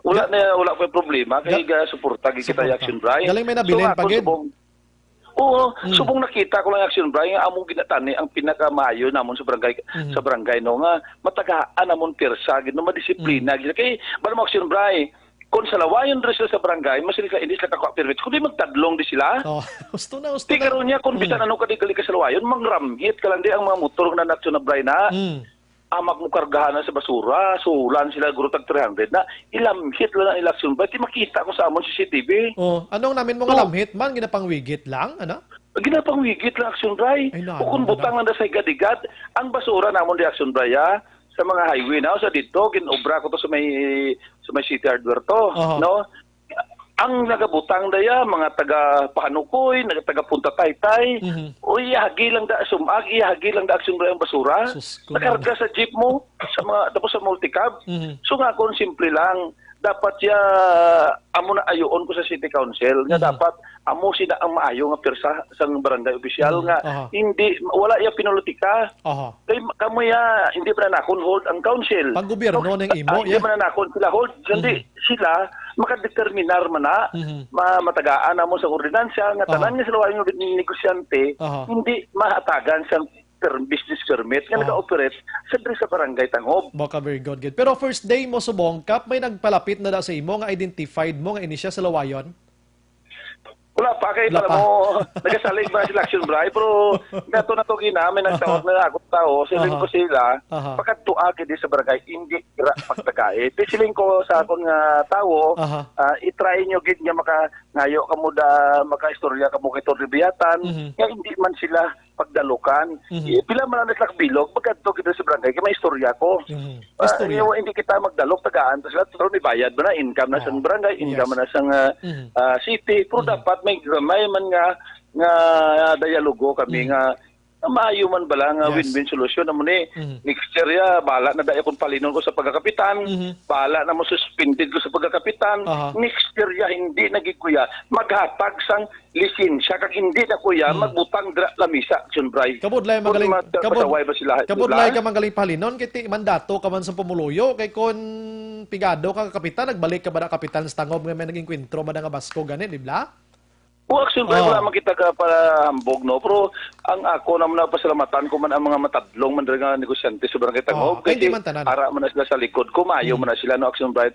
Wala pa problema, kaya suporta kita Action Bray. Galing may nabilin pagid. Oo, subong nakita ko lang Action Bray nga among ginatani ang pinakamaayo namon sa barangay no nga matagaan namon persa gid no madisiplina gid kay bala Action Bray kon sa lawayon dres sa barangay mas sila hindi sila kakuha permit kundi magtadlong di sila. Gusto na. Karon niya kon bisan ano kadi ka sa lawayon mangramhit ka lang di ang mga motor na Action Bray na. Amak mo kargahan sa basura, sulan sila guro tag 300 na ilamhit lang ang election ba di makita ko sa amon CCTV. Anong namin mga lamhit man ginapangwigit lang ano? Ginapangwigit lang Action Bray. Kung butang lang sa gadigad ang basura namon di Action Bray sa mga highway na sa dito ginobra ko to sa may City Hardware to, no? Ang nagabutang daya mga taga Panukoy, taga Punta Taytay, ihagi lang da Action Bray ang basura. Nakarga sa jeep mo sa mga tapos sa multicab. So nga kon simple lang dapat siya amo na ayoon ko sa City Council nga dapat amo sila ang maayo nga pirsa sang barangay opisyal nga hindi wala ya pinolotika. Kay kamo ya hindi pa na hold ang council. Pag gobyerno ning imo, Hindi pa na sila hold, hindi sila makadeterminar man na matagaan amo sa ordinansya nga tanan nga sila yung negosyante hindi mahatagan sa business permit nga nag-operate sa barangay Tangob. Baka very good. Pero first day mo subong kap, may nagpalapit na da sa imo nga identified mo nga ini siya sa lawayon? Wala pa kay para mo nagasalig ba sila action bray pero nato na to gina may nagtawag na ako tao siling ko sila pagkatuag di sa barangay hindi ira pagtagay siling ko sa akong tao i-try nyo gid nga maka ngayo kamo da maka-istorya kamo kay Torribiyatan nga hindi man sila pagdalukan pila man ang bilog pagkadto kita sa barangay kay may istorya ko hindi kita magdalok tagaan sila pero may bayad ba na income na sa barangay income na sa city pero dapat may gamay man nga dialogo kami nga maayo man bala nga win-win solution amo ni next year ya bala na dayo kon palinon ko sa pagkakapitan bala na mo suspended ko sa pagkakapitan next year ya hindi nagikuya maghatag sang lisensya kag hindi na kuya magbutang dra lamisa action bray kabudlay magaling pasaway ba sila kabudlay ka magaling palinon kay mandato ka man sa pumuluyo kay kon pigado ka kapitan nagbalik ka ba na kapitan sa Tangob nga may naging kwentro man nga Basko ganin di ba? Action bray wala makita ka para hambog no pero ang ako naman na pasalamatan ko man ang mga matadlong man nga negosyante sa barangay Tangob kasi ara man na sila sa likod ko maayo man na sila no action bray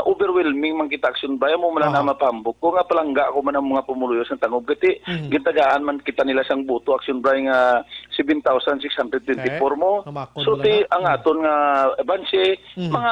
overwhelming man kita action bray mo man na mapahambog ko nga palangga ko man ang mga pumuluyo sa Tangob kasi gitagaan man kita nila sang buto action bray nga 7,624 mo so ang aton nga banse mga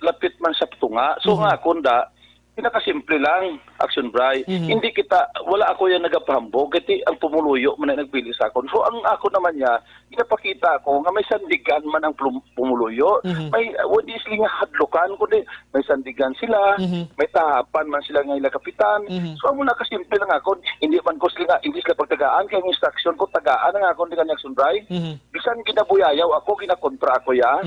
lapit man sa tunga so nga akunda pinakasimple lang action bray hindi kita wala ako yan nagapahambog kasi ang pumuluyo man na nagpili sa akon so ang ako naman niya pinapakita ko nga may sandigan man ang pumuluyo may wadi sila nga hadlukan kundi may sandigan sila may tahapan man sila nga ila kapitan so amo nakasimple lang ako hindi man ko sila hindi sila pagtagaan kay instruction ko tagaan nga ako ni kanya action bray bisan kinabuyayaw ako kinakontra ako ya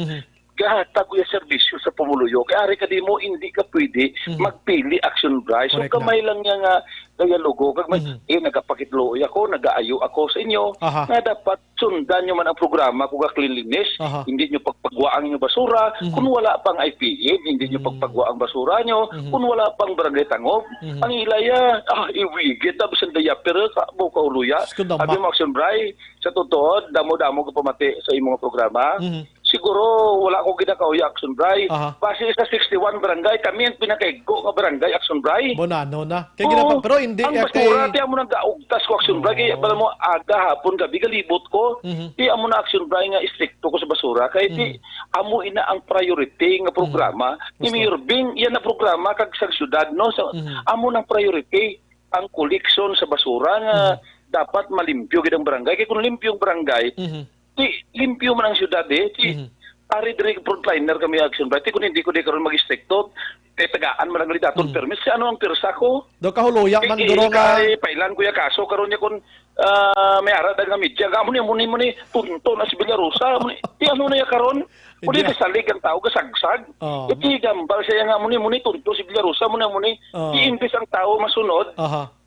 gahatag ko yung serbisyo sa pumuluyo. Kaya ari ka di mo, hindi ka pwede magpili action bray. So kamay lang niya nga dialogo. Kag nagapakitloy ako, nagaayo ako sa inyo. Na dapat sundan nyo man ang programa kung cleanliness. Hindi nyo pagpagwaang yung basura. Kung wala pang IPM, hindi nyo pagpagwaang basura nyo. Kung wala pang barangay Tangob. Ang ilaya, iwigit. Tapos ang diaper, buka uluya. Abi mo action bray. Sa totoo, damo-damo ko pamati sa imong programa. Siguro wala ko ginakauya action bray. Base sa 61 barangay, kami ang pinakaigo nga barangay action bray. Bonano na. Kaya ginapa, pero hindi ang basura ti amo nang gaugtas ko action bray kaya pala mo aga hapon gabi galibot ko. Ti amo na action bray nga istrikto ko sa basura kay ti amo ina ang priority nga programa ni Mayor Bing yan na programa kag sa syudad no so, amo nang priority ang collection sa basura nga dapat malimpyo gid ang barangay kay kung limpyo ang barangay ti limpyo man ang syudad ari diri frontliner kami action bray kung hindi ko di karon mag-stricto tagaan man ang lidaton permit si ano ang pirsa ko do kahuluya man duro nga pailan ko ya kaso karon niya kun may ara dag nga media gamo ni muni tunto na si Villarosa ti ano na ya karon uli kasalig ang tao kasagsag iti gambal siya nga muni tunto si Villarosa muni iimbis ang tao masunod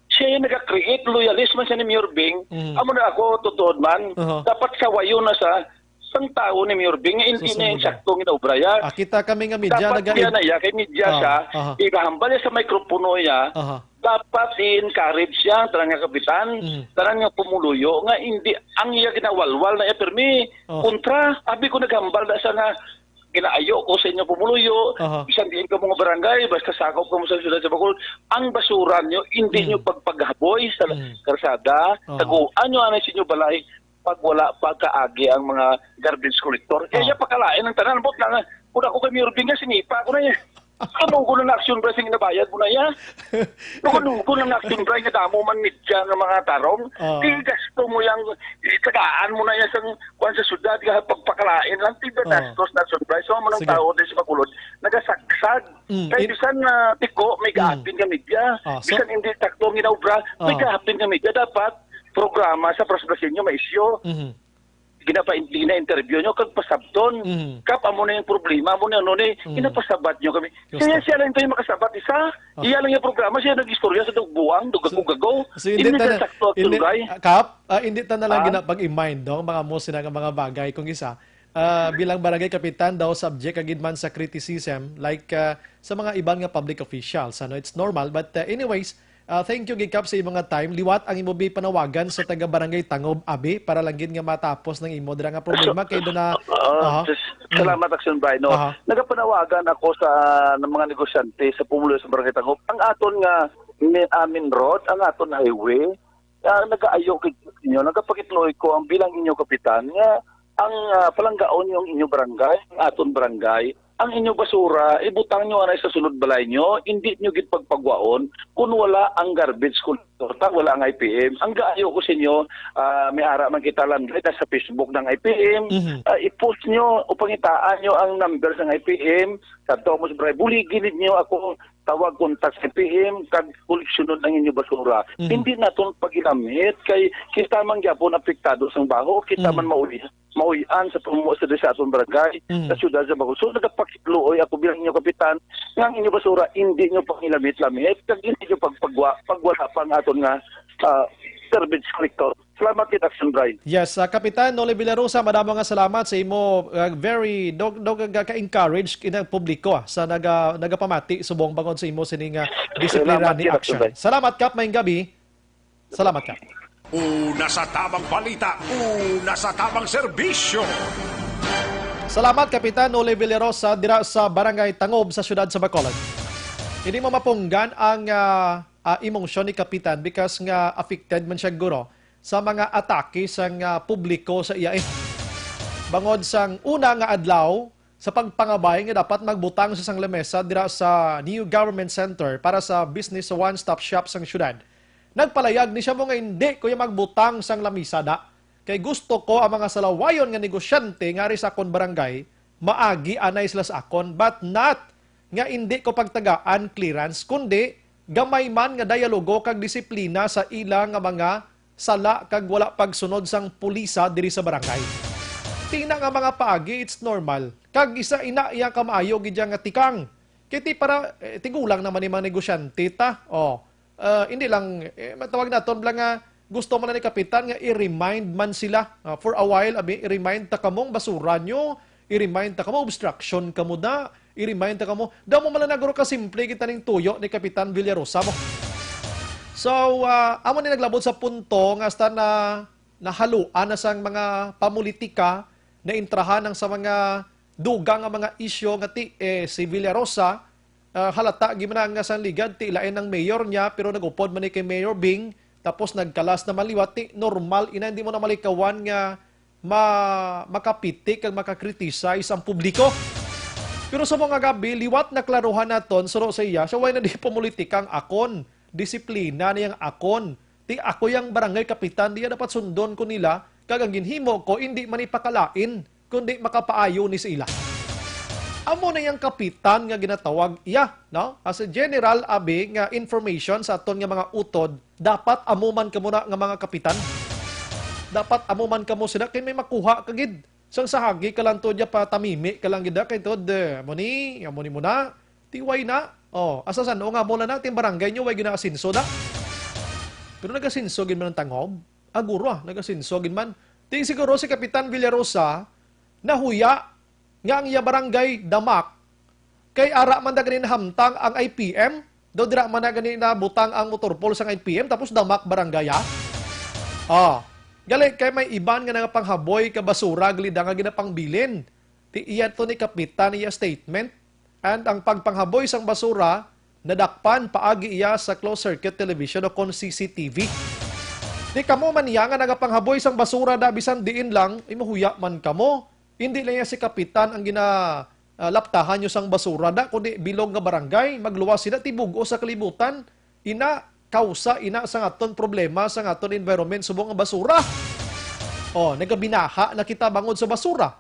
siya yung nag-create loyalism siya ni Mayor Bing amo na ako tutuod man dapat sawayo na sa sang tao ni Mayor Bing hindi na yung saktong inaubraya kita kami nga media dapat niya na ya kay media siya ikahambal niya sa mikropono niya dapat i-encourage siya tanan nga kapitan tanan nga pumuluyo nga hindi ang iya ginawalwal na permi kontra abi ko naghambal da sa nga ginaayo ko sa inyo pumuluyo bisan diin ka mga barangay basta sakop ka mo sa siyudad sa Bacolod ang basura nyo hindi nyo pagpaghaboy sa karsada taguan nyo anay sa inyo balay pag wala pagkaagi ang mga garbage collector kaya pakalain ang tanan bot na kung ako kay Mayor Bing sinipa ko na yan ano ko na action bray sing nabayad mo na yan ano ko na action bray nga damo man midya ng mga tarong di gasto mo yang tagaan mo na yan sa syudad ka pagpakalain lang tiba gastos na action bray so mo ng tao din sa Bacolod nagasagsag kaya bisan tiko may gahapin ka midya bisan hindi taktong inaubra may gahapin ka midya dapat programa sa prosperasyon nyo may isyo gina-interview nyo kag pasabton. Kap amo na yung problema mo na ni ginapasabat nyo kami. Kaya siya lang yung makasabat isa. Iya lang yung programa siya nag-istorya sa dugbuang, dugagagaw. So, hindi siya sakto hindi, tulgay. Kap, hindi ta na lang ginapag-imind dong mga mo sila nga mga bagay kung isa. Bilang barangay kapitan daw subject agad man sa criticism like sa mga ibang nga public officials. Ano, it's normal but anyways, thank you Gikap sa imong nga time. Liwat ang imo panawagan sa taga barangay Tangob Abi para lang gid nga matapos ng imo dira nga problema kay do na Salamat Action Brian. No? Nagapanawagan ako sa ng mga negosyante sa pumulo sa barangay Tangob. Ang aton nga amin road, ang aton highway, nagaayo kay inyo, nagapakitloy ko ang bilang inyo kapitan nga ang palanggaon yung inyo barangay, ang aton barangay, ang inyo basura, ibutang nyo anay sa sulod balay nyo, hindi nyo git pagpagwaon kung wala ang garbage collector, wala ang IPM. Ang gaayo ko sa inyo, may ara man kita lang sa Facebook ng IPM, i-post nyo o pangitaan nyo ang numbers ng IPM, sa Thomas Bray, buligilid nyo ako, tawag kontak sa IPM, kag koleksyonon ng inyo basura. Hindi naton pagilamit, kay kita man gyapon apektado sa baho, kita man mauyan sa pumuo sa atong barangay, sa syudad sa Bago. So, nagapakitluoy ako bilang inyo kapitan, nga ang inyo basura, hindi nyo pangilamit-lamit, kag hindi nyo pagwala pang aton nga garbage collector. Salamat kit Action Brian. Yes, Kapitan Noli Villarosa, madamo nga salamat sa imo very ka-encourage kinang publiko sa nagapamati subong bangod sa imo sining disciplinary action. Salamat Kap, maayong gabi. Salamat Kap. Una sa tamang balita, una sa tamang serbisyo. Salamat Kapitan Noli Villarosa dira sa Barangay Tangob sa siyudad sa Bacolod. Hindi mo mapunggan ang emosyon ni Kapitan because nga affected man siya guro sa mga atake sa publiko sa iya. Bangod sang una nga adlaw sa pagpangabay nga dapat magbutang sa sang lamesa dira sa New Government Center para sa business one-stop shop sang syudad. Nagpalayag ni siya mo nga hindi ko yung magbutang sang lamisa da. Kay gusto ko ang mga salawayon nga negosyante nga rin sa akon barangay, maagi anay sila sa akon, but not nga hindi ko pagtagaan clearance, kundi gamay man nga dialogo kag disiplina sa ilang nga mga sala kag wala pagsunod sang pulisa diri sa barangay. Tina nga mga paagi, it's normal. Kag isa ina iya ka maayo gid nga tikang. Kiti para tigulang naman ni mga negosyante ta. Hindi lang matawag naton lang nga gusto man ni kapitan nga i-remind man sila for a while i-remind ta kamong basura nyo, i-remind ta kamo obstruction kamo da, i-remind ta kamo daw mo man naguro ka simple kita ning tuyo ni Kapitan Villarosa mo. So, amo ni naglabot sa punto nga hasta na nahaluan na sang mga pamulitika na intrahan ng sa mga dugang nga mga isyo nga si Villarosa halata gimana nga sang ligad ti ilain ng mayor niya pero nagupod man ni kay Mayor Bing tapos nagkalas na maliwat ti normal ina hindi mo na malikawan nga makapitik kag makakriticize ang publiko. Pero sa mga gabi liwat na klaruhan naton suro sa iya so why na di pamulitikang akon disiplina niyang akon. Ti ako yang barangay kapitan, diya dapat sundon ko nila, kag ang ginhimo ko, hindi man ipakalain, kundi makapaayo ni sila. Amo na yung kapitan nga ginatawag iya, no? As a general, abi, nga information sa aton nga mga utod, dapat amuman ka muna nga mga kapitan. Dapat amuman ka mo sila, kaya may makuha kagid. Sang sahagi ka lang to diya pa tamimi ka lang gida, kay to, amuni muna, tiway na. Asasan o nga mula na, ting barangay nyo, way ginakasinso na. Pero nagasinso gin man ng Tangob. Aguro nagasinso gin man. Ting siguro si Kapitan Villarosa, nahuya, nga ang iya barangay damak, kay ara man na ganin hamtang ang IPM, do dira man na ganin na butang ang motorpol sa IPM, tapos damak barangay gali, kay may iban nga nga panghaboy ka basura, glida nga ginapangbilin. Ti iya to ni Kapitan, iya statement, and ang pagpanghaboy sang basura, nadakpan paagi iya sa closed-circuit television o kon CCTV. Di kamo man iya nga nagapanghaboy sang basura da bisan diin lang, imahuya man kamo. Hindi lang si Kapitan ang ginalaptahan nyo sang basura da, kundi bilog nga barangay, magluwas sila, tibugo sa kalibutan, ina, kausa, ina sa ngaton problema, sa ngaton environment, subong nga basura. Nagabinaha na kita bangod sa basura.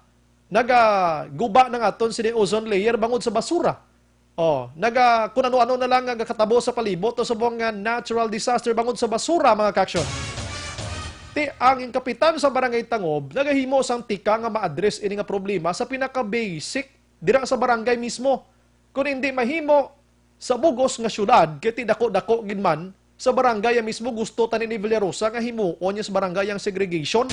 Nagaguba ng aton si ozone layer bangod sa basura. Kung ano-ano na lang katabo sa palibot o subong nga natural disaster bangod sa basura, mga kaksyon. Ti ang kapitan sa Barangay Tangob nagahimo sang tika nga ma-address ini nga problema sa pinaka-basic dira sa barangay mismo. Kung hindi mahimo sa bugos nga syudad kiti dako-dako gid man sa barangay mismo gusto tanin ni Villarosa nga himuon niya sa barangay ang segregation.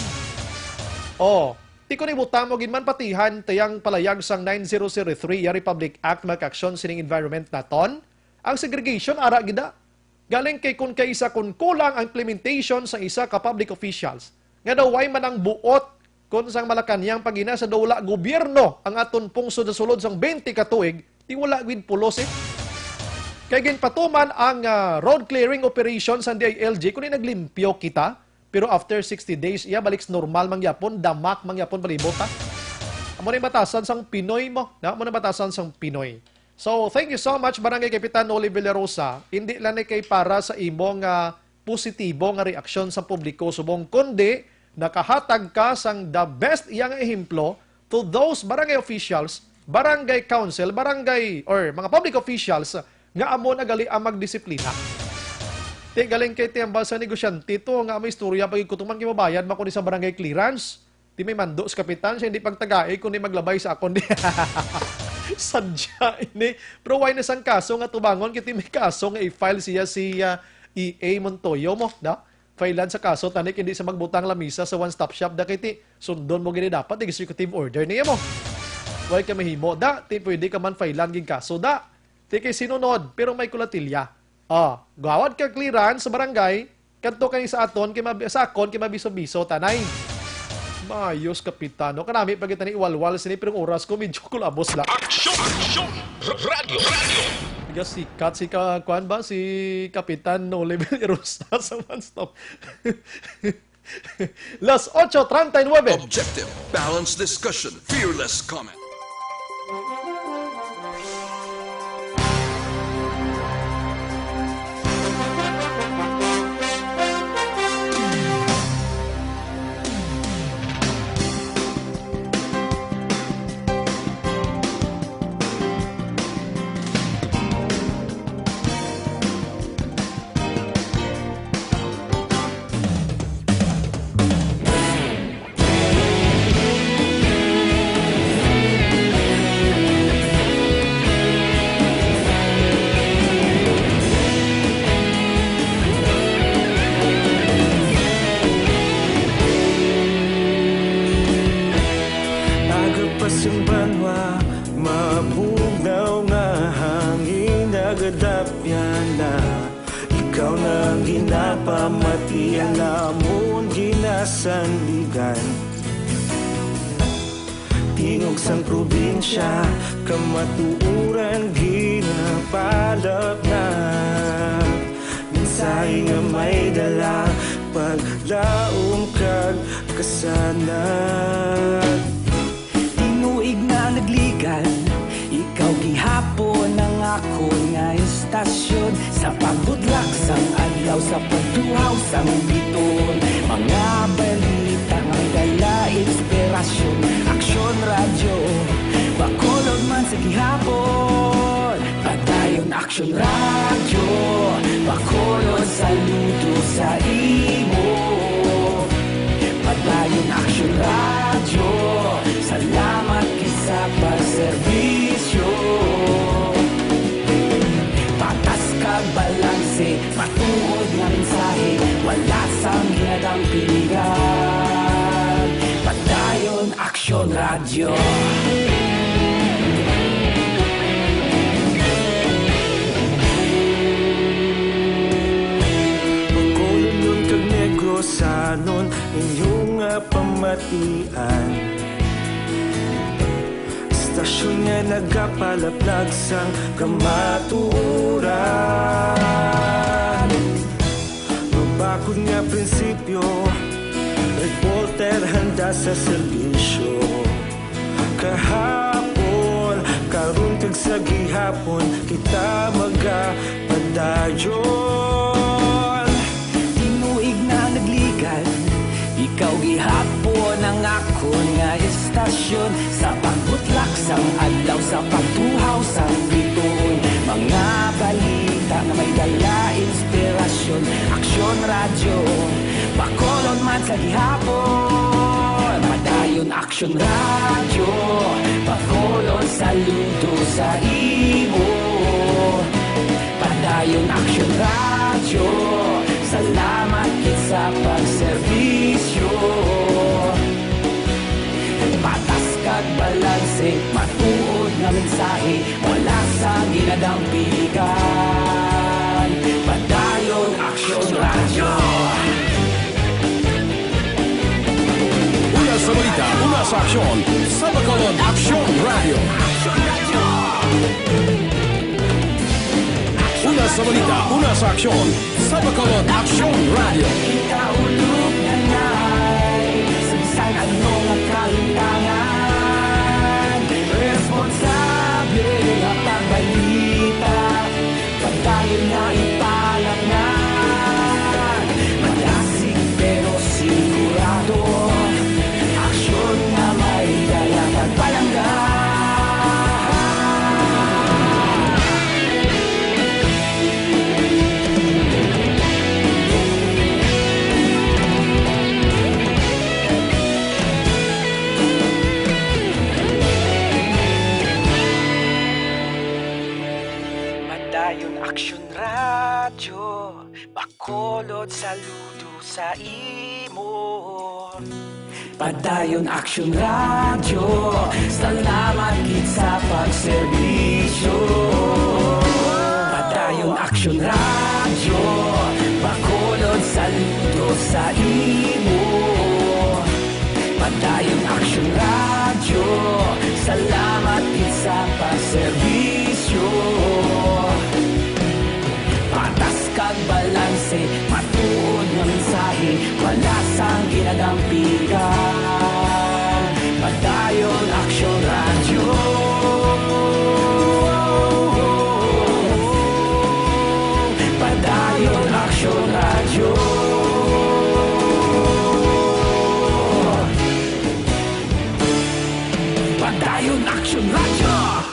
Ti ko ni butamo gid man patihan tayang palayag sang 9003 ya Republic Act mag-aksyon sining environment naton. Ang segregation ara gida. Galing kay kun isa kun kulang ang implementation sa isa ka public officials. Nga daw way man ang buot kun sang Malacañang pagina sa dawla gobyerno ang aton pungsod sa sulod sang 20 ka tuig, ti wala gid pulos Kay ginpatuman ang road clearing operation sa DILG kun naglimpyo kita, pero after 60 days iya balik normal mangyapon, damak mangyapon palibot ha. Amo ni batasan sang Pinoy mo, na mo na batasan sang Pinoy. So, thank you so much, Barangay Kapitan Noli Villarosa. Hindi lang kay para sa imong positibo nga reaksyon sa publiko subong, kundi nakahatag ka sang the best iyang ehemplo to those barangay officials, barangay council, barangay or mga public officials nga amo na gali ang magdisiplina. Ti galing kay tiyambal sa negosyante to nga may istorya pag ikutuman kimabayad makuni sa barangay clearance. Ti may mando sa kapitan siya hindi pagtagay kundi maglabay sa akon. Sadya ini. Pero why na sang kaso nga tubangon kiti may kaso nga i-file siya si EA Montoyo mo, da? Filean sa kaso tanik hindi sa magbutang lamisa sa one-stop shop da kiti sundon mo gini dapat executive order niya mo. Why ka mahimo da? Ti pwede ka man filean gin kaso da. Ti kay sinunod pero may kulatilya. Gawad ka clearance sa barangay kadto kay sa aton kay sa akon kay mabiso-biso tanay. Mayos kapitano. Kanami pag kita ni iwalwal sini pero oras ko medyo kulabos la. Aksyon! Radio! Bigas sikat si kuan ba si Kapitan Noli Villarosa sa One Stop. Las 8:39. Objective, balanced discussion, fearless comment. Pamatian namon ginasandigan Tingog sang probinsya kamatuuran ginapalap na Minsay nga may dala paglaom kag kasanag Tinuig na nagligan ikaw gihapon ang ako nga istasyon Sa pagbudlak sang adlaw sa pagduhaw sang biton Mga balita nga dala inspirasyon Aksyon radyo, bakolog man sa gihapon Padayon aksyon radyo, bakolog saludo sa imo Padayon aksyon radyo, salamat kisa pagserbisyo Patas kag balanse, matuod nga mensahe Wala sang ginadang pilihan Padayon aksyon radyo Pagkulong nun kag negro sanon inyong pamatian Stasyon nga nagapalaplag sang kamaturan Mabakod nga prinsipyo Reporter handa sa serbisyo Kahapon, karun kag sa gihapon Kita magapadayon Tinuig na nagligan Ikaw gihapon ang ako nga istasyon Sa pagbutlak sang adlaw sa pagtuhaw sang biton Mga balita na may dala inspirasyon Aksyon radyo, Bacolod man sa gihapon, padayon action radyo. Bacolod saludo sa imo, padayon action radyo. Salamat kit sa pagserbisyo. Patas kag balanse, matuod nga mensahe, wala sa ginadampigan. Padayon action radyo. Una sa balita, una sa aksyon, sa Bacolod Action Radio. Una sa balita, una sa aksyon, sa Bacolod Action Radio. Ikaulog na na'y Sabisan ano nga kalintangan, responsable nga pagbalita, pagdayon nga ipalaknan. Malasig pero sigurado, aksyon nga may dala pagpalanggan. Padayon action radyo, Bacolod saludo sa imo. Padayon action radyo, salamat gid sa pagserbisyo. Padayon action radyo, Bacolod saludo sa imo. Padayon action radyo, salamat gid sa pagserbisyo. Patas kag balanse, matuod nga mensahe, wala sang ginadampigan. Padayon action radyo. Padayon action radyo. Padayon action radyo.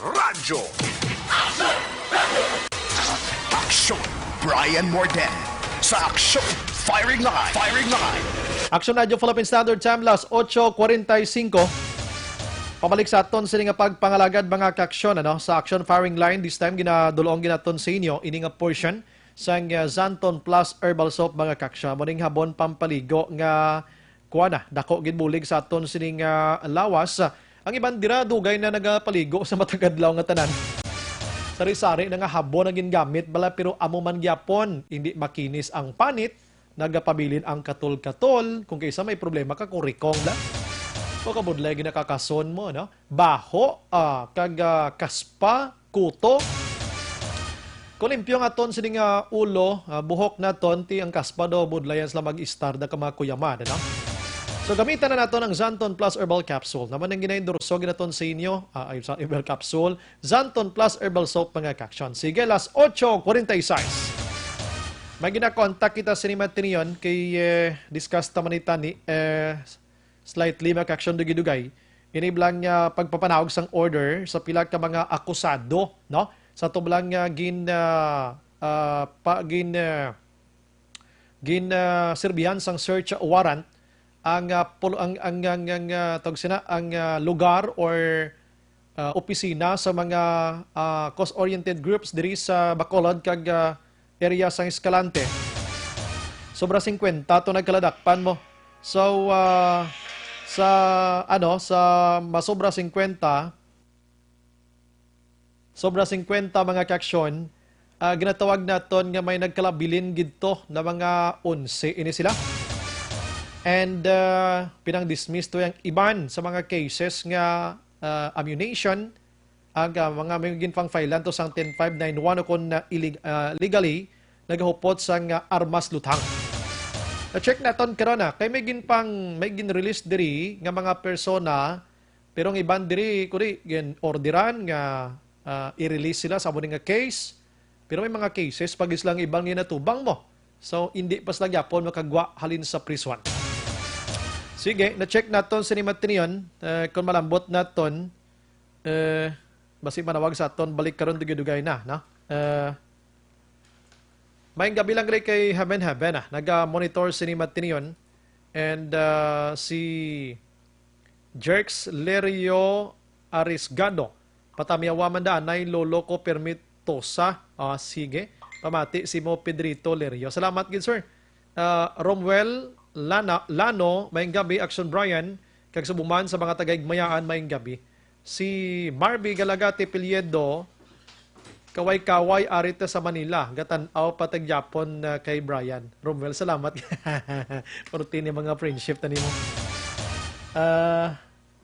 Action Radio. Action Brian Morden sa Action Firing Line. Firing Line. Action Radio Philippine Standard Time, las 8:45. Pabalik sa aton sila nga pagpangalagad mga kaaksyon sa Action Firing Line. This time ginadulong ginaton sa inyo ini nga portion sa Zanton Plus Herbal Soap mga kaaksyon. Muning habon pampaligo nga kuana dako gid bulig sa aton sining lawas. Ang ibang dira dugay na nagapaligo sa matagadlaw nga tanan. Sari-sari na nga habon na gingamit bala pero amo man gyapon hindi makinis ang panit, nagapabilin ang katol-katol kung kaysa may problema ka kung rikong la. O kabudlay ginakakason mo baho kag kaspa, kuto. Kung limpyo nga ton sining ulo, buhok na ton ti ang kaspa do budlayan sila mag-istar na mga kuyaman So gamitan na nato ng Zanton Plus Herbal Capsule. Naman ang ginaindurso ginaton sa inyo, Herbal Capsule, Zanton Plus Herbal Soap mga kaaksyon. Sige, las 8:46. May gina-contact kita sa Nima Tinion kay discuss taman ita ni slightly mga kaaksyon dugay-dugay. Iniblang niya pagpapanawag sang order sa pila ka mga akusado, no? Sa tublang serbihan sang search warrant ang lugar or opisina sa mga cost-oriented groups diri sa Bacolod kag area sang Escalante. Sobra 50 to nagkaladakpan mo. So sa masobra 50 mga kaaksyon, ginatawag naton nga may nagkalabilin gidto na mga 11 ini sila. And pinang-dismiss to yung iban sa mga cases nga ammunition ang mga may ginpang filean to sang 10591 o kung legally nagahupot sang armas lutang. Na-check naton karon na kay may gin-release diri nga mga persona pero ang iban diri kuri gin orderan nga i-release sila sa amo nga case. Pero may mga cases pag islang ibang ginatubang mo. So hindi pas lang yapon makagwa halin sa prison. Sige, na-check naton sa Nimatinion kung malambot naton basi manawag sa aton balik karon dugay-dugay na, no? May gabi lang rin kay Haben naga-monitor si Nimatinion and si Jerks Lerio Arisgado patamiyawa man daan ay lolo ko permitosa. Sige, pamati si Mo Pedrito Lerio. Salamat gid sir. Romwell Lano, mayong gabi. Action Brian, kag subuman sa mga tagaigmayaan, mayong gabi. Si Marby Galagati Piliedo, kaway-kaway arita sa Manila. Gatanaw patag Japon kay Brian. Romwell, salamat. Routine yung mga friendship na nimo.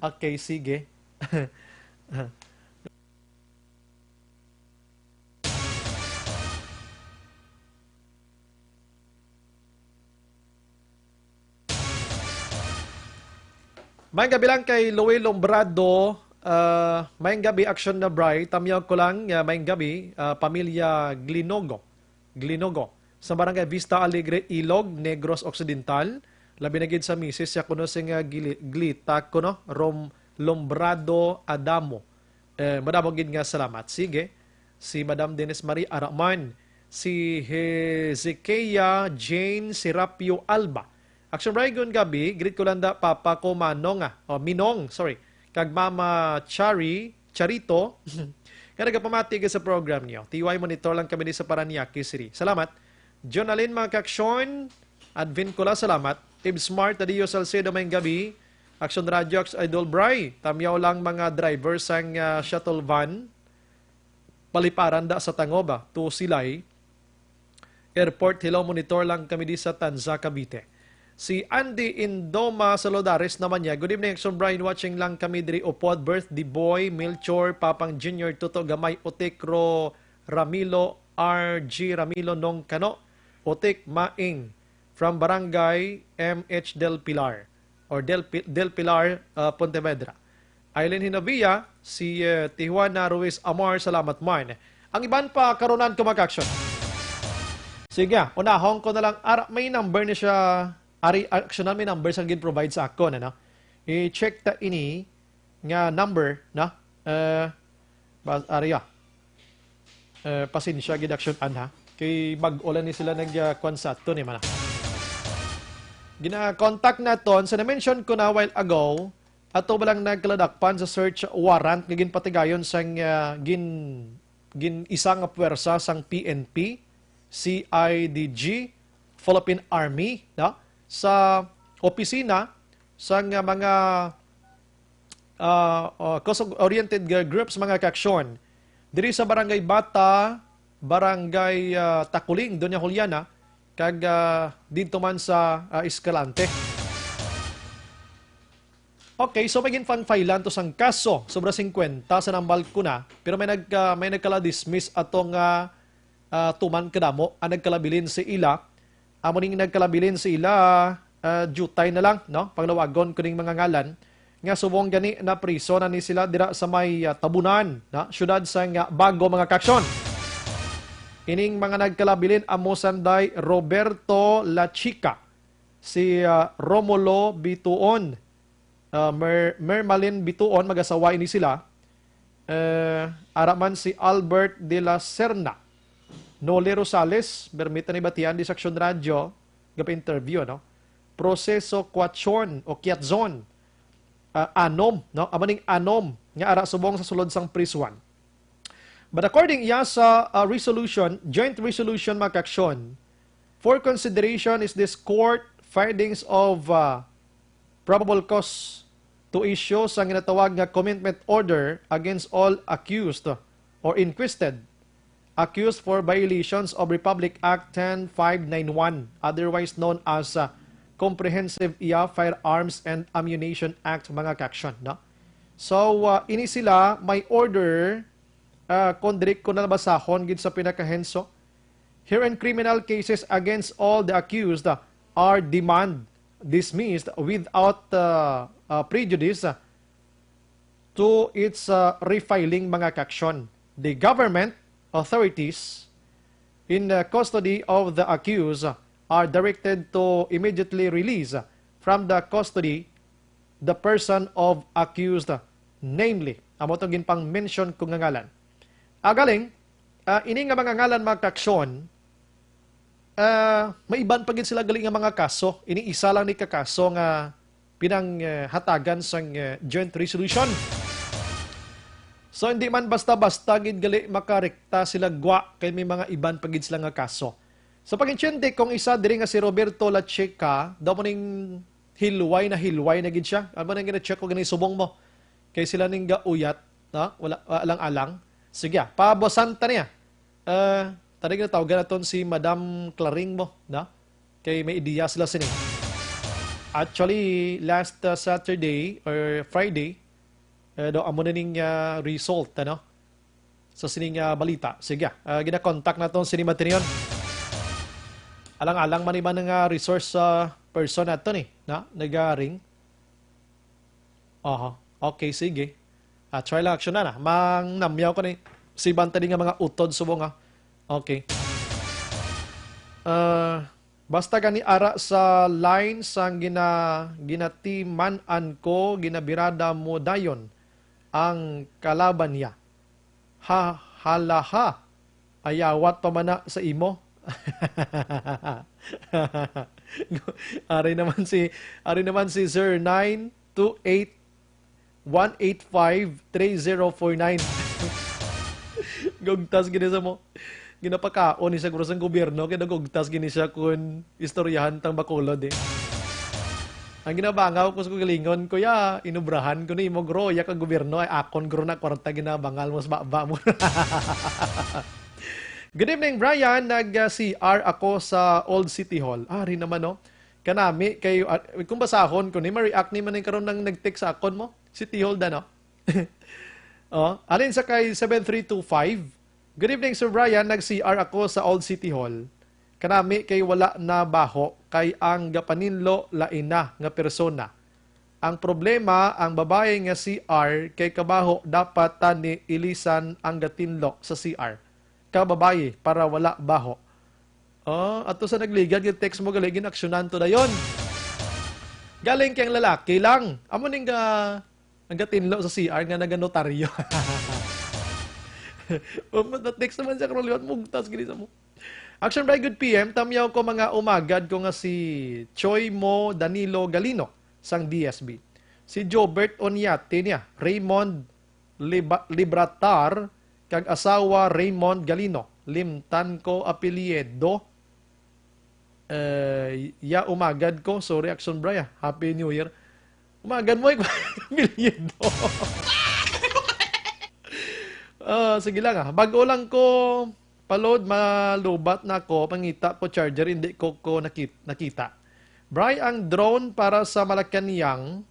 Okay, sige. Mayang gabi lang kay Louie Lombrado, mayang gabi Action na Bray, tamyaw ko lang, mayang gabi, pamilya Glinogo, sa barangay Vista Alegre, Ilog, Negros Occidental, labi na gid sa misis, siya kuno sing Glita kuno, Lombrado Adamo. Madamo gid nga salamat. Sige, si Madam Dennis Marie Araman, si Hezekiah Jane Serapio Alba, Action Brian gabi, greet ko lang da papa ko Minong, kag mama Charito, kaya nagapamati sa program niyo. TY monitor lang kami sa Paranaque City. Salamat. Jonalyn Makaksyon, Advin Kula, salamat. Tib Smart, Adio Salcedo mayang gabi. Action Radio, Idol Bray, tamyaw lang mga drivers ang shuttle van, paliparan da sa Tangoba, to Silay. Airport, hello, monitor lang kami sa Tanza, Cavite. Si Andy Indoma Salodares naman niya. Good evening, Action Brian. Watching lang kami diri upod. Birthday boy, Milchor, Papang Junior, Tuto, Gamay, Otikro, Ramilo, RG, Ramilo, Nong Kano, Otik, Maing, from Barangay MH Del Pilar, or Del Pilar, Pontevedra. Aileen Hinavia, si Tijuana Ruiz Amar, salamat man. Ang iban pa, karunan ko mag-action. Sige, unahon ko na lang. May number na siya. Ari actional may numbers ang gin-provide sa ako na, no? I-check ta ini nga number, na? Pasensya gid action ha. Kay mag-ulan ni sila nag-konsat to ni mana. Gina-contact naton sa na-mention ko na while ago, ato ba lang nagkaladakpan sa search warrant nga ginpatigayon sang gin isang puwersa sang PNP, CIDG, Philippine Army, no? Sa opisina sa mga cause-oriented groups, mga kaksyon. Diri sa Barangay Bata, Barangay Takuling, Doña Juliana, kag dito man sa Escalante. Okay, so may ginfan-filean to sang kaso, sobra 50 sa nambal ko na, pero may nagkala-dismiss atong tuman kadamo, ang nagkalabilin si ila. Amoning nagkalabilin sa ila, jutay na lang, no? Paglawagon ko ning mga ngalan, nga subong gani na priso na ni sila dira sa may tabunan, na? Syudad sa Bago, mga kaksyon. Ining mga nagkalabilin, amo sanday Roberto La Chica, si Romulo Bituon, Mermalin Bituon, mag-asawa ini sila, araman si Albert de la Serna, Noli Rosales, bermita ni Batian di Action Radio, gapa-interview, no? Proseso Quachon o Quiatzon, Anom, no? Amaning Anom, nga ara subong sa sulod sang prisuan. But according sa joint resolution makaksyon, for consideration is this court findings of probable cause to issue sa ginatawag nga commitment order against all accused or inquisited accused for violations of Republic Act 10591, otherwise known as Comprehensive Firearms and Ammunition Act, mga kaksyon, no? So, ini sila may order kondrik ko na basahon gid sa pinakahenso. Here in criminal cases against all the accused, are demand dismissed without prejudice to its refiling mga kaksyon. The government authorities in custody of the accused are directed to immediately release from the custody the person of accused, namely, amo itong ginpang mention kung nga ngalan. Agaling, ini nga mga ngalan mga kaksyon, may iban pagin sila galing nga mga kaso. Ini isa lang ni kakaso nga pinang hatagan sa joint resolution. So hindi man basta-basta gid gali makarekta sila gwa kay may mga iban pagid sila nga kaso. So pag-insyente kung isa diri nga si Roberto Lacheca, daw mo ning hilway na gid siya. Ano nang gina-check ko gani subong mo. Kay sila ning gauyat, no? Wala alang-alang. Sige, pabosan ta niya. Tadi na tawagan naton si Madam Claring mo, no? Kay may ideya sila sini. Actually, last Saturday or Friday, daw amo na ning result, ano? Sa sining balita. Sige, gina-contact naton si Matinion. Alang-alang man iba nga resource person nato ni, na nagaring. Aha, okay, sige. Try lang action na. Mang namyaw ko ni si banta nga mga utod subong nga. Okay. Basta gani ara sa line sang ginatimanan ko, ginabirada mo dayon ang kalaban niya. Halaha. Ayawat pa man na sa imo. Ari naman si Sir 928-185-3049. Gugtas gini sa mo. Ginapakaon ni sa grosang gobyerno kaya nagugtas gini siya kung istoryahan tang Bacolod eh. Ang ginabangaw ko sa kugalingon, kuya, inubrahan ko ni mo gro, ya ka gobyerno ay akon gro na kwarta ginabangal mo sa baba mo. Good evening, Brian. Nag-CR ako sa Old City Hall. Rin naman, no? Kanami, kayo, kung basahon ko ni, ma-react ni man yung karoon ng nag-text sa akon mo. City Hall da, no? Alin sa kay 7325. Good evening, Sir Brian. Nag-CR ako sa Old City Hall. Kanami, kay wala na baho, kay ang gapaninlo laina nga persona. Ang problema, ang babae nga CR, kay kabaho dapat tani ilisan ang gatinlo sa CR. Kababae para wala baho. Ato sa nagligad yung text mo galing aksyonan to dayon. Galing kang lalaki lang. Amo ning ang gatinlo sa CR nga naganotaryo. Na-text naman siya karoliwan mugtas gini sa mo. Action by good PM, tamyaw ko mga umagad ko nga si Choi Mo Danilo Galino sang DSB. Si Jobert Onyate niya, Raymond Libratar kag asawa Raymond Galino, limtan ko apelyido. Ya umagad ko, sorry Action Bray, Happy New Year. Umagad mo apelyido. Sige lang bago lang ko paload, malubat na ko, pangita ko charger, hindi ko nakita. Bray, ang drone para sa Malacanang,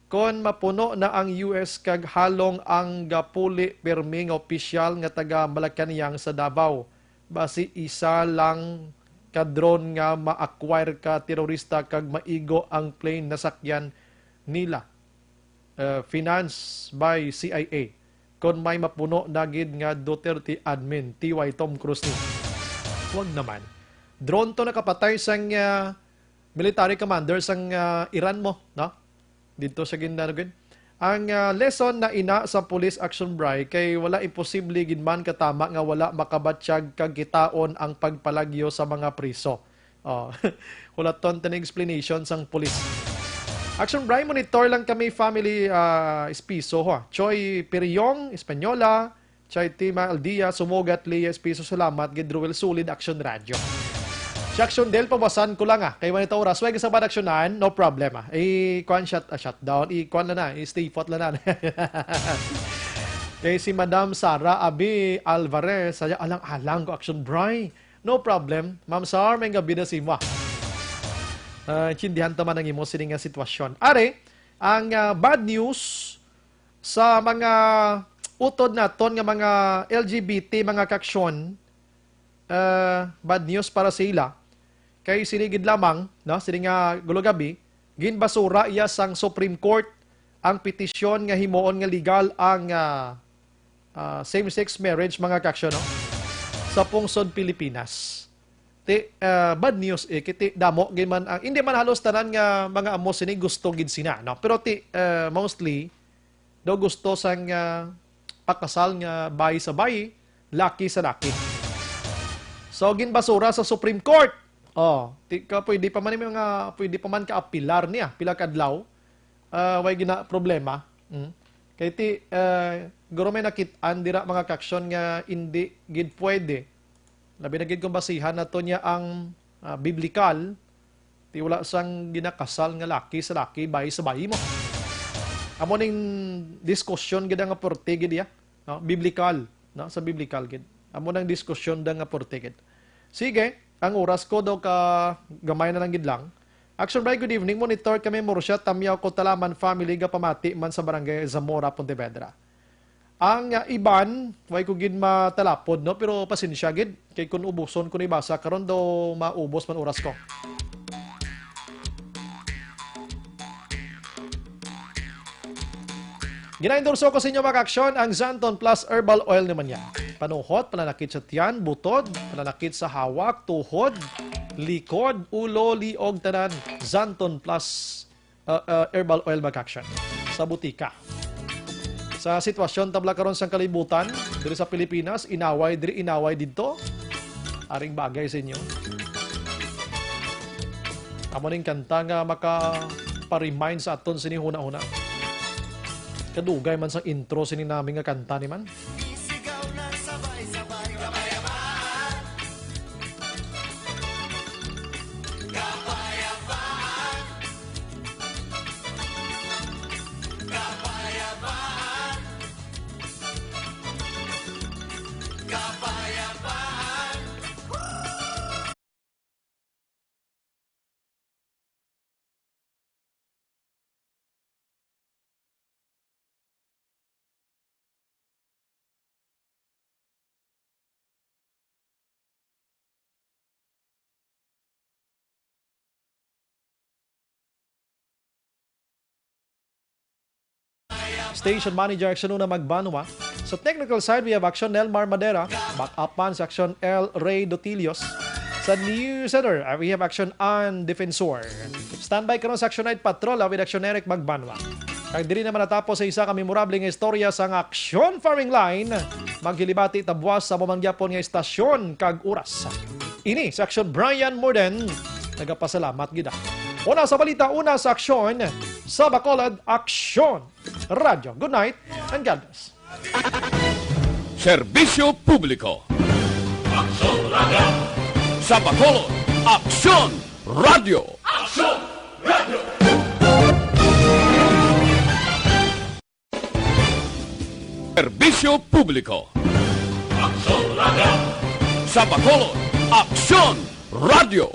kon mapuno na ang US kag halong ang gapuli perming opisyal nga taga Malacanang sa Davao. Basi isa lang ka drone nga ma-acquire ka terorista kag maigo ang plane na sakyan nila. Financed by CIA. Kon may mapuno na gid nga Duterte admin, TY Tom Cruise ni. Huwag naman. Drone to nakapatay sang military commander sang Iran mo, no? Dito sa gindanugin. Ang lesson na ina sa police action bray kay wala imposible ginman katama nga wala makabatsyag kag kitaon ang pagpalagyo sa mga priso. Wala ton tan explanation sang police. Action bray, monitor lang kami family espiso ho. Choi Periong, Espanyola, Chai Tima Aldia, Sumugat, Lia Espiso, salamat, Gidruel Sulid, Action Radio. Si Action Del, pabasan ko lang kay manito oras. Huwag sa bad actionan, no problem I-kwan shutdown, i-kwan lang i-stay put lang Kay si Madam Sara Abi Alvarez, saya alang-alang ko Action Bray. No problem. Ma'am Sar, may gabi na si Mwa. Chindihan taman ang imo sining nga sitwasyon. Are, ang bad news sa mga utod naton nga mga LGBT, mga kaksyon, bad news para sa ila. kay sinigid lamang, no, sini nga gulugabi, ginbasura iya sang Supreme Court ang petisyon nga himuon nga legal ang same-sex marriage mga kaksyon, no? Sa pungsod Pilipinas. Bad news kiti damo giman ang hindi man halos tanan nga mga amo sini gusto gid sina, no? Pero mostly do gusto sang pakasal nga bayi sa bayi, laki sa laki. So ginbasura sa Supreme Court. Pwede pa man ka-apilar niya, pila kadlaw. Way gina problema. Kay guro may nakitaan dira mga kaksyon nga hindi gid pwede. Labi na gid kung basihan nato niya ang biblikal, wala sang ginakasal nga laki sa laki, bayi sa bayi mo. Amo ning diskusyon gid nga porte gid ya, no? Biblikal, no? Sa biblikal gid. Amo nang diskusyon da nga porte gid. Sige, ang oras ko daw ka gamay na lang gid lang. Action Bright, good evening. Monitor kami Murcia, Tamyaw, Kotalaman family ga pamati man sa barangay Zamora, Pontevedra. Ang iban, way ko gid matalapod, no? Pero pasensya gid kay kun ubuson kun ibasa karon daw maubos man oras ko. Gina-endorso ko sa inyo mga aksyon ang Zanton Plus Herbal Oil naman yan. Panuhot, pananakit sa tiyan, butod, pananakit sa hawak, tuhod, likod, ulo, liog, tanan. Zanton Plus Herbal Oil mga aksyon. Sa butika. Sa sitwasyon tabla karon sa kalibutan, diri sa Pilipinas, inaway dito. Aring bagay sa inyo. Amo ning kanta nga maka-remind sa aton sini huna-huna. Kadugay man sa intro sini namin nga kanta ni man. Station Manager Action Una Magbanwa. Sa technical side, we have Action Elmar Madera. Back up man sa Action L. Ray Dotilios. Sa News Center, we have Action Ann Defensor. Standby karon sa Action Night Patrol with Action Eric Magbanwa. Kag diri naman natapos sa isa ka memorable nga istorya sa Action Farming Line. Maghilibati tabwas sa mamangyapon nga istasyon kag oras. Ini sa Action Brian Morden. Nagapasalamat gida. Una sa balita, una sa aksyon, sa Bacolod, Aksyon Radio. Good night and God bless. Serbisyo Publiko. Sa Bacolod, Aksyon Radio. Serbisyo Publiko. Sa Bacolod, Aksyon Radio.